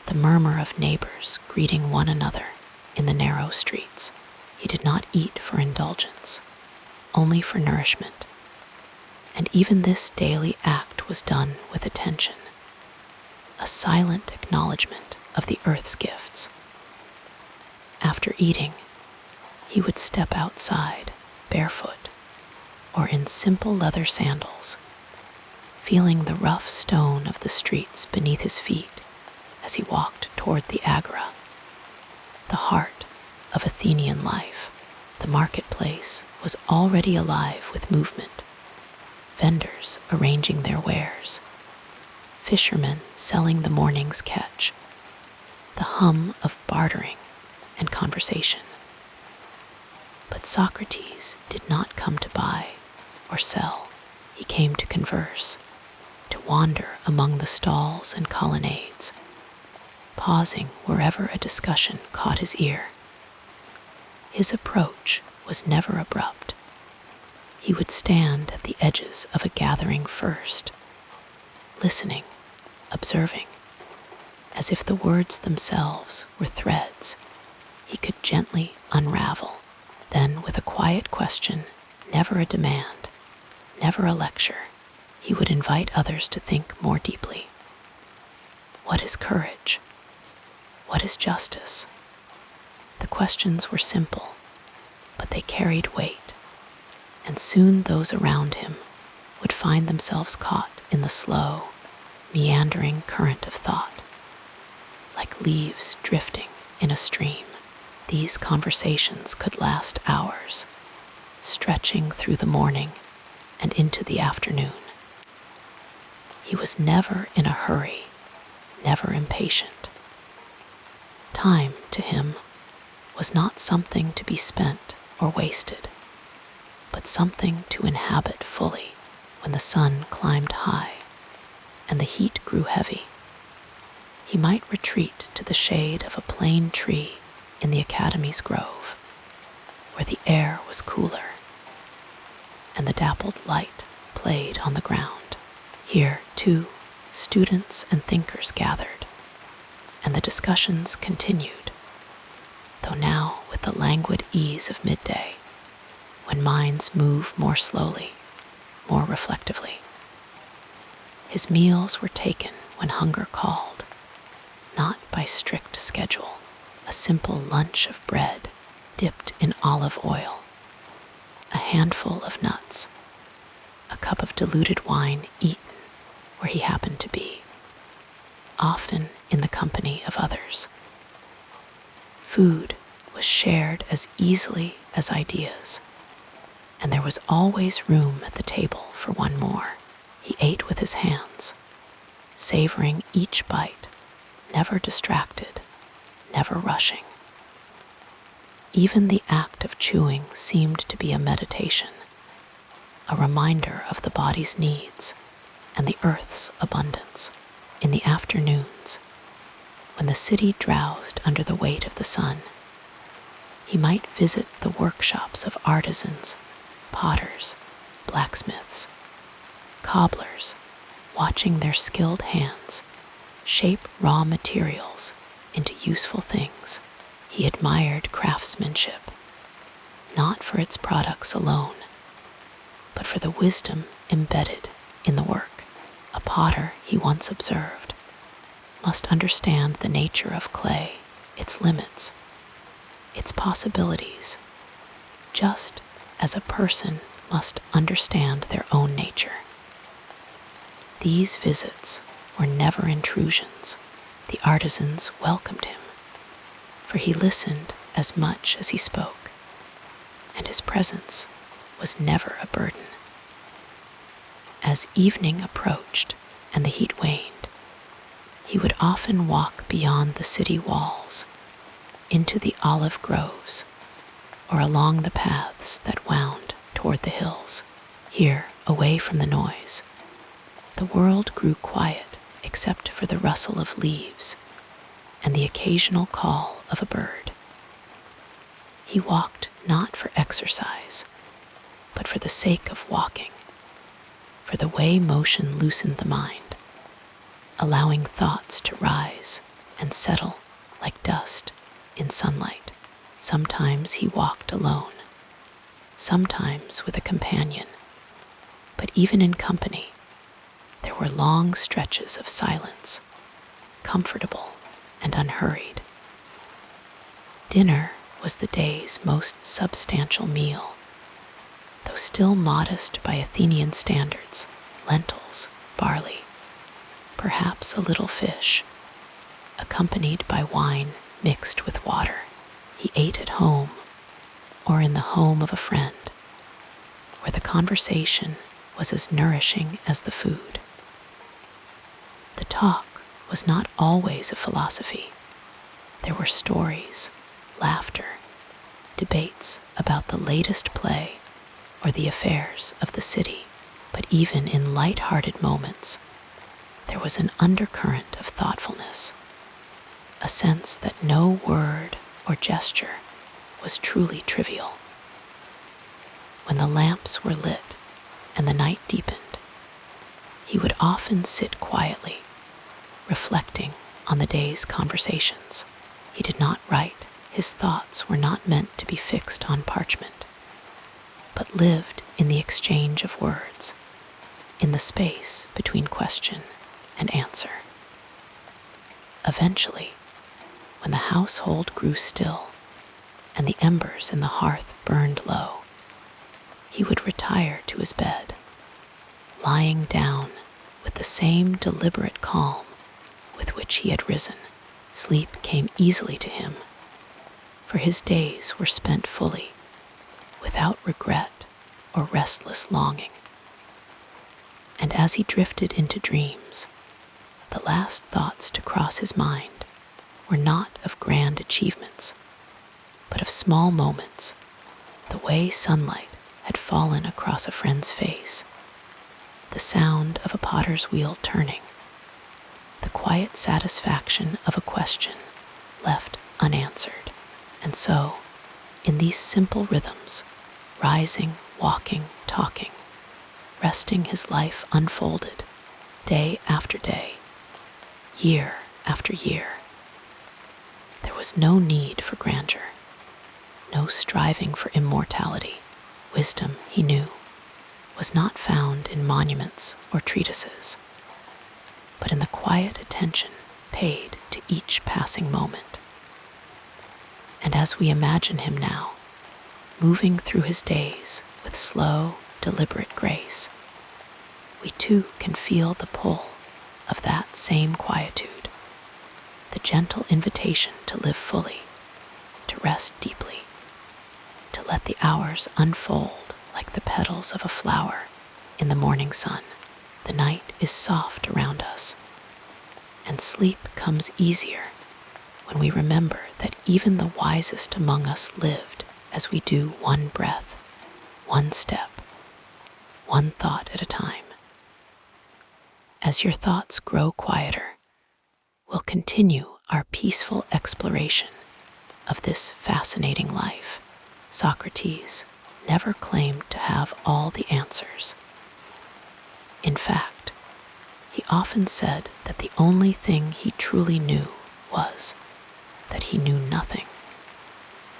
the murmur of neighbors greeting one another in the narrow streets. He did not eat for indulgence, only for nourishment, and even this daily act was done with attention, a silent acknowledgement of the earth's gifts. After eating, he would step outside, barefoot, or in simple leather sandals, feeling the rough stone of the streets beneath his feet as he walked toward the agora, the heart of Athenian life. The marketplace was already alive with movement, vendors arranging their wares, fishermen selling the morning's catch, the hum of bartering and conversation. But Socrates did not come to buy or sell. He came to converse, to wander among the stalls and colonnades, pausing wherever a discussion caught his ear. His approach was never abrupt. He would stand at the edges of a gathering first, listening, observing, as if the words themselves were threads he could gently unravel. Then, with a quiet question, never a demand, never a lecture, he would invite others to think more deeply. What is courage? What is justice? The questions were simple, but they carried weight, and soon those around him would find themselves caught in the slow, meandering current of thought. Like leaves drifting in a stream, these conversations could last hours, stretching through the morning and into the afternoon. He was never in a hurry, never impatient. Time, to him, was not something to be spent or wasted, but something to inhabit fully. When the sun climbed high and the heat grew heavy, he might retreat to the shade of a plane tree in the Academy's grove, where the air was cooler and the dappled light played on the ground. Here, too, students and thinkers gathered, and the discussions continued, though now with the languid ease of midday, when minds move more slowly, more reflectively. His meals were taken when hunger called, not by strict schedule, a simple lunch of bread dipped in olive oil, a handful of nuts, a cup of diluted wine eaten where he happened to be, often in the company of others. Food was shared as easily as ideas, and there was always room at the table for one more. He ate with his hands, savoring each bite, never distracted, never rushing. Even the act of chewing seemed to be a meditation, a reminder of the body's needs and the earth's abundance. In the afternoons, when the city drowsed under the weight of the sun, he might visit the workshops of artisans, potters, blacksmiths, cobblers, watching their skilled hands shape raw materials into useful things. He admired craftsmanship, not for its products alone, but for the wisdom embedded in the work. A potter, he once observed, must understand the nature of clay, its limits, its possibilities, just as a person must understand their own nature. These visits were never intrusions. The artisans welcomed him, for he listened as much as he spoke, and his presence was never a burden. As evening approached and the heat waned, he would often walk beyond the city walls, into the olive groves, or along the paths that wound toward the hills. Here, away from the noise, the world grew quiet except for the rustle of leaves and the occasional call of a bird. He walked not for exercise, but for the sake of walking, for the way motion loosened the mind, allowing thoughts to rise and settle like dust in sunlight. Sometimes he walked alone, sometimes with a companion, but even in company, there were long stretches of silence, comfortable and unhurried. Dinner was the day's most substantial meal, though still modest by Athenian standards: lentils, barley, perhaps a little fish, accompanied by wine mixed with water. He ate at home or in the home of a friend, where the conversation was as nourishing as the food. The talk was not always of philosophy. There were stories, laughter, debates about the latest play or the affairs of the city. But even in light-hearted moments, there was an undercurrent of thoughtfulness, a sense that no word or gesture was truly trivial. When the lamps were lit and the night deepened, he would often sit quietly, reflecting on the day's conversations. He did not write. His thoughts were not meant to be fixed on parchment, but lived in the exchange of words, in the space between question and answer. Eventually, when the household grew still and the embers in the hearth burned low, he would retire to his bed, lying down with the same deliberate calm with which he had risen. Sleep came easily to him, for his days were spent fully, without regret or restless longing. And as he drifted into dreams, the last thoughts to cross his mind were not of grand achievements, but of small moments, the way sunlight had fallen across a friend's face, the sound of a potter's wheel turning, the quiet satisfaction of a question left unanswered. And so, in these simple rhythms, rising, walking, talking, resting, his life unfolded, day after day, year after year. There was no need for grandeur, no striving for immortality. Wisdom, he knew, was not found in monuments or treatises, but in the quiet attention paid to each passing moment. And as we imagine him now, moving through his days with slow, deliberate grace, we too can feel the pull of that same quietude, the gentle invitation to live fully, to rest deeply, to let the hours unfold like the petals of a flower in the morning sun. The night is soft around us, and sleep comes easier when we remember that even the wisest among us lived as we do, one breath, one step, one thought at a time. As your thoughts grow quieter, we'll continue our peaceful exploration of this fascinating life. Socrates never claimed to have all the answers. In fact, He often said that the only thing he truly knew was that he knew nothing,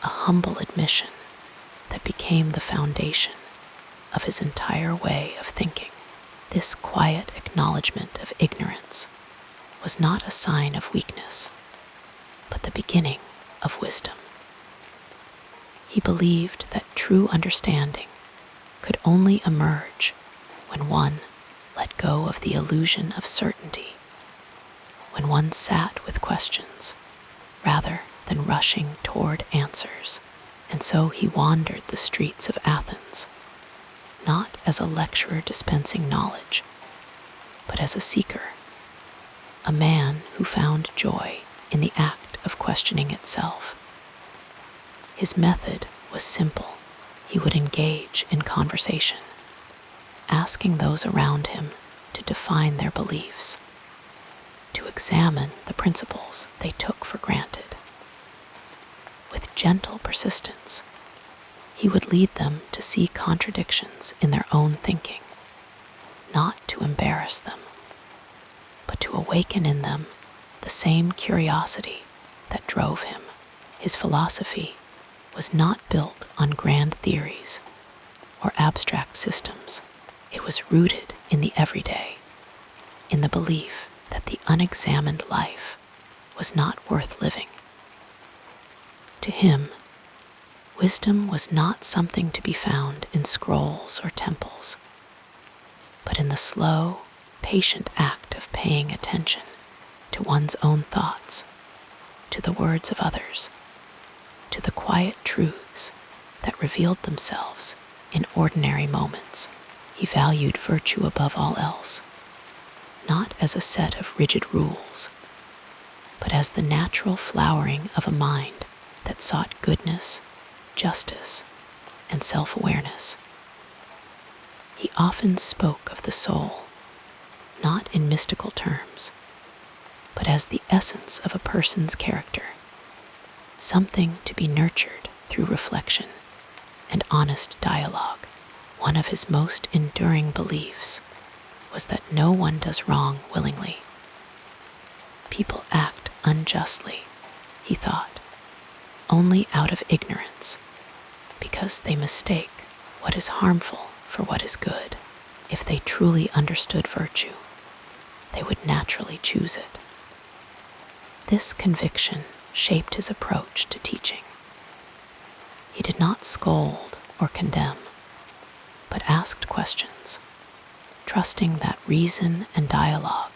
a humble admission that became the foundation of his entire way of thinking. This quiet acknowledgement of ignorance was not a sign of weakness, but the beginning of wisdom. He believed that true understanding could only emerge when one let go of the illusion of certainty, when one sat with questions rather than rushing toward answers. And so he wandered the streets of Athens, not as a lecturer dispensing knowledge, but as a seeker, a man who found joy in the act of questioning itself. His method was simple. He would engage in conversation, asking those around him to define their beliefs, to examine the principles they took for granted. With gentle persistence, he would lead them to see contradictions in their own thinking, not to embarrass them, but to awaken in them the same curiosity that drove him. His philosophy was not built on grand theories or abstract systems. It was rooted in the everyday, in the belief that the unexamined life was not worth living. To him, wisdom was not something to be found in scrolls or temples, but in the slow, patient act of paying attention to one's own thoughts, to the words of others, to the quiet truths that revealed themselves in ordinary moments. He valued virtue above all else, not as a set of rigid rules, but as the natural flowering of a mind that sought goodness, justice, and self-awareness. He often spoke of the soul, not in mystical terms, but as the essence of a person's character, something to be nurtured through reflection and honest dialogue. One of his most enduring beliefs was that no one does wrong willingly. People act unjustly, he thought, only out of ignorance, because they mistake what is harmful for what is good. If they truly understood virtue, they would naturally choose it. This conviction shaped his approach to teaching. He did not scold or condemn, but asked questions, trusting that reason and dialogue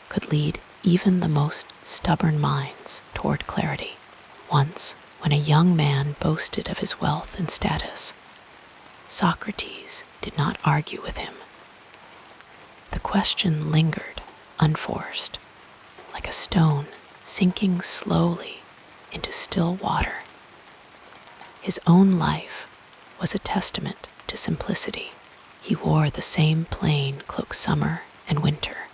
could lead even the most stubborn minds toward clarity. Once, when a young man boasted of his wealth and status, Socrates did not argue with him. The question lingered, unforced, like a stone sinking slowly into still water. His own life was a testament to simplicity. He wore the same plain cloak summer and winter,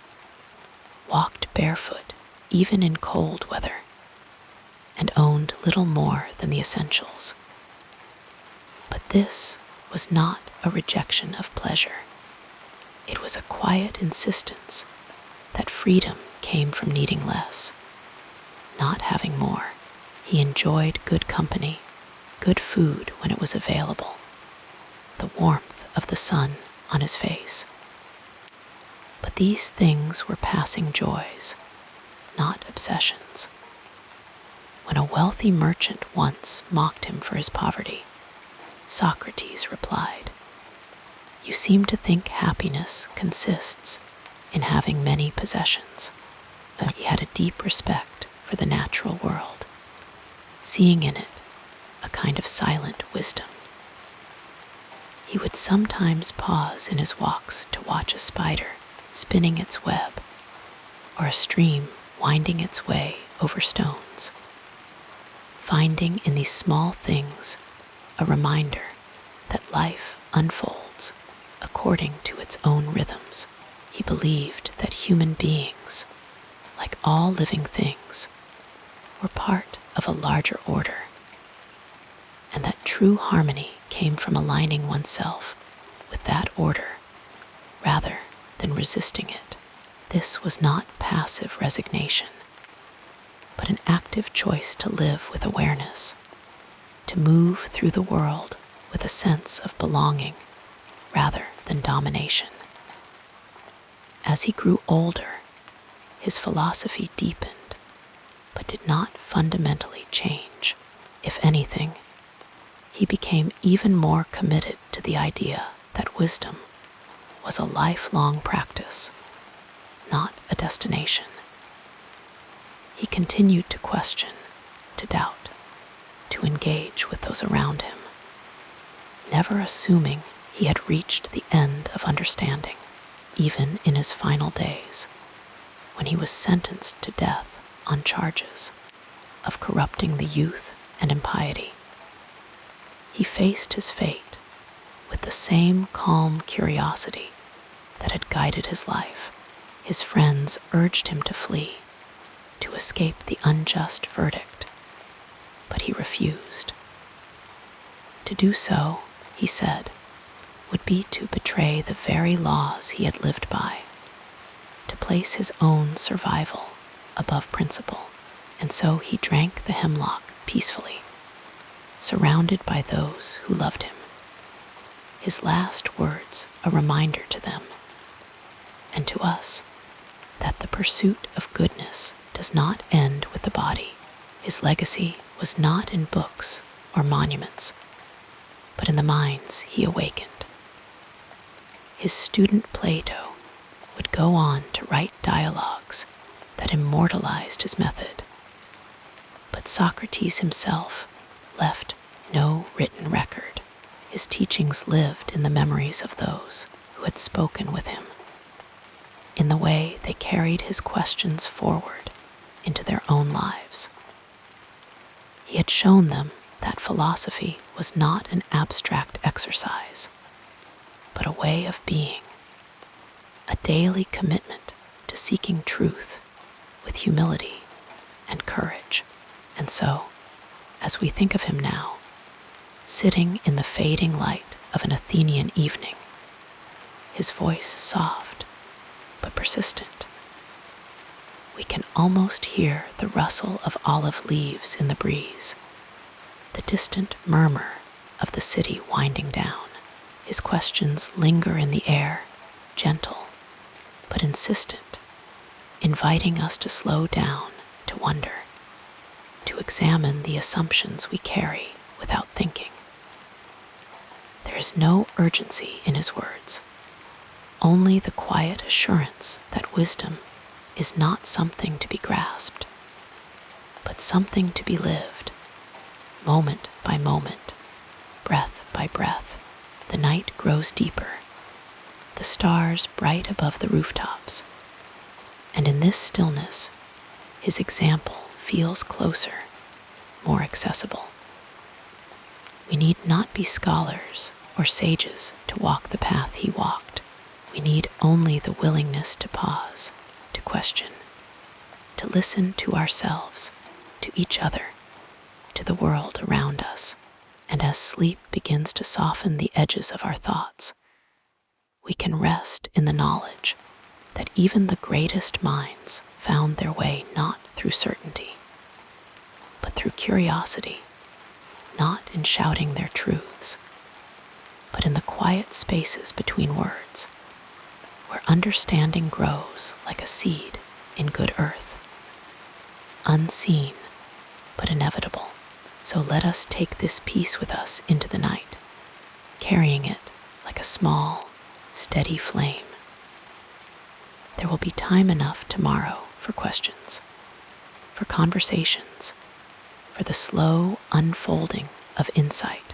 walked barefoot even in cold weather, and owned little more than the essentials. But this was not a rejection of pleasure. It was a quiet insistence that freedom came from needing less, not having more. He enjoyed good company, good food when it was available, the warmth of the sun on his face. But these things were passing joys, not obsessions. When a wealthy merchant once mocked him for his poverty, Socrates replied, "You seem to think happiness consists in having many possessions." But he had a deep respect for the natural world, seeing in it a kind of silent wisdom. He would sometimes pause in his walks to watch a spider spinning its web, or a stream winding its way over stones, finding in these small things a reminder that life unfolds according to its own rhythms. He believed that human beings, like all living things, were part of a larger order, and that true harmony came from aligning oneself with that order rather than resisting it. This was not passive resignation, but an active choice to live with awareness, to move through the world with a sense of belonging rather than domination. As he grew older, his philosophy deepened, but did not fundamentally change. If anything, he became even more committed to the idea that wisdom was a lifelong practice, not a destination. He continued to question, to doubt, to engage with those around him, never assuming he had reached the end of understanding, even in his final days, when he was sentenced to death on charges of corrupting the youth and impiety. He faced his fate with the same calm curiosity that had guided his life. His friends urged him to flee, to escape the unjust verdict, but he refused. To do so, he said, would be to betray the very laws he had lived by, to place his own survival above principle, and so he drank the hemlock peacefully, surrounded by those who loved him. His last words a reminder to them, and to us, that the pursuit of goodness does not end with the body. His legacy was not in books or monuments, but in the minds he awakened. His student Plato would go on to write dialogues that immortalized his method, but Socrates himself left no written record. His teachings lived in the memories of those who had spoken with him, in the way they carried his questions forward into their own lives. He had shown them that philosophy was not an abstract exercise, but a way of being, a daily commitment to seeking truth with humility and courage. And so, as we think of him now, sitting in the fading light of an Athenian evening, his voice soft but persistent, we can almost hear the rustle of olive leaves in the breeze, the distant murmur of the city winding down. His questions linger in the air, gentle but insistent, inviting us to slow down, to wonder, to examine the assumptions we carry without thinking. There is no urgency in his words, only the quiet assurance that wisdom is not something to be grasped, but something to be lived, moment by moment, breath by breath. The night grows deeper, the stars bright above the rooftops, and in this stillness, his example feels closer, more accessible. We need not be scholars or sages to walk the path he walked. We need only the willingness to pause, to question, to listen to ourselves, to each other, to the world around us. And as sleep begins to soften the edges of our thoughts, we can rest in the knowledge that even the greatest minds found their way not through certainty, but through curiosity, not in shouting their truths, but in the quiet spaces between words, where understanding grows like a seed in good earth, unseen but inevitable. So let us take this peace with us into the night, carrying it like a small, steady flame. There will be time enough tomorrow for questions, for conversations, for the slow unfolding of insight.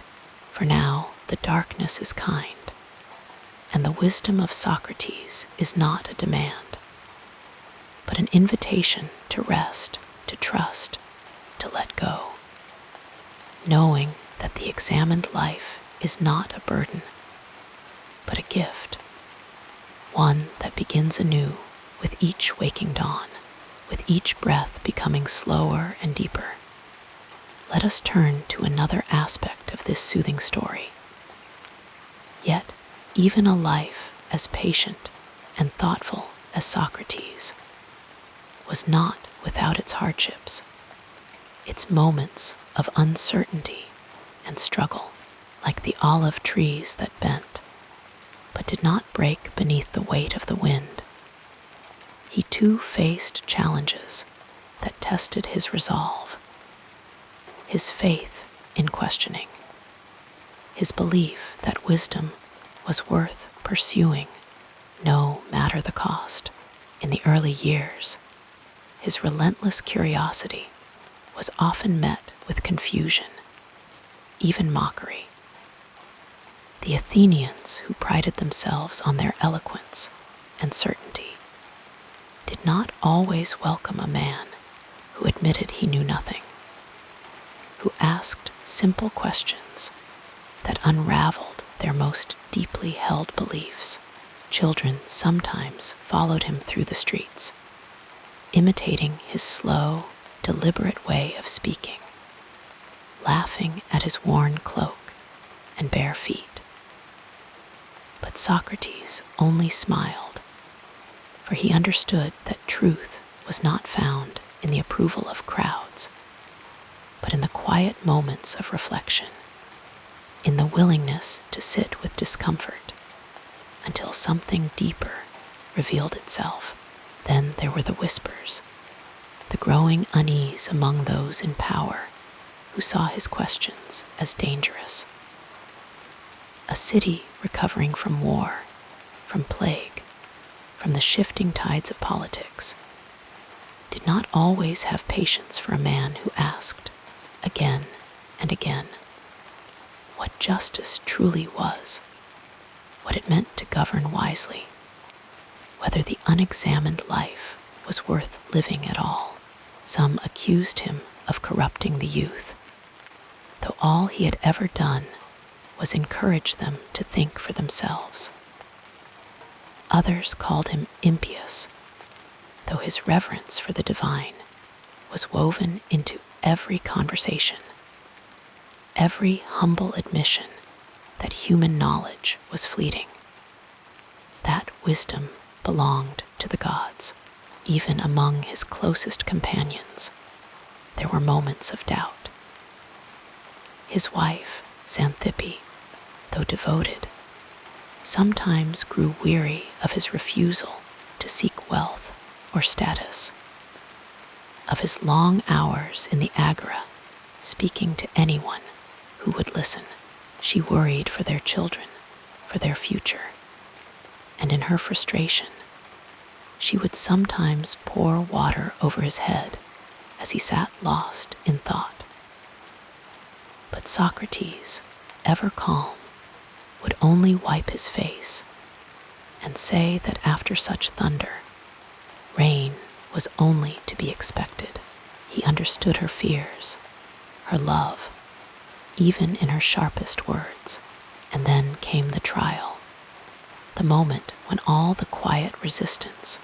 For now, the darkness is kind, and the wisdom of Socrates is not a demand, but an invitation to rest, to trust, to let go, knowing that the examined life is not a burden, but a gift, one that begins anew with each waking dawn, with each breath becoming slower and deeper. Let us turn to another aspect of this soothing story. Yet, even a life as patient and thoughtful as Socrates, was not without its hardships, its moments of uncertainty and struggle, like the olive trees that bent, but did not break beneath the weight of the wind. He too faced challenges that tested his resolve, his faith in questioning, his belief that wisdom was worth pursuing no matter the cost. In the early years, his relentless curiosity was often met with confusion, even mockery. The Athenians, who prided themselves on their eloquence and certainty, did not always welcome a man who admitted he knew nothing, who asked simple questions that unraveled their most deeply held beliefs. Children sometimes followed him through the streets, imitating his slow, deliberate way of speaking, laughing at his worn cloak and bare feet. But Socrates only smiled, for he understood that truth was not found in the approval of crowds, but in the quiet moments of reflection, in the willingness to sit with discomfort until something deeper revealed itself. Then there were the whispers, the growing unease among those in power who saw his questions as dangerous. A city recovering from war, from plague, from the shifting tides of politics, did not always have patience for a man who asked again and again what justice truly was, what it meant to govern wisely, whether the unexamined life was worth living at all. Some accused him of corrupting the youth, though all he had ever done was encourage them to think for themselves. Others called him impious, though his reverence for the divine was woven into every conversation, every humble admission that human knowledge was fleeting, that wisdom belonged to the gods. Even among his closest companions, there were moments of doubt. His wife, Xanthippe, though devoted, sometimes grew weary of his refusal to seek wealth or status, of his long hours in the agora speaking to anyone who would listen. She worried for their children, for their future, and in her frustration, she would sometimes pour water over his head as he sat lost in thought. But Socrates, ever calm, would only wipe his face and say that after such thunder, rain was only to be expected. He understood her fears, her love, even in her sharpest words. And then came the trial, the moment when all the quiet resistance,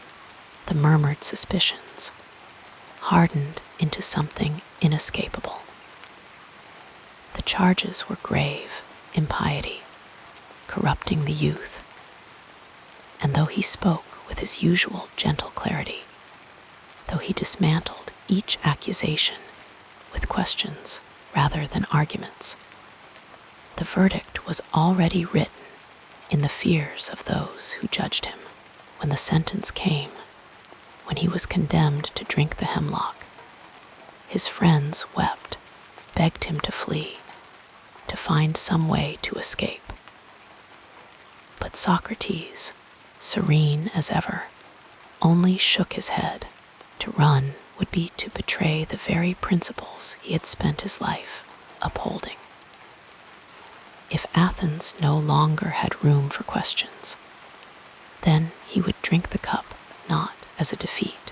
the murmured suspicions, hardened into something inescapable. The charges were grave: impiety, corrupting the youth. And though he spoke with his usual gentle clarity, though he dismantled each accusation with questions rather than arguments, the verdict was already written in the fears of those who judged him. When the sentence came, when he was condemned to drink the hemlock, his friends wept, begged him to flee, to find some way to escape. But Socrates, serene as ever, only shook his head. To run would be to betray the very principles he had spent his life upholding. If Athens no longer had room for questions, then he would drink the cup not as a defeat,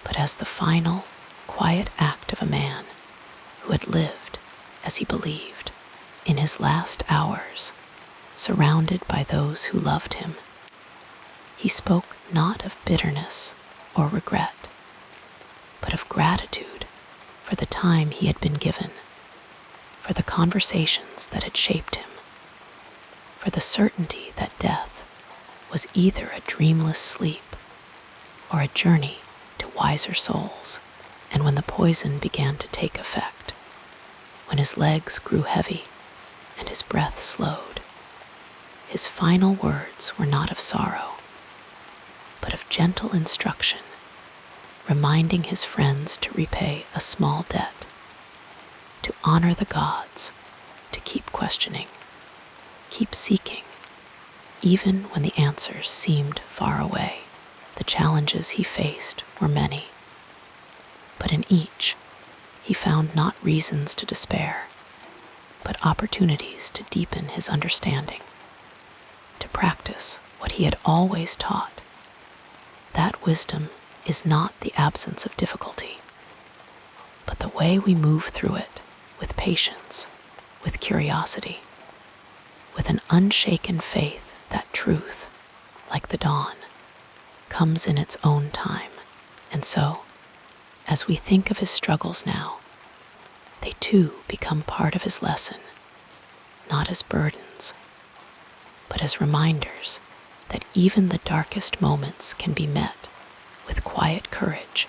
but as the final, quiet act of a man who had lived as he believed. In his last hours, surrounded by those who loved him, he spoke not of bitterness or regret, but of gratitude for the time he had been given, for the conversations that had shaped him, for the certainty that death was either a dreamless sleep or a journey to wiser souls. And when the poison began to take effect, when his legs grew heavy and his breath slowed, his final words were not of sorrow, but of gentle instruction, reminding his friends to repay a small debt, to honor the gods, to keep questioning, keep seeking, even when the answers seemed far away. The challenges he faced were many, but in each he found not reasons to despair, but opportunities to deepen his understanding, to practice what he had always taught, that wisdom is not the absence of difficulty, but the way we move through it with patience, with curiosity, with an unshaken faith that truth, like the dawn, comes in its own time. And so, as we think of his struggles now, they too become part of his lesson, not as burdens, but as reminders that even the darkest moments can be met with quiet courage,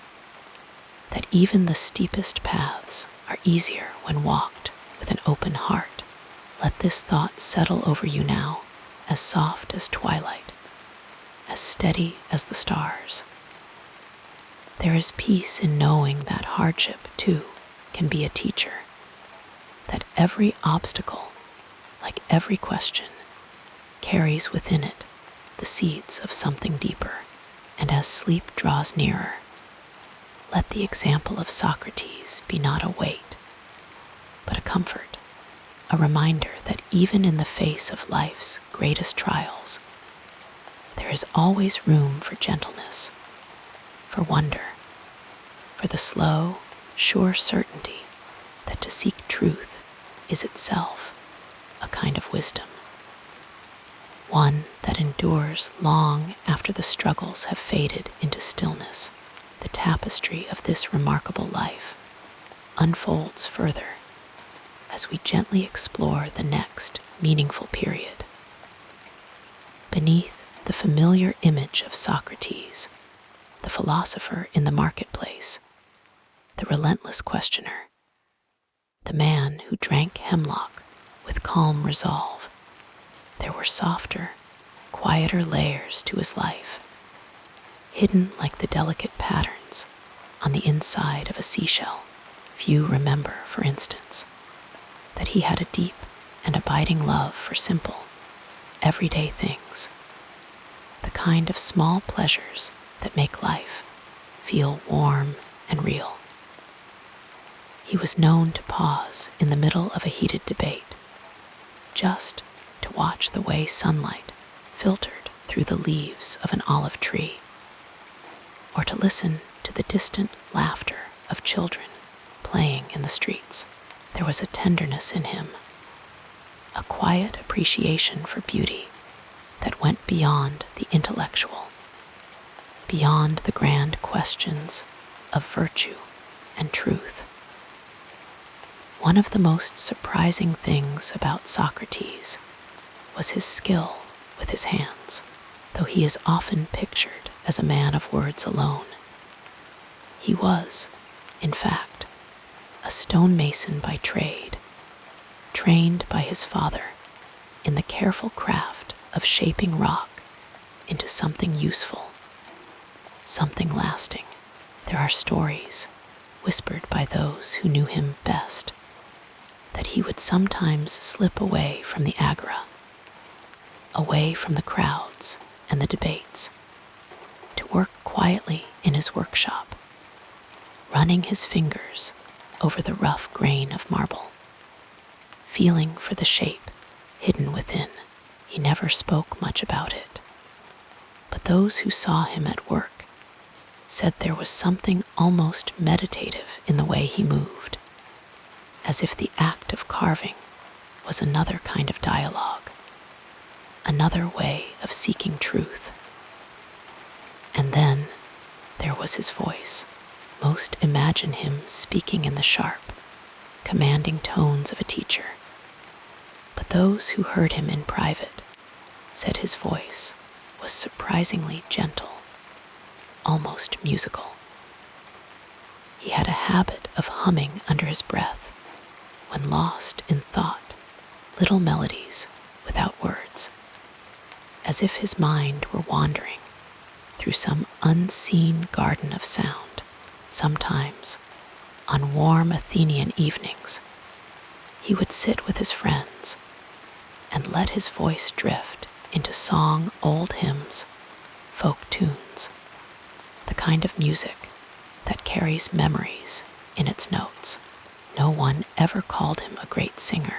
that even the steepest paths are easier when walked with an open heart. Let this thought settle over you now, as soft as twilight, as steady as the stars. There is peace in knowing that hardship, too, can be a teacher, that every obstacle, like every question, carries within it the seeds of something deeper. And as sleep draws nearer, let the example of Socrates be not a weight, but a comfort, a reminder that even in the face of life's greatest trials, there is always room for gentleness, for wonder, for the slow, sure certainty that to seek truth is itself a kind of wisdom, one that endures long after the struggles have faded into stillness. The tapestry of this remarkable life unfolds further as we gently explore the next meaningful period. Beneath the familiar image of Socrates, the philosopher in the marketplace, the relentless questioner, the man who drank hemlock with calm resolve, there were softer, quieter layers to his life, hidden like the delicate patterns on the inside of a seashell. Few remember, for instance, that he had a deep and abiding love for simple, everyday things, the kind of small pleasures that make life feel warm and real. He was known to pause in the middle of a heated debate, just to watch the way sunlight filtered through the leaves of an olive tree, or to listen to the distant laughter of children playing in the streets. There was a tenderness in him, a quiet appreciation for beauty that went beyond the intellectual, beyond the grand questions of virtue and truth. One of the most surprising things about Socrates was his skill with his hands. Though he is often pictured as a man of words alone, he was, in fact, a stonemason by trade, trained by his father in the careful craft of shaping rock into something useful, something lasting. There are stories, whispered by those who knew him best, that he would sometimes slip away from the agora, away from the crowds and the debates, to work quietly in his workshop, running his fingers over the rough grain of marble, feeling for the shape hidden within. He never spoke much about it, but those who saw him at work said there was something almost meditative in the way he moved, as if the act of carving was another kind of dialogue, another way of seeking truth. And then there was his voice. Most imagine him speaking in the sharp, commanding tones of a teacher, but those who heard him in private said his voice was surprisingly gentle, almost musical. He had a habit of humming under his breath when lost in thought, little melodies without words, as if his mind were wandering through some unseen garden of sound. Sometimes, on warm Athenian evenings, he would sit with his friends and let his voice drift into song old hymns, folk tunes, the kind of music that carries memories in its notes. No one ever called him a great singer,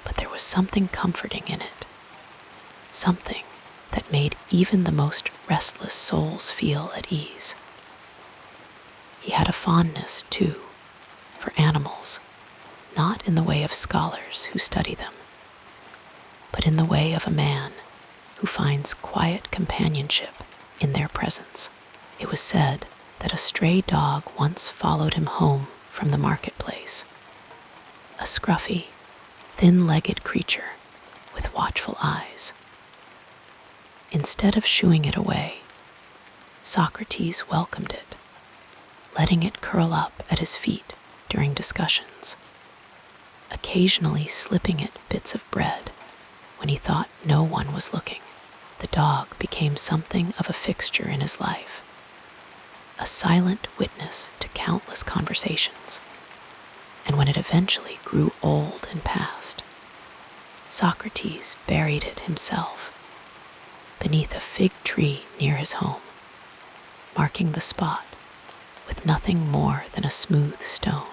but there was something comforting in it, something that made even the most restless souls feel at ease. He had a fondness, too, for animals, not in the way of scholars who study them, but in the way of a man who finds quiet companionship in their presence. It was said that a stray dog once followed him home from the marketplace, a scruffy, thin-legged creature with watchful eyes. Instead of shooing it away, Socrates welcomed it, letting it curl up at his feet during discussions, occasionally slipping it bits of bread when he thought no one was looking. The dog became something of a fixture in his life, a silent witness to countless conversations. And when it eventually grew old and passed, Socrates buried it himself beneath a fig tree near his home, marking the spot with nothing more than a smooth stone.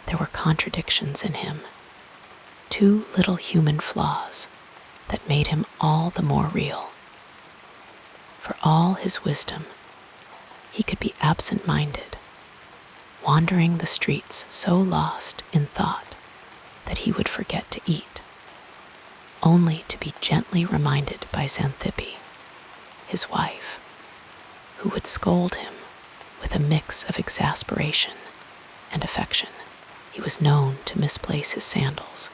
There were contradictions in him, two little human flaws that made him all the more real. For all his wisdom, he could be absent-minded, wandering the streets so lost in thought that he would forget to eat, only to be gently reminded by Xanthippe, his wife, who would scold him with a mix of exasperation and affection. He was known to misplace his sandals,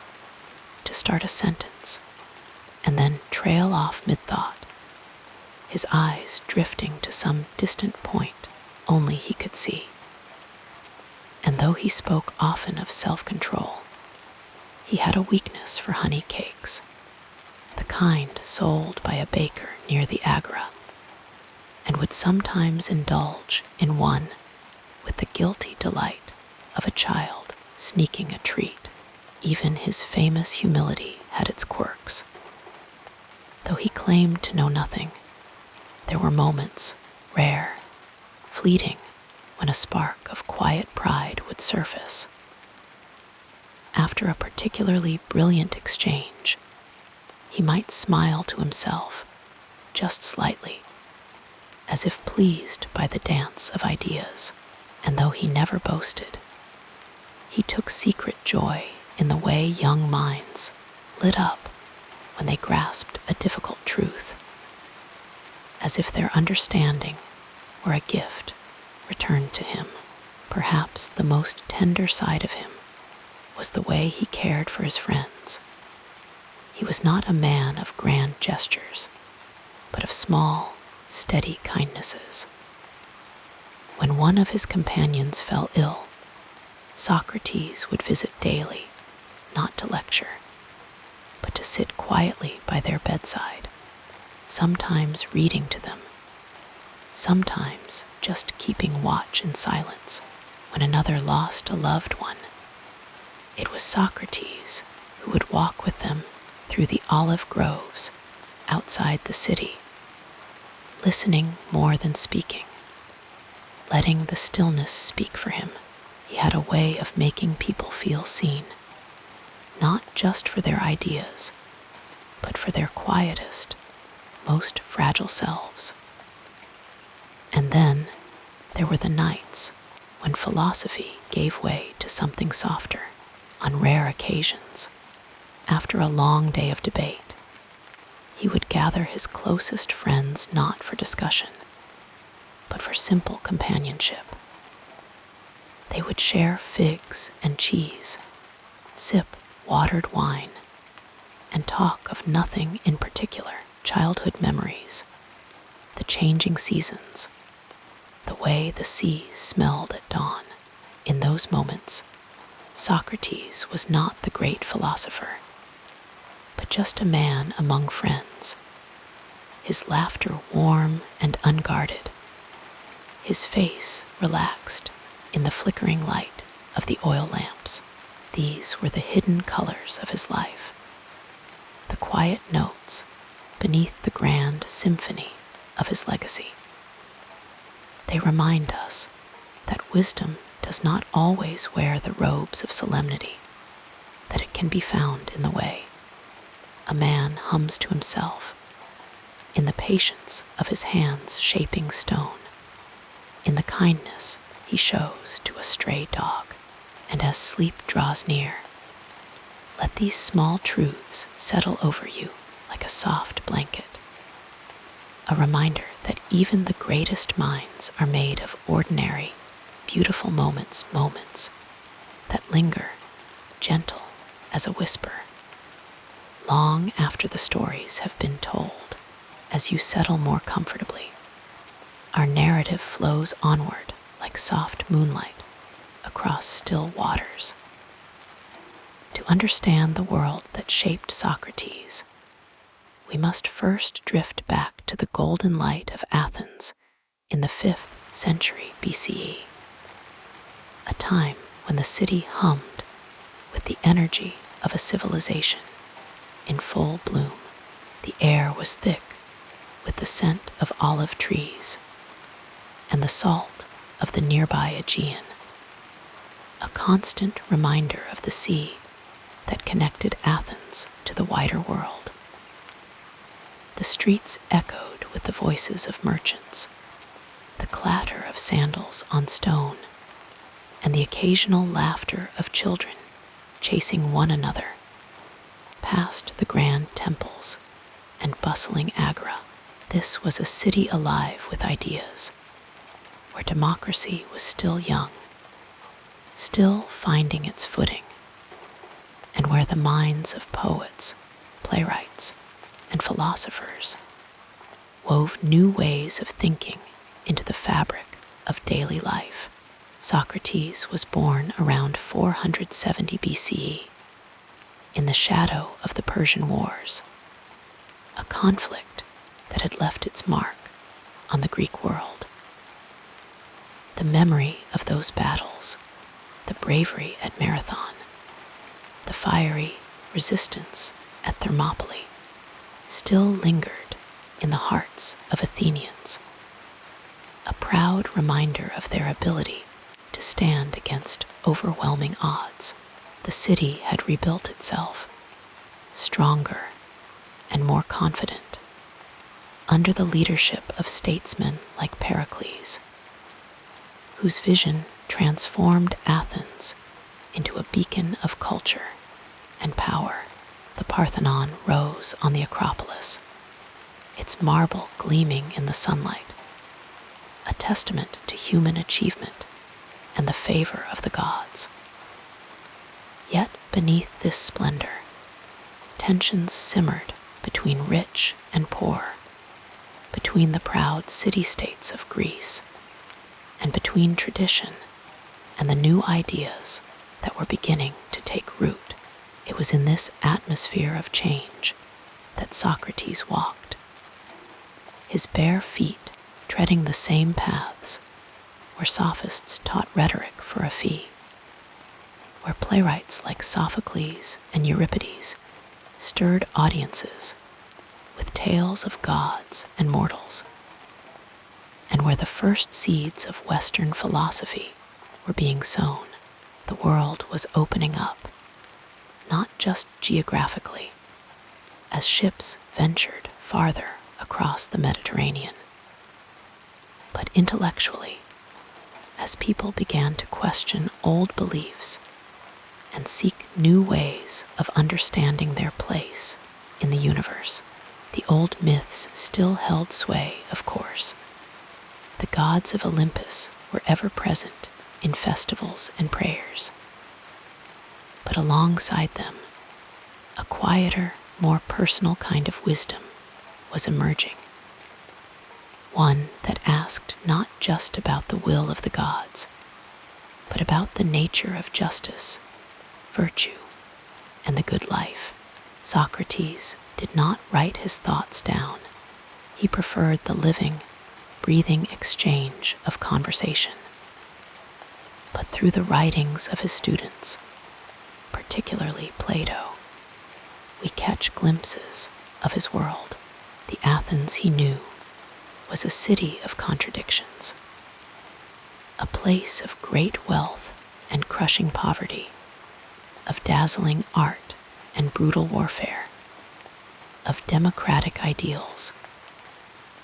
to start a sentence, and then trail off mid-thought, his eyes drifting to some distant point only he could see. And though he spoke often of self-control, he had a weakness for honey cakes, the kind sold by a baker near the Agora, and would sometimes indulge in one with the guilty delight of a child sneaking a treat. Even his famous humility had its quirks. Though he claimed to know nothing, there were moments, rare, fleeting, when a spark of quiet pride would surface. After a particularly brilliant exchange, he might smile to himself, just slightly, as if pleased by the dance of ideas. And though he never boasted, he took secret joy in the way young minds lit up when they grasped a difficult truth, as if their understanding were a gift returned to him. Perhaps the most tender side of him was the way he cared for his friends. He was not a man of grand gestures, but of small, steady kindnesses. When one of his companions fell ill, Socrates would visit daily, not to lecture, but to sit quietly by their bedside, sometimes reading to them, sometimes just keeping watch in silence when another lost a loved one. It was Socrates who would walk with them through the olive groves outside the city, listening more than speaking, letting the stillness speak for him. He had a way of making people feel seen, not just for their ideas, but for their quietest, most fragile selves. And then there were the nights when philosophy gave way to something softer. On rare occasions, after a long day of debate, he would gather his closest friends not for discussion, but for simple companionship. They would share figs and cheese, sip watered wine, and talk of nothing in particular, childhood memories, the changing seasons, the way the sea smelled at dawn. In those moments, Socrates was not the great philosopher, but just a man among friends, his laughter warm and unguarded, his face relaxed in the flickering light of the oil lamps. These were the hidden colors of his life, the quiet notes beneath the grand symphony of his legacy. They remind us that wisdom does not always wear the robes of solemnity, that it can be found in the way a man hums to himself, in the patience of his hands shaping stone, in the kindness he shows to a stray dog. And as sleep draws near, let these small truths settle over you like a soft blanket, a reminder that even the greatest minds are made of ordinary, beautiful moments that linger, gentle as a whisper, long after the stories have been told. As you settle more comfortably, our narrative flows onward like soft moonlight across still waters. To understand the world that shaped Socrates, we must first drift back to the golden light of Athens in the 5th century BCE, a time when the city hummed with the energy of a civilization in full bloom. The air was thick with the scent of olive trees and the salt of the nearby Aegean, a constant reminder of the sea that connected Athens to the wider world. The streets echoed with the voices of merchants, the clatter of sandals on stone, and the occasional laughter of children chasing one another past the grand temples and bustling agora. This was a city alive with ideas, where democracy was still young, still finding its footing, and where the minds of poets, playwrights, and philosophers wove new ways of thinking into the fabric of daily life. Socrates was born around 470 BCE, in the shadow of the Persian Wars, a conflict that had left its mark on the Greek world. The memory of those battles, the bravery at Marathon, the fiery resistance at Thermopylae, still lingered in the hearts of Athenians, a proud reminder of their ability to stand against overwhelming odds. The city had rebuilt itself, stronger and more confident, under the leadership of statesmen like Pericles, whose vision transformed Athens into a beacon of culture and power. The Parthenon rose on the Acropolis, its marble gleaming in the sunlight, a testament to human achievement and the favor of the gods. Yet beneath this splendor, tensions simmered between rich and poor, between the proud city-states of Greece, and between tradition and the new ideas that were beginning to take root. It was in this atmosphere of change that Socrates walked, his bare feet treading the same paths where sophists taught rhetoric for a fee, where playwrights like Sophocles and Euripides stirred audiences with tales of gods and mortals, and where the first seeds of Western philosophy were being sown. The world was opening up, not just geographically, as ships ventured farther across the Mediterranean, but intellectually, as people began to question old beliefs and seek new ways of understanding their place in the universe. The old myths still held sway, of course. The gods of Olympus were ever present in festivals and prayers. But alongside them, a quieter, more personal kind of wisdom was emerging, one that asked not just about the will of the gods, but about the nature of justice, virtue, and the good life. Socrates did not write his thoughts down. He preferred the living, breathing exchange of conversation. But through the writings of his students, particularly Plato, we catch glimpses of his world. The Athens he knew was a city of contradictions, a place of great wealth and crushing poverty, of dazzling art and brutal warfare, of democratic ideals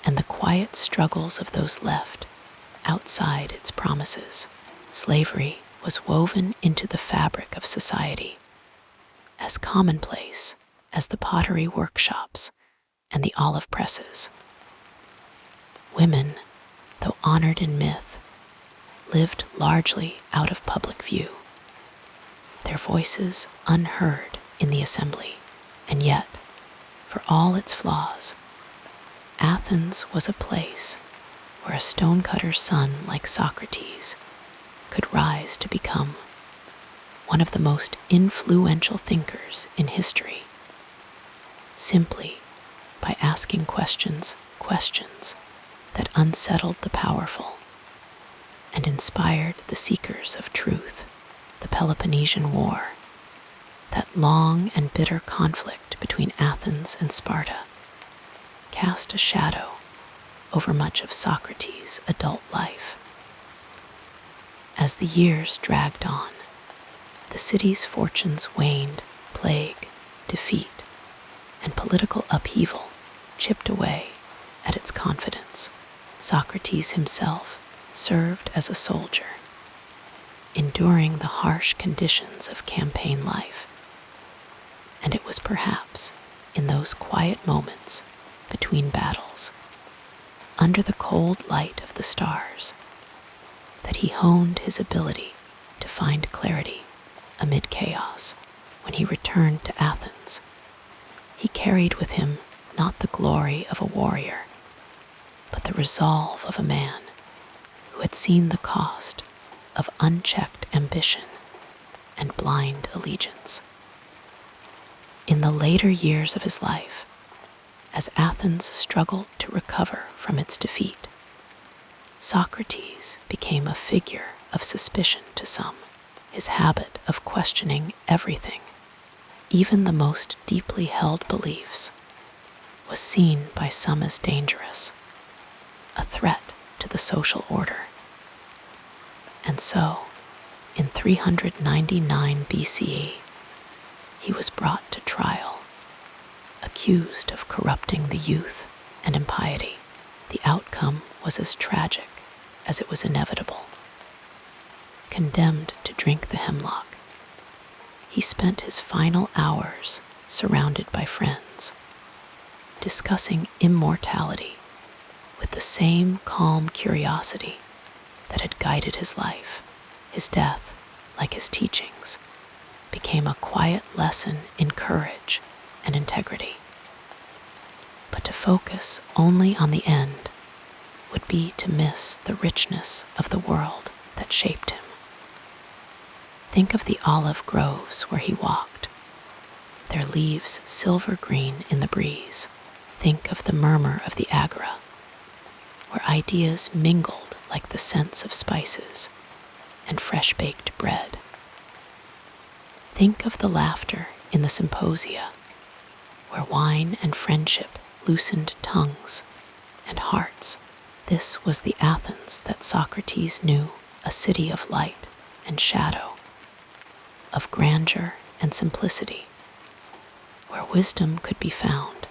and the quiet struggles of those left outside its promises. Slavery was woven into the fabric of society, as commonplace as the pottery workshops and the olive presses. Women, though honored in myth, lived largely out of public view, their voices unheard in the assembly. And yet, for all its flaws, Athens was a place where a stonecutter's son like Socrates could rise to become one of the most influential thinkers in history, simply by asking questions that unsettled the powerful and inspired the seekers of truth. The Peloponnesian War, that long and bitter conflict between Athens and Sparta, cast a shadow over much of Socrates' adult life. As the years dragged on, the city's fortunes waned. Plague, defeat, and political upheaval chipped away at its confidence. Socrates himself served as a soldier, enduring the harsh conditions of campaign life. And it was perhaps in those quiet moments between battles, under the cold light of the stars, that he honed his ability to find clarity amid chaos. When he returned to Athens, he carried with him not the glory of a warrior, but the resolve of a man who had seen the cost of unchecked ambition and blind allegiance. In the later years of his life, as Athens struggled to recover from its defeat, Socrates became a figure of suspicion to some. His habit of questioning everything, even the most deeply held beliefs, was seen by some as dangerous, a threat to the social order. And so, in 399 BCE, he was brought to trial, accused of corrupting the youth and impiety. The outcome was as tragic as it was inevitable. Condemned to drink the hemlock, he spent his final hours surrounded by friends, discussing immortality with the same calm curiosity that had guided his life. His death, like his teachings, became a quiet lesson in courage and integrity. But to focus only on the end would be to miss the richness of the world that shaped him. Think of the olive groves where he walked, their leaves silver green in the breeze. Think of the murmur of the agora, where ideas mingled like the scents of spices and fresh-baked bread. Think of the laughter in the symposia, where wine and friendship loosened tongues and hearts. This was the Athens that Socrates knew, a city of light and shadow, of grandeur and simplicity, where wisdom could be found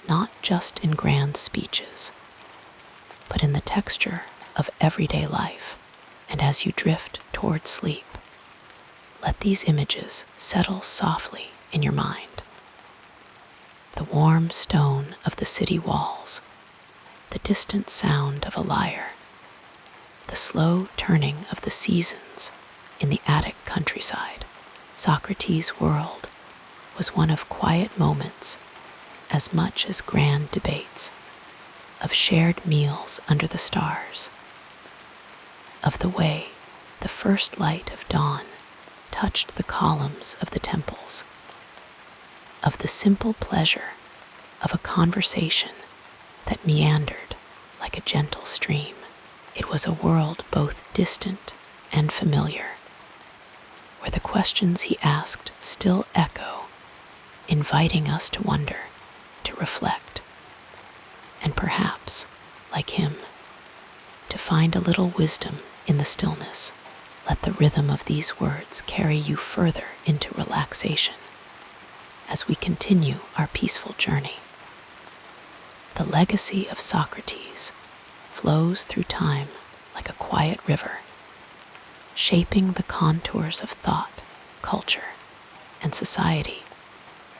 not just in grand speeches, but in the texture of everyday life. And as you drift toward sleep, let these images settle softly in your mind. The warm stone of the city walls, the distant sound of a lyre, the slow turning of the seasons in the Attic countryside. Socrates' world was one of quiet moments as much as grand debates, of shared meals under the stars, of the way the first light of dawn touched the columns of the temples, of the simple pleasure of a conversation that meandered like a gentle stream. It was a world both distant and familiar, where the questions he asked still echo, inviting us to wonder, to reflect, and perhaps, like him, to find a little wisdom in the stillness. Let the rhythm of these words carry you further into relaxation as we continue our peaceful journey. The legacy of Socrates flows through time like a quiet river, shaping the contours of thought, culture, and society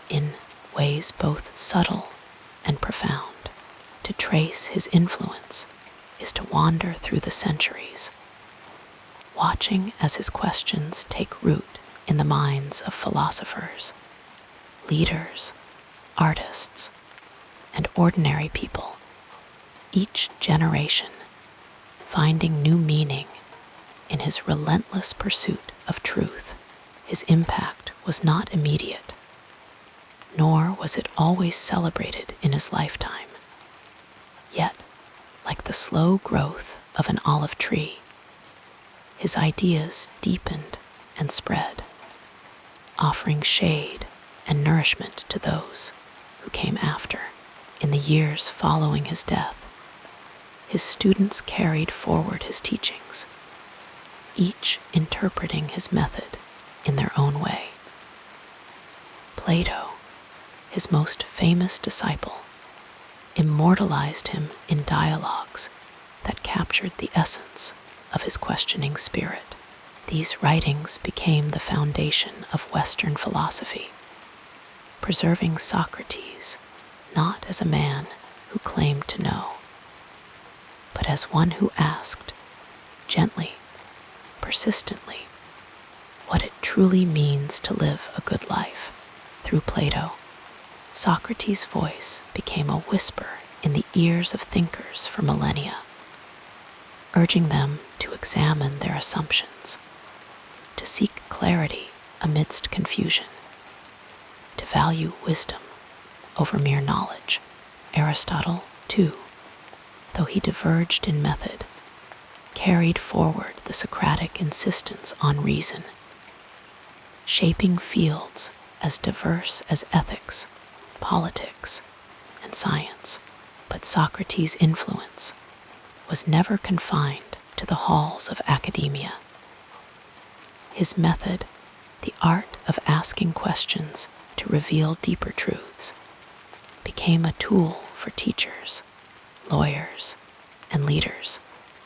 in ways both subtle and profound. To trace his influence is to wander through the centuries, watching as his questions take root in the minds of philosophers, leaders, artists, and ordinary people, each generation finding new meaning in his relentless pursuit of truth. His impact was not immediate, nor was it always celebrated in his lifetime. Yet, like the slow growth of an olive tree, his ideas deepened and spread, offering shade and nourishment to those who came after. In the years following his death, his students carried forward his teachings, each interpreting his method in their own way. Plato, his most famous disciple, immortalized him in dialogues that captured the essence of his questioning spirit. These writings became the foundation of Western philosophy, preserving Socrates not as a man who claimed to know, but as one who asked, gently, persistently, what it truly means to live a good life. Through Plato, Socrates' voice became a whisper in the ears of thinkers for millennia, urging them to examine their assumptions, to seek clarity amidst confusion, to value wisdom over mere knowledge. Aristotle, too, though he diverged in method, carried forward the Socratic insistence on reason, shaping fields as diverse as ethics, politics, and science. But Socrates' influence was never confined to the halls of academia. His method, the art of asking questions to reveal deeper truths, became a tool for teachers, lawyers, and leaders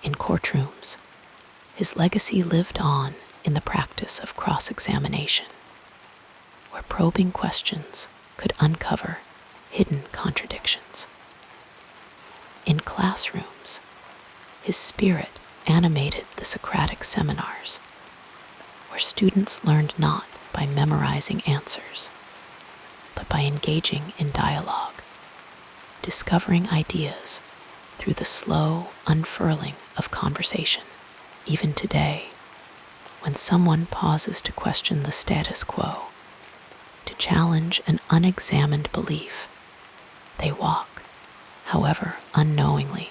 in courtrooms. His legacy lived on in the practice of cross-examination, where probing questions could uncover hidden contradictions. In classrooms, his spirit animated the Socratic seminars, where students learned not by memorizing answers, but by engaging in dialogue, discovering ideas through the slow unfurling of conversation. Even today, when someone pauses to question the status quo, to challenge an unexamined belief, they walk, however unknowingly,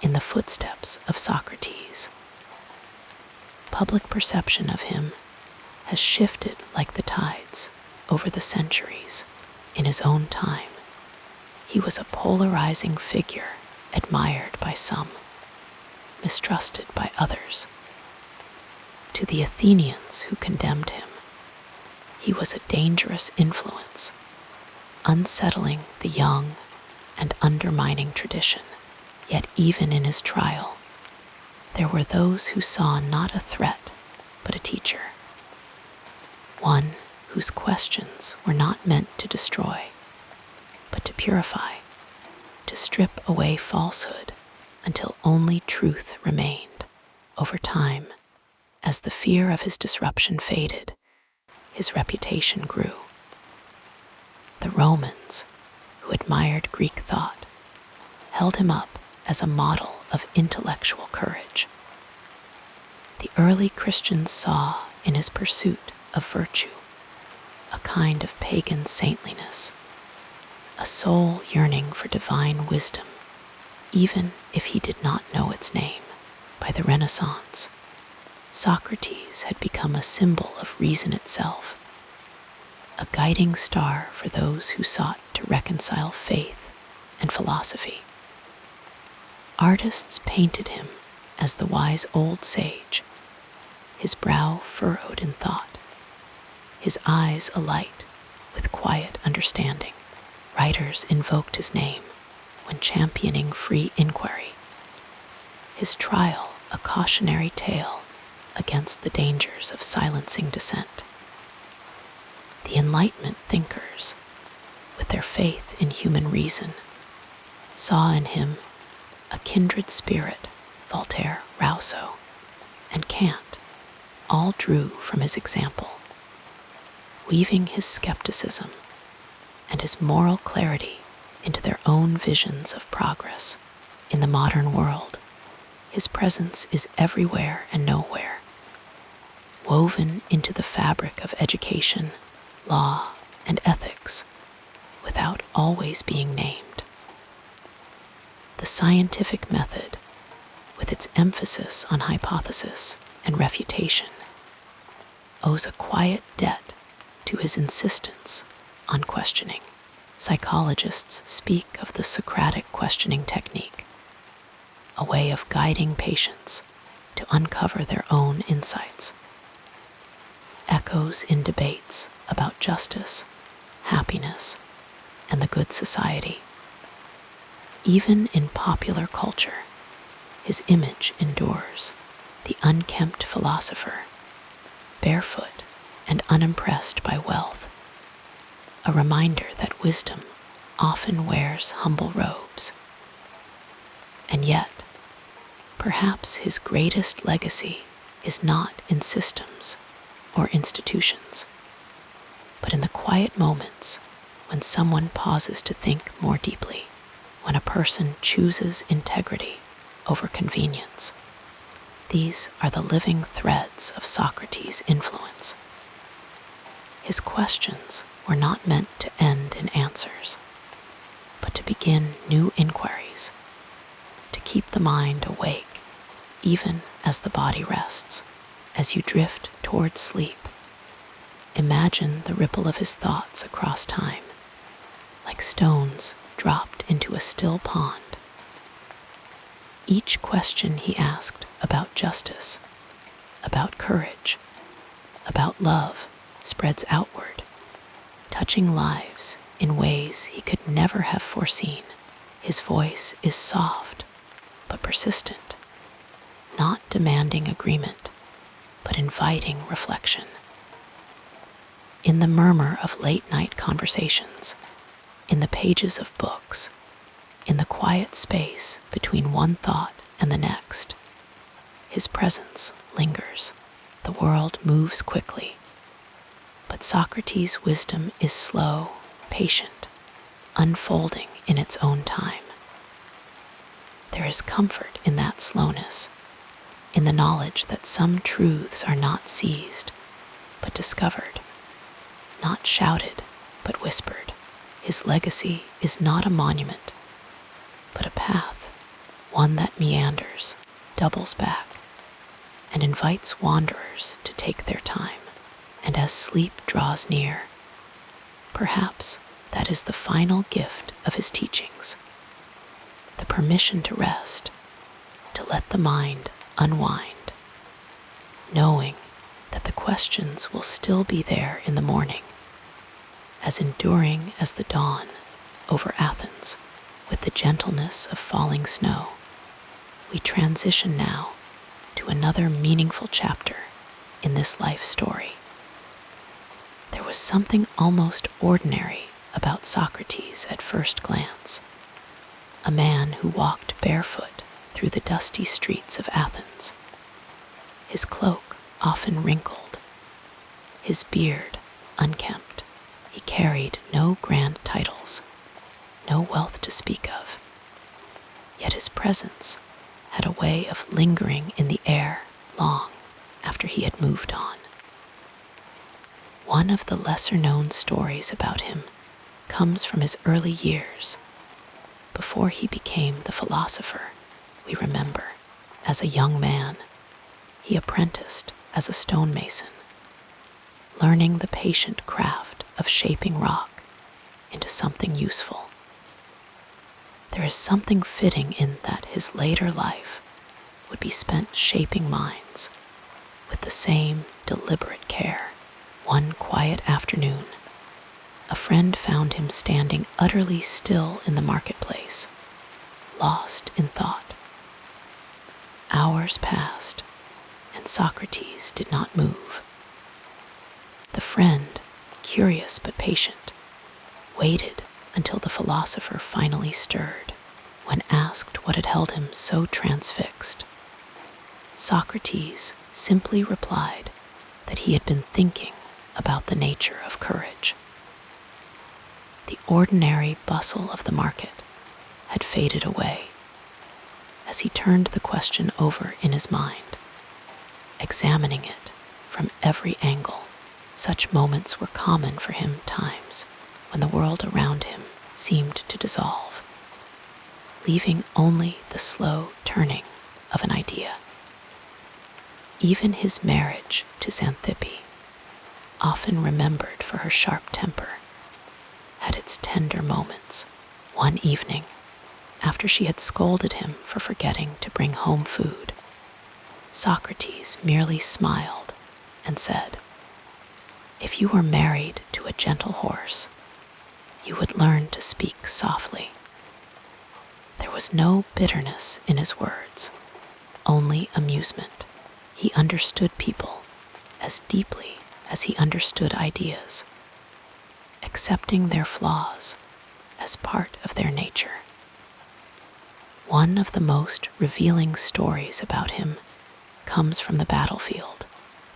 in the footsteps of Socrates. Public perception of him has shifted like the tides over the centuries. In his own time, he was a polarizing figure, admired by some, mistrusted by others. To the Athenians who condemned him, he was a dangerous influence, unsettling the young and undermining tradition. Yet even in his trial, there were those who saw not a threat, but a teacher, one whose questions were not meant to destroy, but to purify, to strip away falsehood until only truth remained. Over time, as the fear of his disruption faded, his reputation grew. The Romans, who admired Greek thought, held him up as a model of intellectual courage. The early Christians saw in his pursuit of virtue a kind of pagan saintliness, a soul yearning for divine wisdom, even if he did not know its name. By the Renaissance, Socrates had become a symbol of reason itself, a guiding star for those who sought to reconcile faith and philosophy. Artists painted him as the wise old sage, his brow furrowed in thought, his eyes alight with quiet understanding. Writers invoked his name when championing free inquiry, his trial a cautionary tale against the dangers of silencing dissent. The Enlightenment thinkers, with their faith in human reason, saw in him a kindred spirit. Voltaire, Rousseau, and Kant all drew from his example, weaving his skepticism and his moral clarity into their own visions of progress. In the modern world, his presence is everywhere and nowhere, woven into the fabric of education, law, and ethics, without always being named. The scientific method, with its emphasis on hypothesis and refutation, owes a quiet debt to his insistence on questioning. Psychologists speak of the Socratic questioning technique, a way of guiding patients to uncover their own insights. Echoes in debates about justice, happiness, and the good society. Even in popular culture, his image endures, the unkempt philosopher, barefoot and unimpressed by wealth, a reminder that wisdom often wears humble robes. And yet, perhaps his greatest legacy is not in systems or institutions, but in the quiet moments when someone pauses to think more deeply, when a person chooses integrity over convenience. These are the living threads of Socrates' influence. His questions were not meant to end in answers, but to begin new inquiries, to keep the mind awake even as the body rests. As you drift toward sleep, imagine the ripple of his thoughts across time, like stones dropped into a still pond. Each question he asked about justice, about courage, about love spreads outward, touching lives in ways he could never have foreseen. His voice is soft but persistent, not demanding agreement, but inviting reflection. In the murmur of late-night conversations, in the pages of books, in the quiet space between one thought and the next, his presence lingers. The world moves quickly, but Socrates' wisdom is slow, patient, unfolding in its own time. There is comfort in that slowness, in the knowledge that some truths are not seized, but discovered, not shouted, but whispered. His legacy is not a monument, but a path, one that meanders, doubles back, and invites wanderers to take their time. And as sleep draws near, perhaps that is the final gift of his teachings, the permission to rest, to let the mind unwind, knowing that the questions will still be there in the morning, as enduring as the dawn over Athens. With the gentleness of falling snow, we transition now to another meaningful chapter in this life story. There was something almost ordinary about Socrates at first glance, a man who walked barefoot through the dusty streets of Athens, his cloak often wrinkled, his beard unkempt. He carried no grand titles, no wealth to speak of. Yet his presence had a way of lingering in the air long after he had moved on. One of the lesser-known stories about him comes from his early years. Before he became the philosopher we remember, as a young man, he apprenticed as a stonemason, learning the patient craft of shaping rock into something useful. There is something fitting in that his later life would be spent shaping minds with the same deliberate care. One quiet afternoon, a friend found him standing utterly still in the marketplace, lost in thought. Hours passed, and Socrates did not move. The friend, curious but patient, waited until the philosopher finally stirred. When asked what had held him so transfixed, Socrates simply replied that he had been thinking about the nature of courage. The ordinary bustle of the market had faded away as he turned the question over in his mind, examining it from every angle. Such moments were common for him times when the world around him seemed to dissolve, leaving only the slow turning of an idea. Even his marriage to Xanthippe, often remembered for her sharp temper, had its tender moments. One evening, after she had scolded him for forgetting to bring home food, Socrates merely smiled and said, "If you were married to a gentle horse, you would learn to speak softly." There was no bitterness in his words, only amusement. He understood people as deeply as he understood ideas, accepting their flaws as part of their nature. One of the most revealing stories about him comes from the battlefield.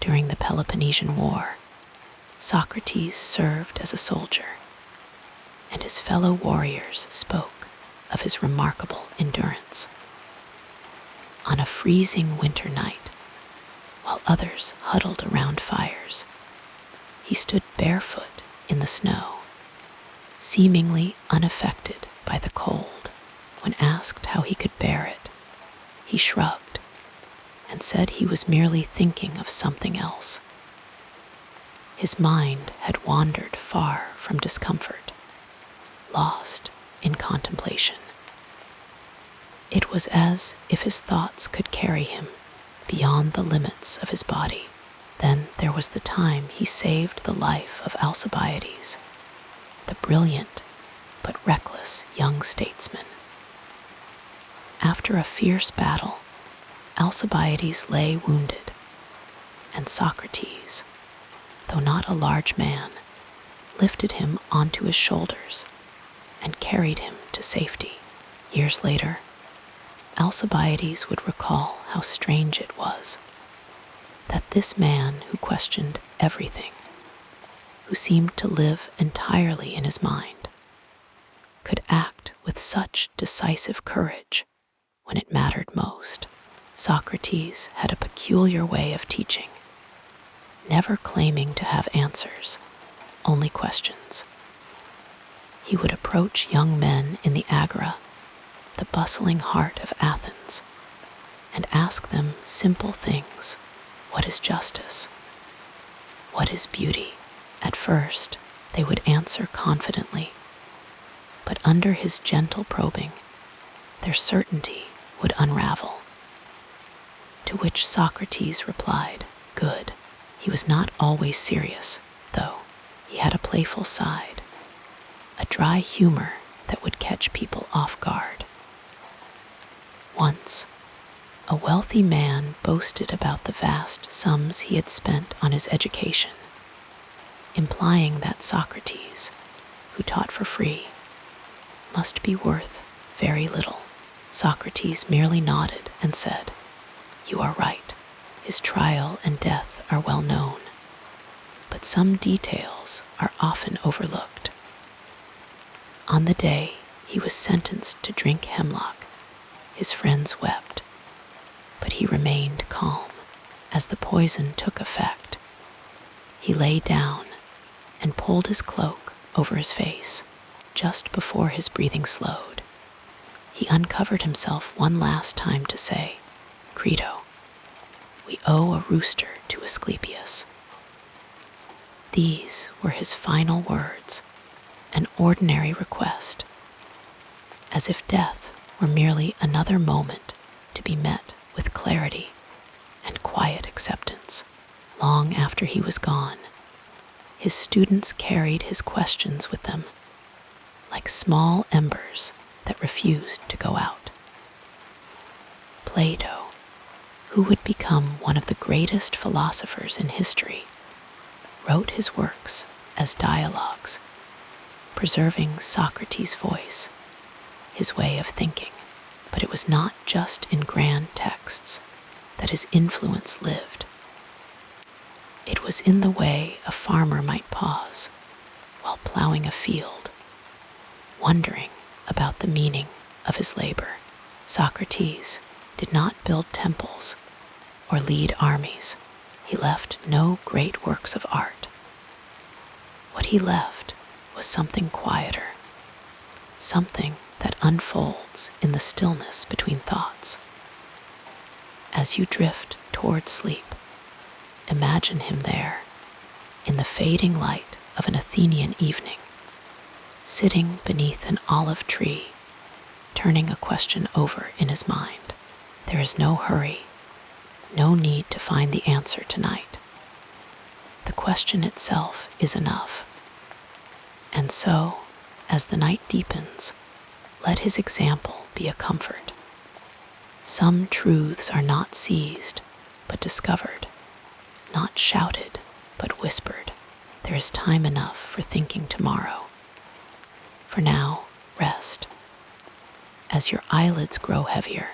During the Peloponnesian War, Socrates served as a soldier, and his fellow warriors spoke of his remarkable endurance. On a freezing winter night, while others huddled around fires, he stood barefoot in the snow, seemingly unaffected by the cold. When asked how he could bear it, he shrugged and said he was merely thinking of something else. His mind had wandered far from discomfort, lost in contemplation. It was as if his thoughts could carry him beyond the limits of his body. Then there was the time he saved the life of Alcibiades, the brilliant but reckless young statesman. After a fierce battle, Alcibiades lay wounded, and Socrates, though not a large man, lifted him onto his shoulders and carried him to safety. Years later, Alcibiades would recall how strange it was that this man who questioned everything, who seemed to live entirely in his mind, could act with such decisive courage when it mattered most. Socrates had a peculiar way of teaching, never claiming to have answers, only questions. He would approach young men in the Agora, the bustling heart of Athens, and ask them simple things. What is justice? What is beauty? At first, they would answer confidently, but under his gentle probing, their certainty would unravel. To which Socrates replied, "Good." He was not always serious, though. He had a playful side, a dry humor that would catch people off guard. Once, a wealthy man boasted about the vast sums he had spent on his education, implying that Socrates, who taught for free, must be worth very little. Socrates merely nodded and said, "You are right. His trial and death are well known, but some details are often overlooked." On the day He was sentenced to drink hemlock. His friends wept, but he remained calm as the poison took effect. He lay down and pulled his cloak over his face just before his breathing slowed. He uncovered himself one last time to say, "Credo, we owe a rooster to Asclepius." These were his final words, an ordinary request, as if death were merely another moment to be met with clarity and quiet acceptance. Long after he was gone, his students carried his questions with them, like small embers that refused to go out. Plato, who would become one of the greatest philosophers in history, wrote his works as dialogues, preserving Socrates' voice, his way of thinking. But it was not just in grand texts that his influence lived. It was in the way a farmer might pause while plowing a field, wondering about the meaning of his labor. Socrates did not build temples or lead armies. He left no great works of art. What he left was something quieter, something that unfolds in the stillness between thoughts. As you drift toward sleep, imagine him there, in the fading light of an Athenian evening, sitting beneath an olive tree, turning a question over in his mind. There is no hurry, no need to find the answer tonight. The question itself is enough. And so, as the night deepens, let his example be a comfort. Some truths are not seized, but discovered, not shouted, but whispered. There is time enough for thinking tomorrow. For now, rest. As your eyelids grow heavier,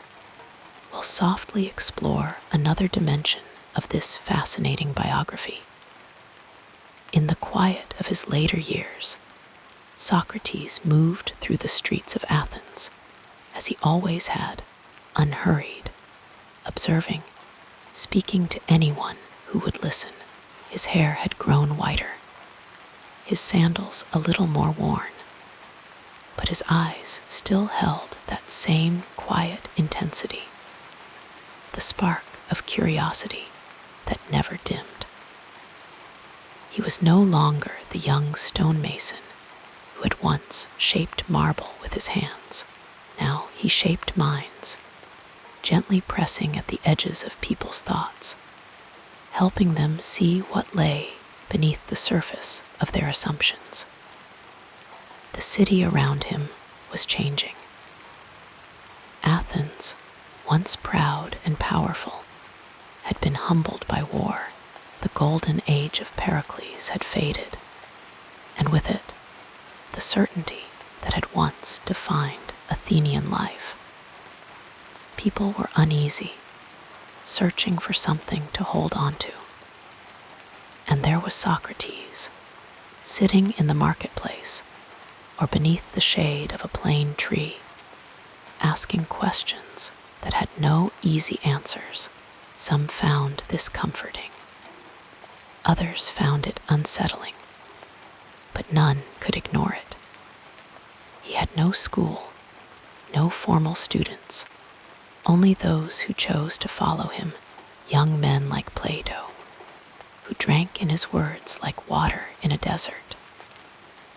we'll softly explore another dimension of this fascinating biography. In the quiet of his later years, Socrates moved through the streets of Athens, as he always had, unhurried, observing, speaking to anyone who would listen. His hair had grown whiter, his sandals a little more worn, but his eyes still held that same quiet intensity, the spark of curiosity that never dimmed. He was no longer the young stonemason who had once shaped marble with his hands. Now he shaped minds, gently pressing at the edges of people's thoughts, helping them see what lay beneath the surface of their assumptions. The city around him was changing. Athens, once proud and powerful, had been humbled by war. The golden age of Pericles had faded, and with it, the certainty that had once defined Athenian life. People were uneasy, searching for something to hold on to. And there was Socrates, sitting in the marketplace or beneath the shade of a plane tree, asking questions that had no easy answers. Some found this comforting. Others found it unsettling, but none could ignore it. He had no school, no formal students, only those who chose to follow him, young men like Plato, who drank in his words like water in a desert,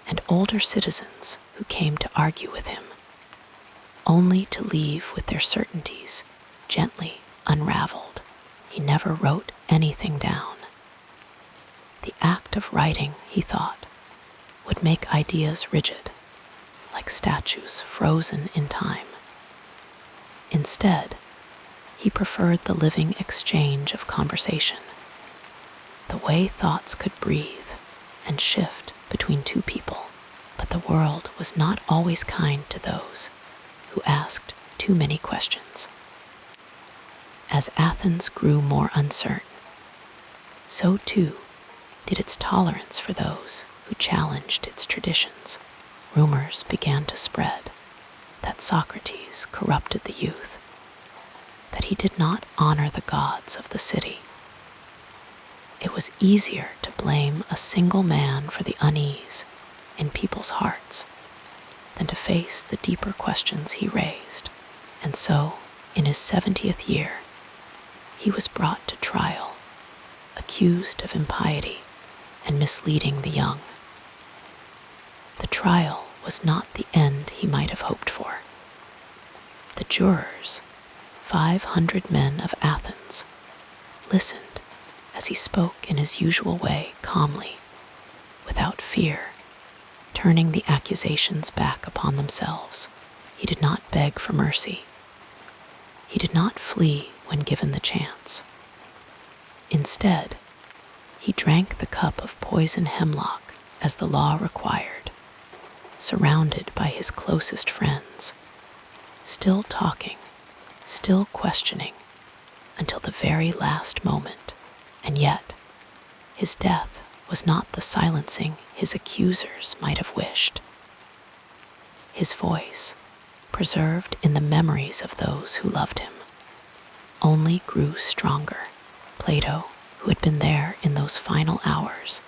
and older citizens who came to argue with him, only to leave with their certainties gently unraveled. He never wrote anything down. The act of writing, he thought, would make ideas rigid, like statues frozen in time. Instead, he preferred the living exchange of conversation, the way thoughts could breathe and shift between two people. But the world was not always kind to those who asked too many questions. As Athens grew more uncertain, so too did its tolerance for those who challenged its traditions. Rumors began to spread. that Socrates corrupted the youth, that he did not honor the gods of the city. It was easier to blame a single man for the unease in people's hearts than to face the deeper questions he raised. And so, in his 70th year, he was brought to trial, accused of impiety and misleading the young. The trial was not the end he might have hoped for. The jurors, 500 men of Athens, listened as he spoke in his usual way, calmly, without fear, turning the accusations back upon themselves. He did not beg for mercy. He did not flee when given the chance. Instead, he drank the cup of poison hemlock as the law required, surrounded by his closest friends, still talking, still questioning, until the very last moment. And yet, his death was not the silencing his accusers might have wished. His voice, preserved in the memories of those who loved him, only grew stronger. Plato, who had been there in those final hours,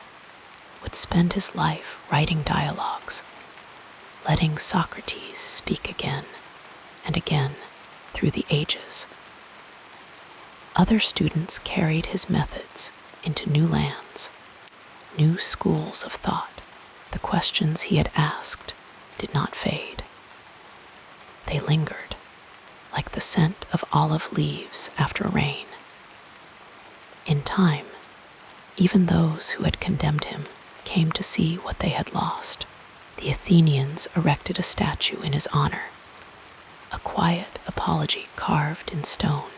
would spend his life writing dialogues, letting Socrates speak again and again through the ages. Other students carried his methods into new lands, new schools of thought. The questions he had asked did not fade. They lingered, like the scent of olive leaves after rain. In time, even those who had condemned him came to see what they had lost. The Athenians erected a statue in his honor, a quiet apology carved in stone.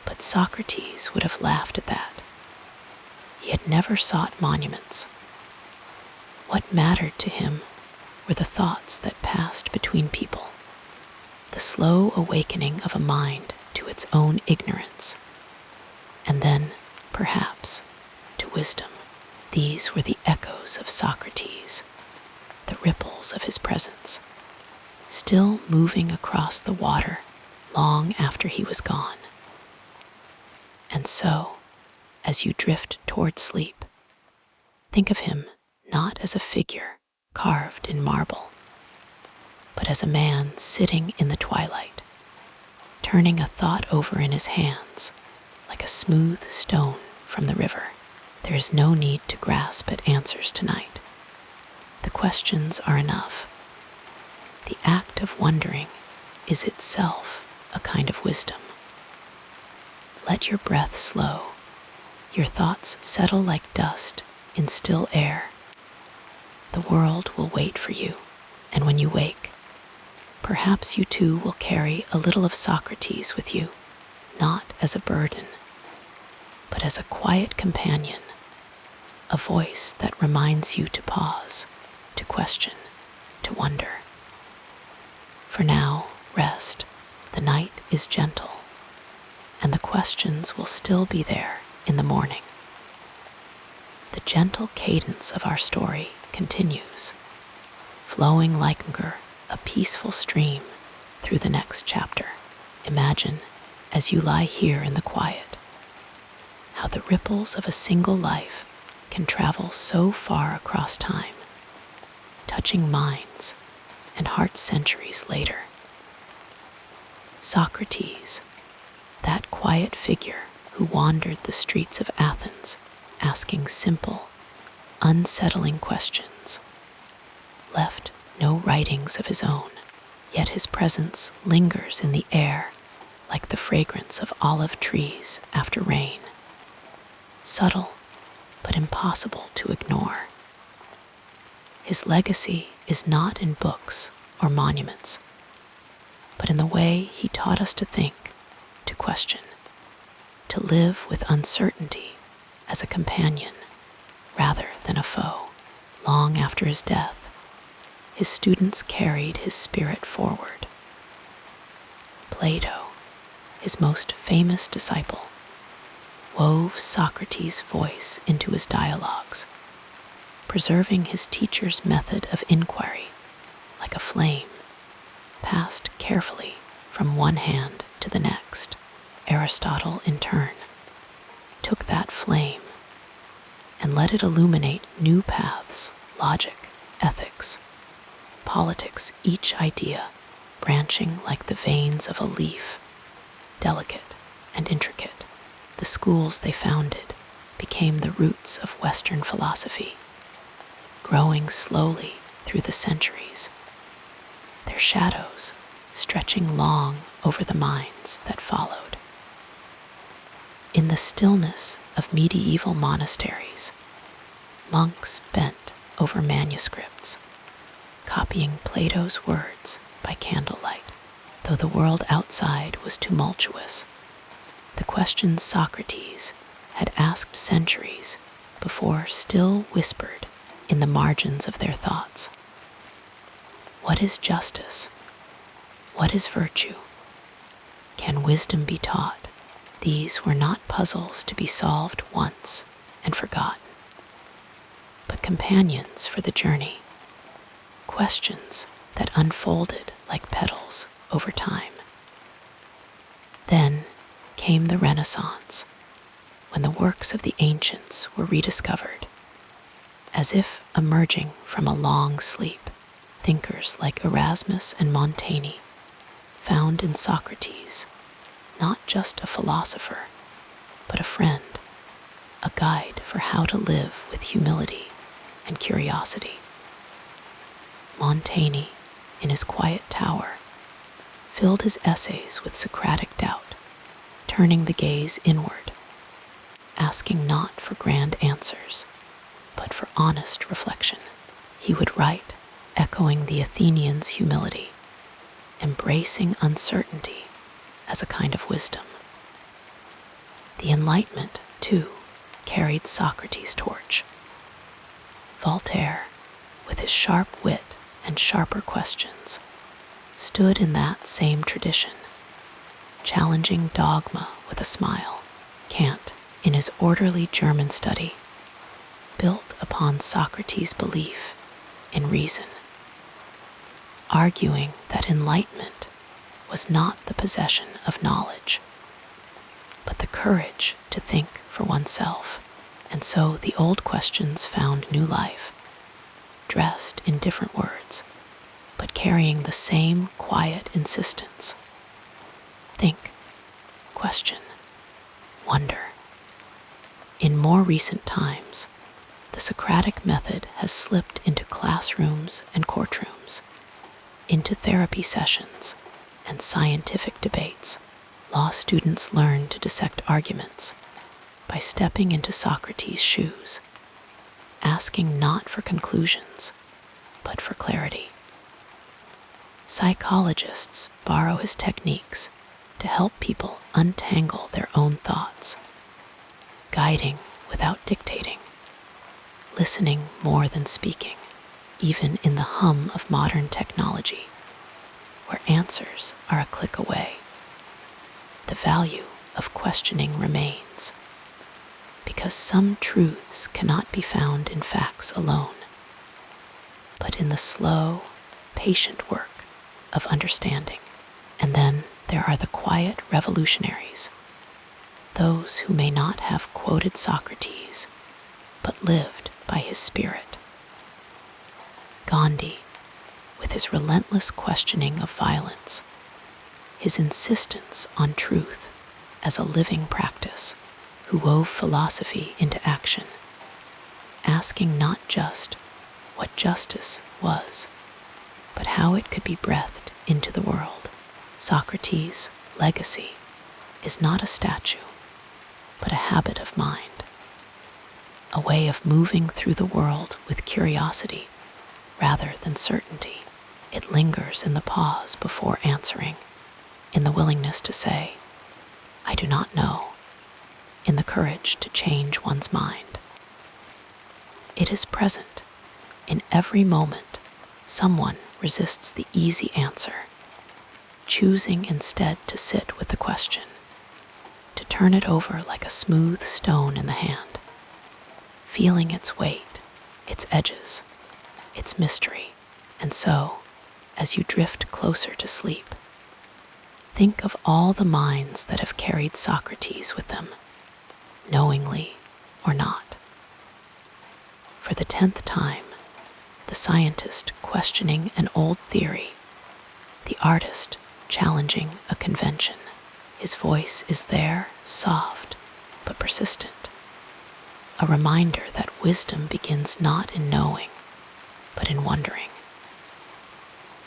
But Socrates would have laughed at that. He had never sought monuments. What mattered to him were the thoughts that passed between people, the slow awakening of a mind to its own ignorance, and then, perhaps, to wisdom. These were the echoes of Socrates, the ripples of his presence, still moving across the water long after he was gone. And so, as you drift toward sleep, think of him not as a figure carved in marble, but as a man sitting in the twilight, turning a thought over in his hands like a smooth stone from the river. There is no need to grasp at answers tonight. The questions are enough. The act of wondering is itself a kind of wisdom. Let your breath slow, your thoughts settle like dust in still air. The world will wait for you, and when you wake, perhaps you too will carry a little of Socrates with you, not as a burden, but as a quiet companion, a voice that reminds you to pause, to question, to wonder. For now, rest. The night is gentle, and the questions will still be there in the morning. The gentle cadence of our story continues, flowing like a peaceful stream through the next chapter. Imagine, as you lie here in the quiet, how the ripples of a single life can travel so far across time, touching minds and hearts centuries later. Socrates, that quiet figure who wandered the streets of Athens asking simple, unsettling questions, left no writings of his own, yet his presence lingers in the air like the fragrance of olive trees after rain, subtle but impossible to ignore. His legacy is not in books or monuments, but in the way he taught us to think, to question, to live with uncertainty as a companion rather than a foe. Long after his death, his students carried his spirit forward. Plato, his most famous disciple, wove Socrates' voice into his dialogues, preserving his teacher's method of inquiry like a flame passed carefully from one hand to the next, Aristotle in turn took that flame and let it illuminate new paths: logic, ethics, politics, each idea branching like the veins of a leaf, delicate and intricate. The schools they founded became the roots of Western philosophy, growing slowly through the centuries, their shadows stretching long over the minds that followed. In the stillness of medieval monasteries, monks bent over manuscripts, copying Plato's words by candlelight. Though the world outside was tumultuous, the questions Socrates had asked centuries before still whispered in the margins of their thoughts. What is justice? What is virtue? Can wisdom be taught? These were not puzzles to be solved once and forgotten, but companions for the journey, questions that unfolded like petals over time. Then came the Renaissance, when the works of the ancients were rediscovered. As if emerging from a long sleep, thinkers like Erasmus and Montaigne found in Socrates not just a philosopher, but a friend, a guide for how to live with humility and curiosity. Montaigne, in his quiet tower, filled his essays with Socratic doubt, turning the gaze inward, asking not for grand answers, but for honest reflection. He would write, echoing the Athenians' humility, embracing uncertainty as a kind of wisdom. The Enlightenment, too, carried Socrates' torch. Voltaire, with his sharp wit and sharper questions, stood in that same tradition, challenging dogma with a smile. Kant, in his orderly German study, built upon Socrates' belief in reason, arguing that enlightenment was not the possession of knowledge, but the courage to think for oneself. And so the old questions found new life, dressed in different words, but carrying the same quiet insistence. Think, question, wonder. In more recent times, the Socratic method has slipped into classrooms and courtrooms, into therapy sessions and scientific debates. Law students learn to dissect arguments by stepping into Socrates' shoes, asking not for conclusions, but for clarity. Psychologists borrow his techniques to help people untangle their own thoughts, guiding without dictating, listening more than speaking, even in the hum of modern technology, where answers are a click away. The value of questioning remains, because some truths cannot be found in facts alone, but in the slow, patient work of understanding. And then there are the quiet revolutionaries, those who may not have quoted Socrates, but lived by his spirit. Gandhi, with his relentless questioning of violence, his insistence on truth as a living practice, who wove philosophy into action, asking not just what justice was, but how it could be breathed into the world. Socrates' legacy is not a statue, but a habit of mind, a way of moving through the world with curiosity rather than certainty. It lingers in the pause before answering, in the willingness to say, I do not know, in the courage to change one's mind. It is present in every moment. Someone resists the easy answer, choosing instead to sit with the question, to turn it over like a smooth stone in the hand, feeling its weight, its edges, its mystery. And so, as you drift closer to sleep. Think of all the minds that have carried Socrates with them, knowingly or not. For the 10th time, the scientist questioning an old theory, the artist challenging a convention. His voice is there, soft but persistent, a reminder that wisdom begins not in knowing, but in wondering.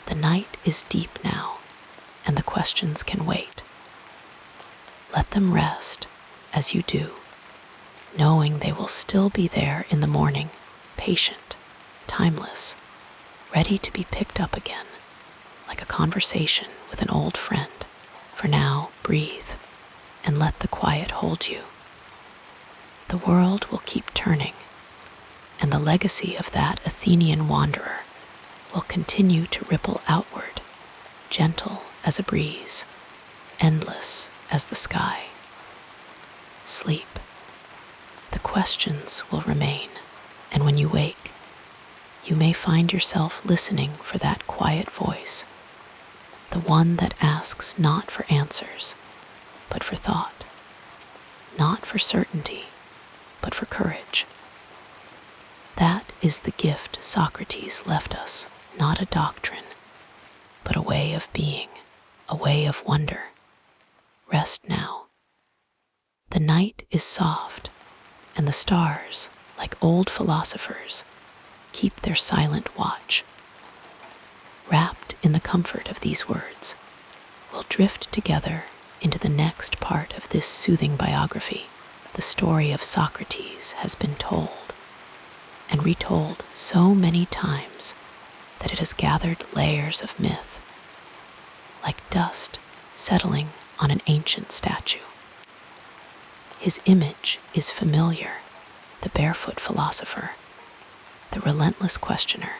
The night is deep now, and the questions can wait. Let them rest as you do, knowing they will still be there in the morning, patient, timeless, ready to be picked up again, like a conversation with an old friend. For now, breathe and let the quiet hold you. The world will keep turning, and the legacy of that Athenian wanderer will continue to ripple outward, gentle as a breeze, endless as the sky. Sleep. The questions will remain, and when you wake, you may find yourself listening for that quiet voice, the one that asks not for answers, but for thought, not for certainty, but for courage. That is the gift Socrates left us, not a doctrine, but a way of being, a way of wonder. Rest now. The night is soft, and the stars, like old philosophers, keep their silent watch. Wrapped in the comfort of these words, we'll drift together into the next part of this soothing biography. The story of Socrates has been told and retold so many times that it has gathered layers of myth, like dust settling on an ancient statue. His image is familiar, the barefoot philosopher, the relentless questioner,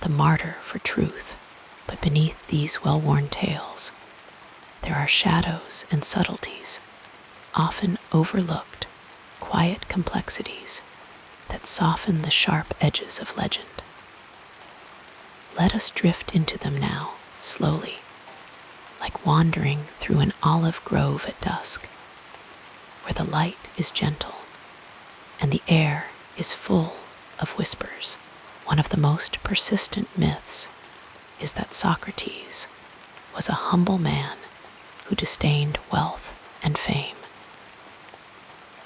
the martyr for truth. But beneath these well-worn tales, there are shadows and subtleties, often overlooked, quiet complexities that soften the sharp edges of legend. Let us drift into them now, slowly, like wandering through an olive grove at dusk, where the light is gentle and the air is full of whispers. One of the most persistent myths is that Socrates was a humble man who disdained wealth and fame.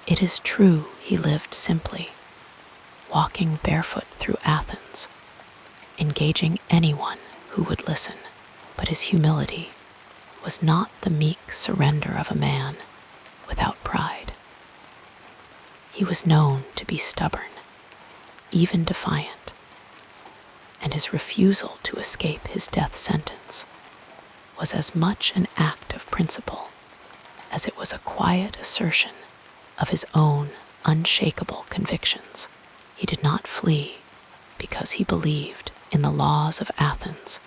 It is true he lived simply, walking barefoot through Athens, engaging anyone who would listen, but his humility was not the meek surrender of a man without pride. He was known to be stubborn, even defiant, and his refusal to escape his death sentence was as much an act of principle as it was a quiet assertion of his own unshakable convictions. He did not flee because he believed in the laws of Athens,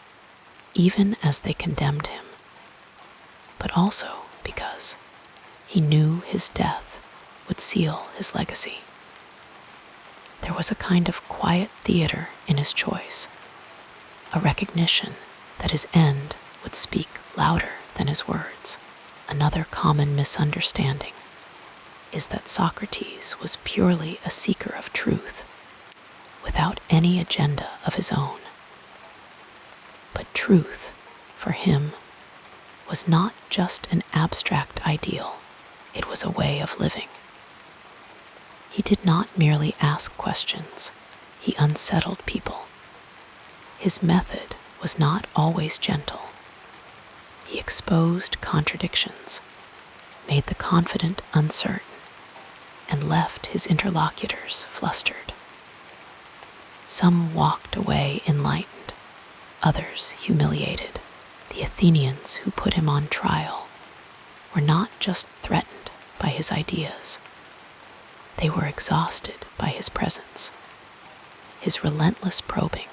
even as they condemned him, but also because he knew his death would seal his legacy. There was a kind of quiet theater in his choice, a recognition that his end would speak louder than his words. Another common misunderstanding is that Socrates was purely a seeker of truth, without any agenda of his own. But truth, for him, was not just an abstract ideal, it was a way of living. He did not merely ask questions, he unsettled people. His method was not always gentle. He exposed contradictions, made the confident uncertain, and left his interlocutors flustered. Some walked away enlightened, others humiliated. The Athenians who put him on trial were not just threatened by his ideas, they were exhausted by his presence, his relentless probing,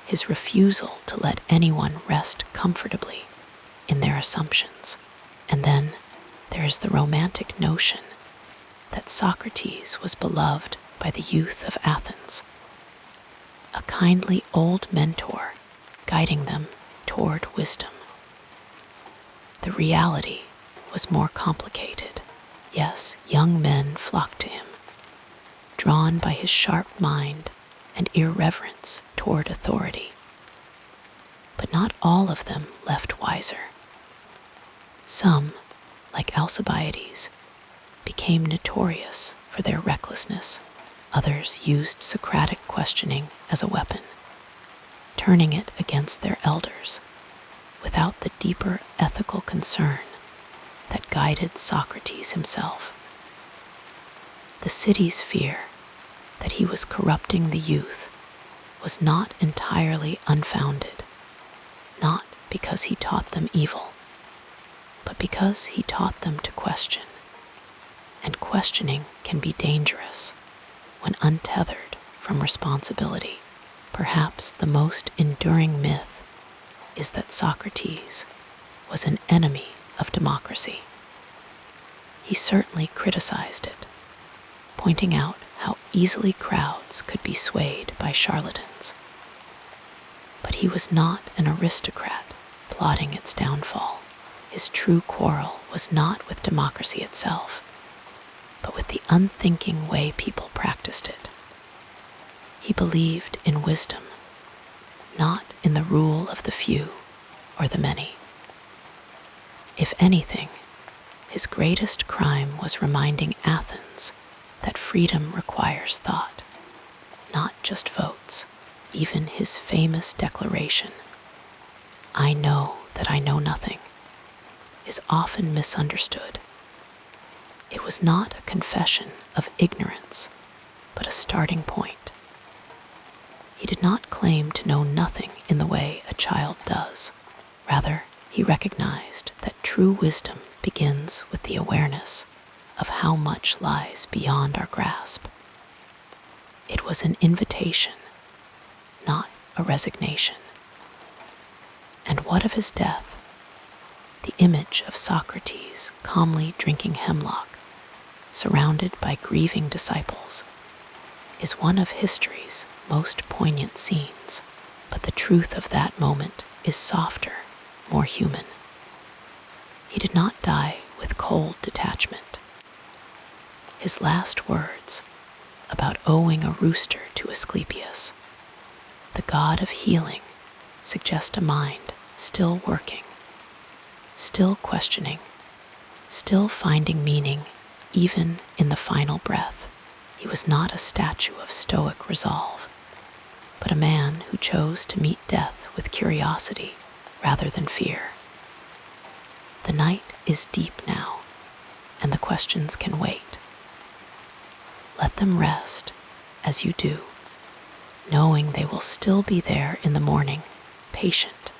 his refusal to let anyone rest comfortably in their assumptions. And then there is the romantic notion that Socrates was beloved by the youth of Athens, a kindly old mentor guiding them toward wisdom. The reality was more complicated. Yes, young men flocked to him, drawn by his sharp mind and irreverence toward authority. But not all of them left wiser. Some, like Alcibiades, became notorious for their recklessness. Others used Socratic questioning as a weapon, turning it against their elders without the deeper ethical concern that guided Socrates himself. The city's fear that he was corrupting the youth was not entirely unfounded, not because he taught them evil, but because he taught them to question. And questioning can be dangerous when untethered from responsibility. Perhaps the most enduring myth is that Socrates was an enemy of democracy. He certainly criticized it, pointing out how easily crowds could be swayed by charlatans. But he was not an aristocrat plotting its downfall. His true quarrel was not with democracy itself, but with the unthinking way people practiced it. He believed in wisdom, not in the rule of the few or the many. If anything, his greatest crime was reminding Athens that freedom requires thought, not just votes. Even his famous declaration, "I know that I know nothing," is often misunderstood. It was not a confession of ignorance, but a starting point. He did not claim to know nothing in the way a child does. Rather, he recognized that true wisdom begins with the awareness of how much lies beyond our grasp. It was an invitation, not a resignation. And what of his death? The image of Socrates calmly drinking hemlock, surrounded by grieving disciples, is one of history's most poignant scenes. But the truth of that moment is softer, more human. He did not die with cold detachment. His last words, about owing a rooster to Asclepius, the god of healing, suggest a mind still working, still questioning, still finding meaning even in the final breath. He was not a statue of stoic resolve, but a man who chose to meet death with curiosity rather than fear. The night is deep now, and the questions can wait. Let them rest as you do, knowing they will still be there in the morning, patient,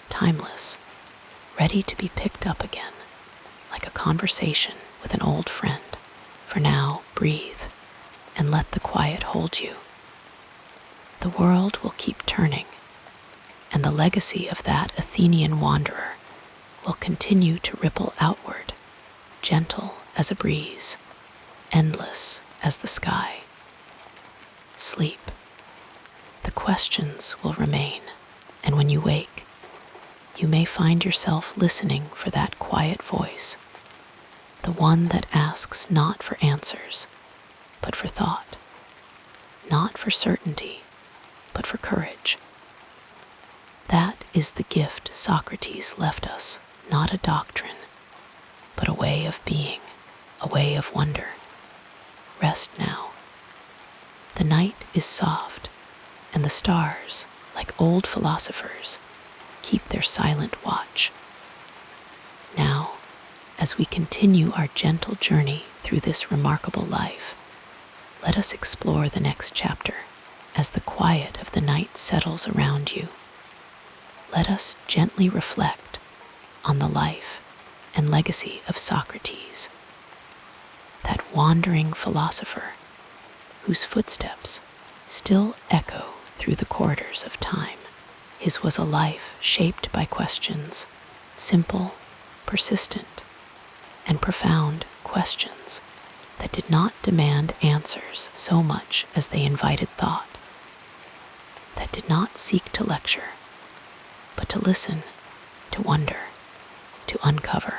timeless, ready to be picked up again, like a conversation with an old friend. For now, breathe and let the quiet hold you. The world will keep turning, and the legacy of that Athenian wanderer will continue to ripple outward, gentle as a breeze, endless as the sky. Sleep. The questions will remain, and when you wake, you may find yourself listening for that quiet voice, the one that asks not for answers, but for thought, not for certainty, but for courage. That is the gift Socrates left us, not a doctrine, but a way of being, a way of wonder. Rest now. The night is soft, and the stars, like old philosophers, keep their silent watch. Now, as we continue our gentle journey through this remarkable life, let us explore the next chapter as the quiet of the night settles around you. Let us gently reflect on the life and legacy of Socrates, that wandering philosopher whose footsteps still echo through the corridors of time. His was a life shaped by questions, simple, persistent, and profound questions that did not demand answers so much as they invited thought, that did not seek to lecture, but to listen, to wonder, to uncover.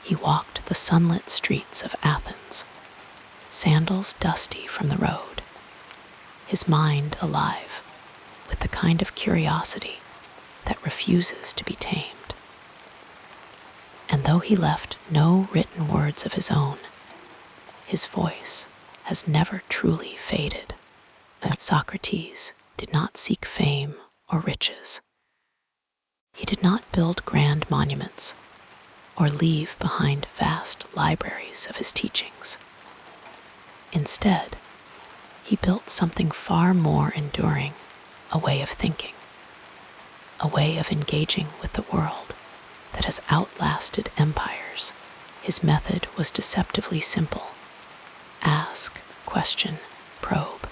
He walked the sunlit streets of Athens, sandals dusty from the road, his mind alive with the kind of curiosity that refuses to be tamed. And though he left no written words of his own, his voice has never truly faded. Socrates did not seek fame or riches. He did not build grand monuments or leave behind vast libraries of his teachings. Instead, he built something far more enduring, a way of thinking, a way of engaging with the world that has outlasted empires. His method was deceptively simple: ask, question, probe.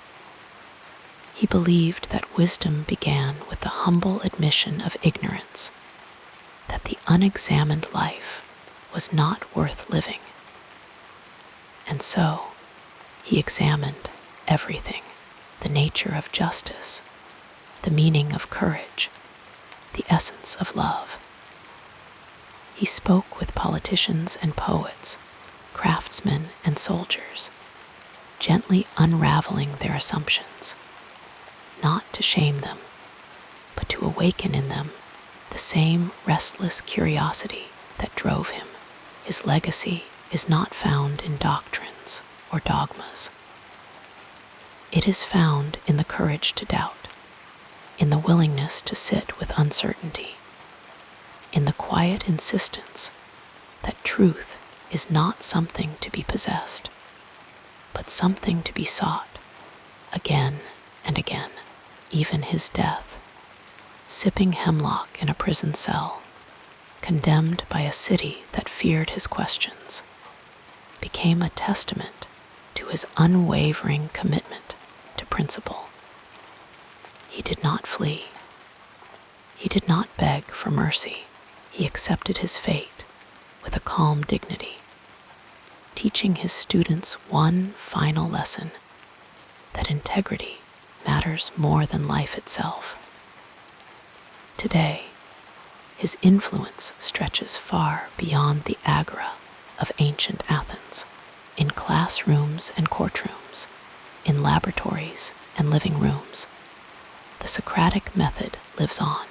He believed that wisdom began with the humble admission of ignorance, that the unexamined life was not worth living. And so, he examined everything: the nature of justice, the meaning of courage, the essence of love. He spoke with politicians and poets, craftsmen and soldiers, gently unraveling their assumptions, not to shame them, but to awaken in them the same restless curiosity that drove him. His legacy is not found in doctrines or dogmas. It is found in the courage to doubt, in the willingness to sit with uncertainty, in the quiet insistence that truth is not something to be possessed, but something to be sought again and again. Even his death, sipping hemlock in a prison cell, condemned by a city that feared his questions, became a testament to his unwavering commitment to principle. He did not flee. He did not beg for mercy. He accepted his fate with a calm dignity, teaching his students one final lesson: that integrity matters more than life itself. Today, his influence stretches far beyond the agora of ancient Athens, in classrooms and courtrooms, in laboratories and living rooms. The Socratic method lives on.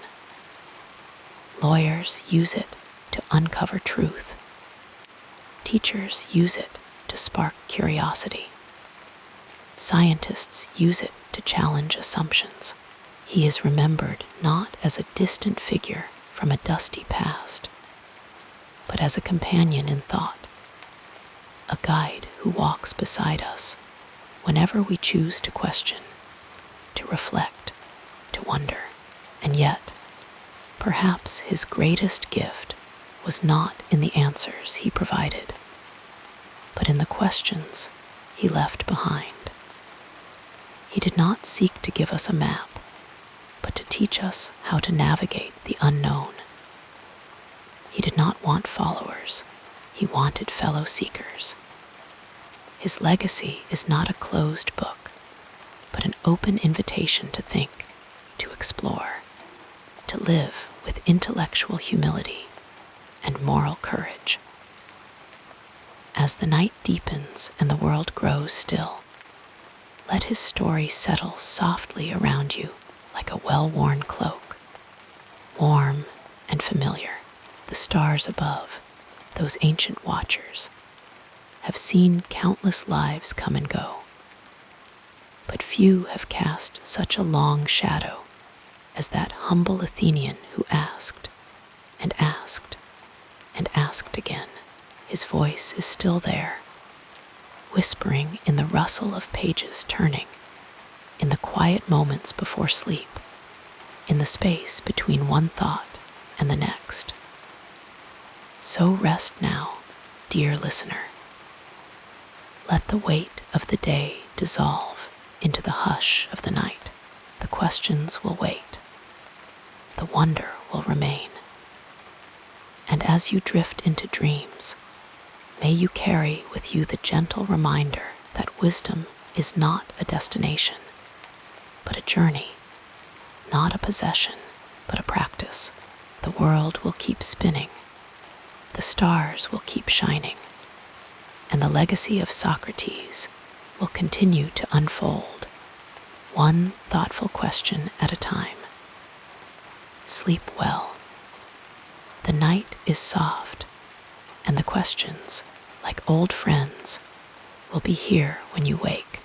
Lawyers use it to uncover truth. Teachers use it to spark curiosity. Scientists use it to challenge assumptions. He is remembered not as a distant figure from a dusty past, but as a companion in thought, a guide who walks beside us whenever we choose to question, to reflect, to wonder. And yet, perhaps his greatest gift was not in the answers he provided, but in the questions he left behind. He did not seek to give us a map, but to teach us how to navigate the unknown. He did not want followers. He wanted fellow seekers. His legacy is not a closed book, but an open invitation to think, to explore, to live with intellectual humility and moral courage. As the night deepens and the world grows still, let his story settle softly around you like a well-worn cloak, warm and familiar. The stars above, those ancient watchers, have seen countless lives come and go, but few have cast such a long shadow as that humble Athenian who asked and asked and asked again. His voice is still there, whispering in the rustle of pages turning, in the quiet moments before sleep, in the space between one thought and the next. So rest now, dear listener. Let the weight of the day dissolve into the hush of the night. The questions will wait. The wonder will remain. And as you drift into dreams, may you carry with you the gentle reminder that wisdom is not a destination, but a journey, not a possession, but a practice. The world will keep spinning, the stars will keep shining, and the legacy of Socrates will continue to unfold, one thoughtful question at a time. Sleep well. The night is soft, and the questions, like old friends, will be here when you wake.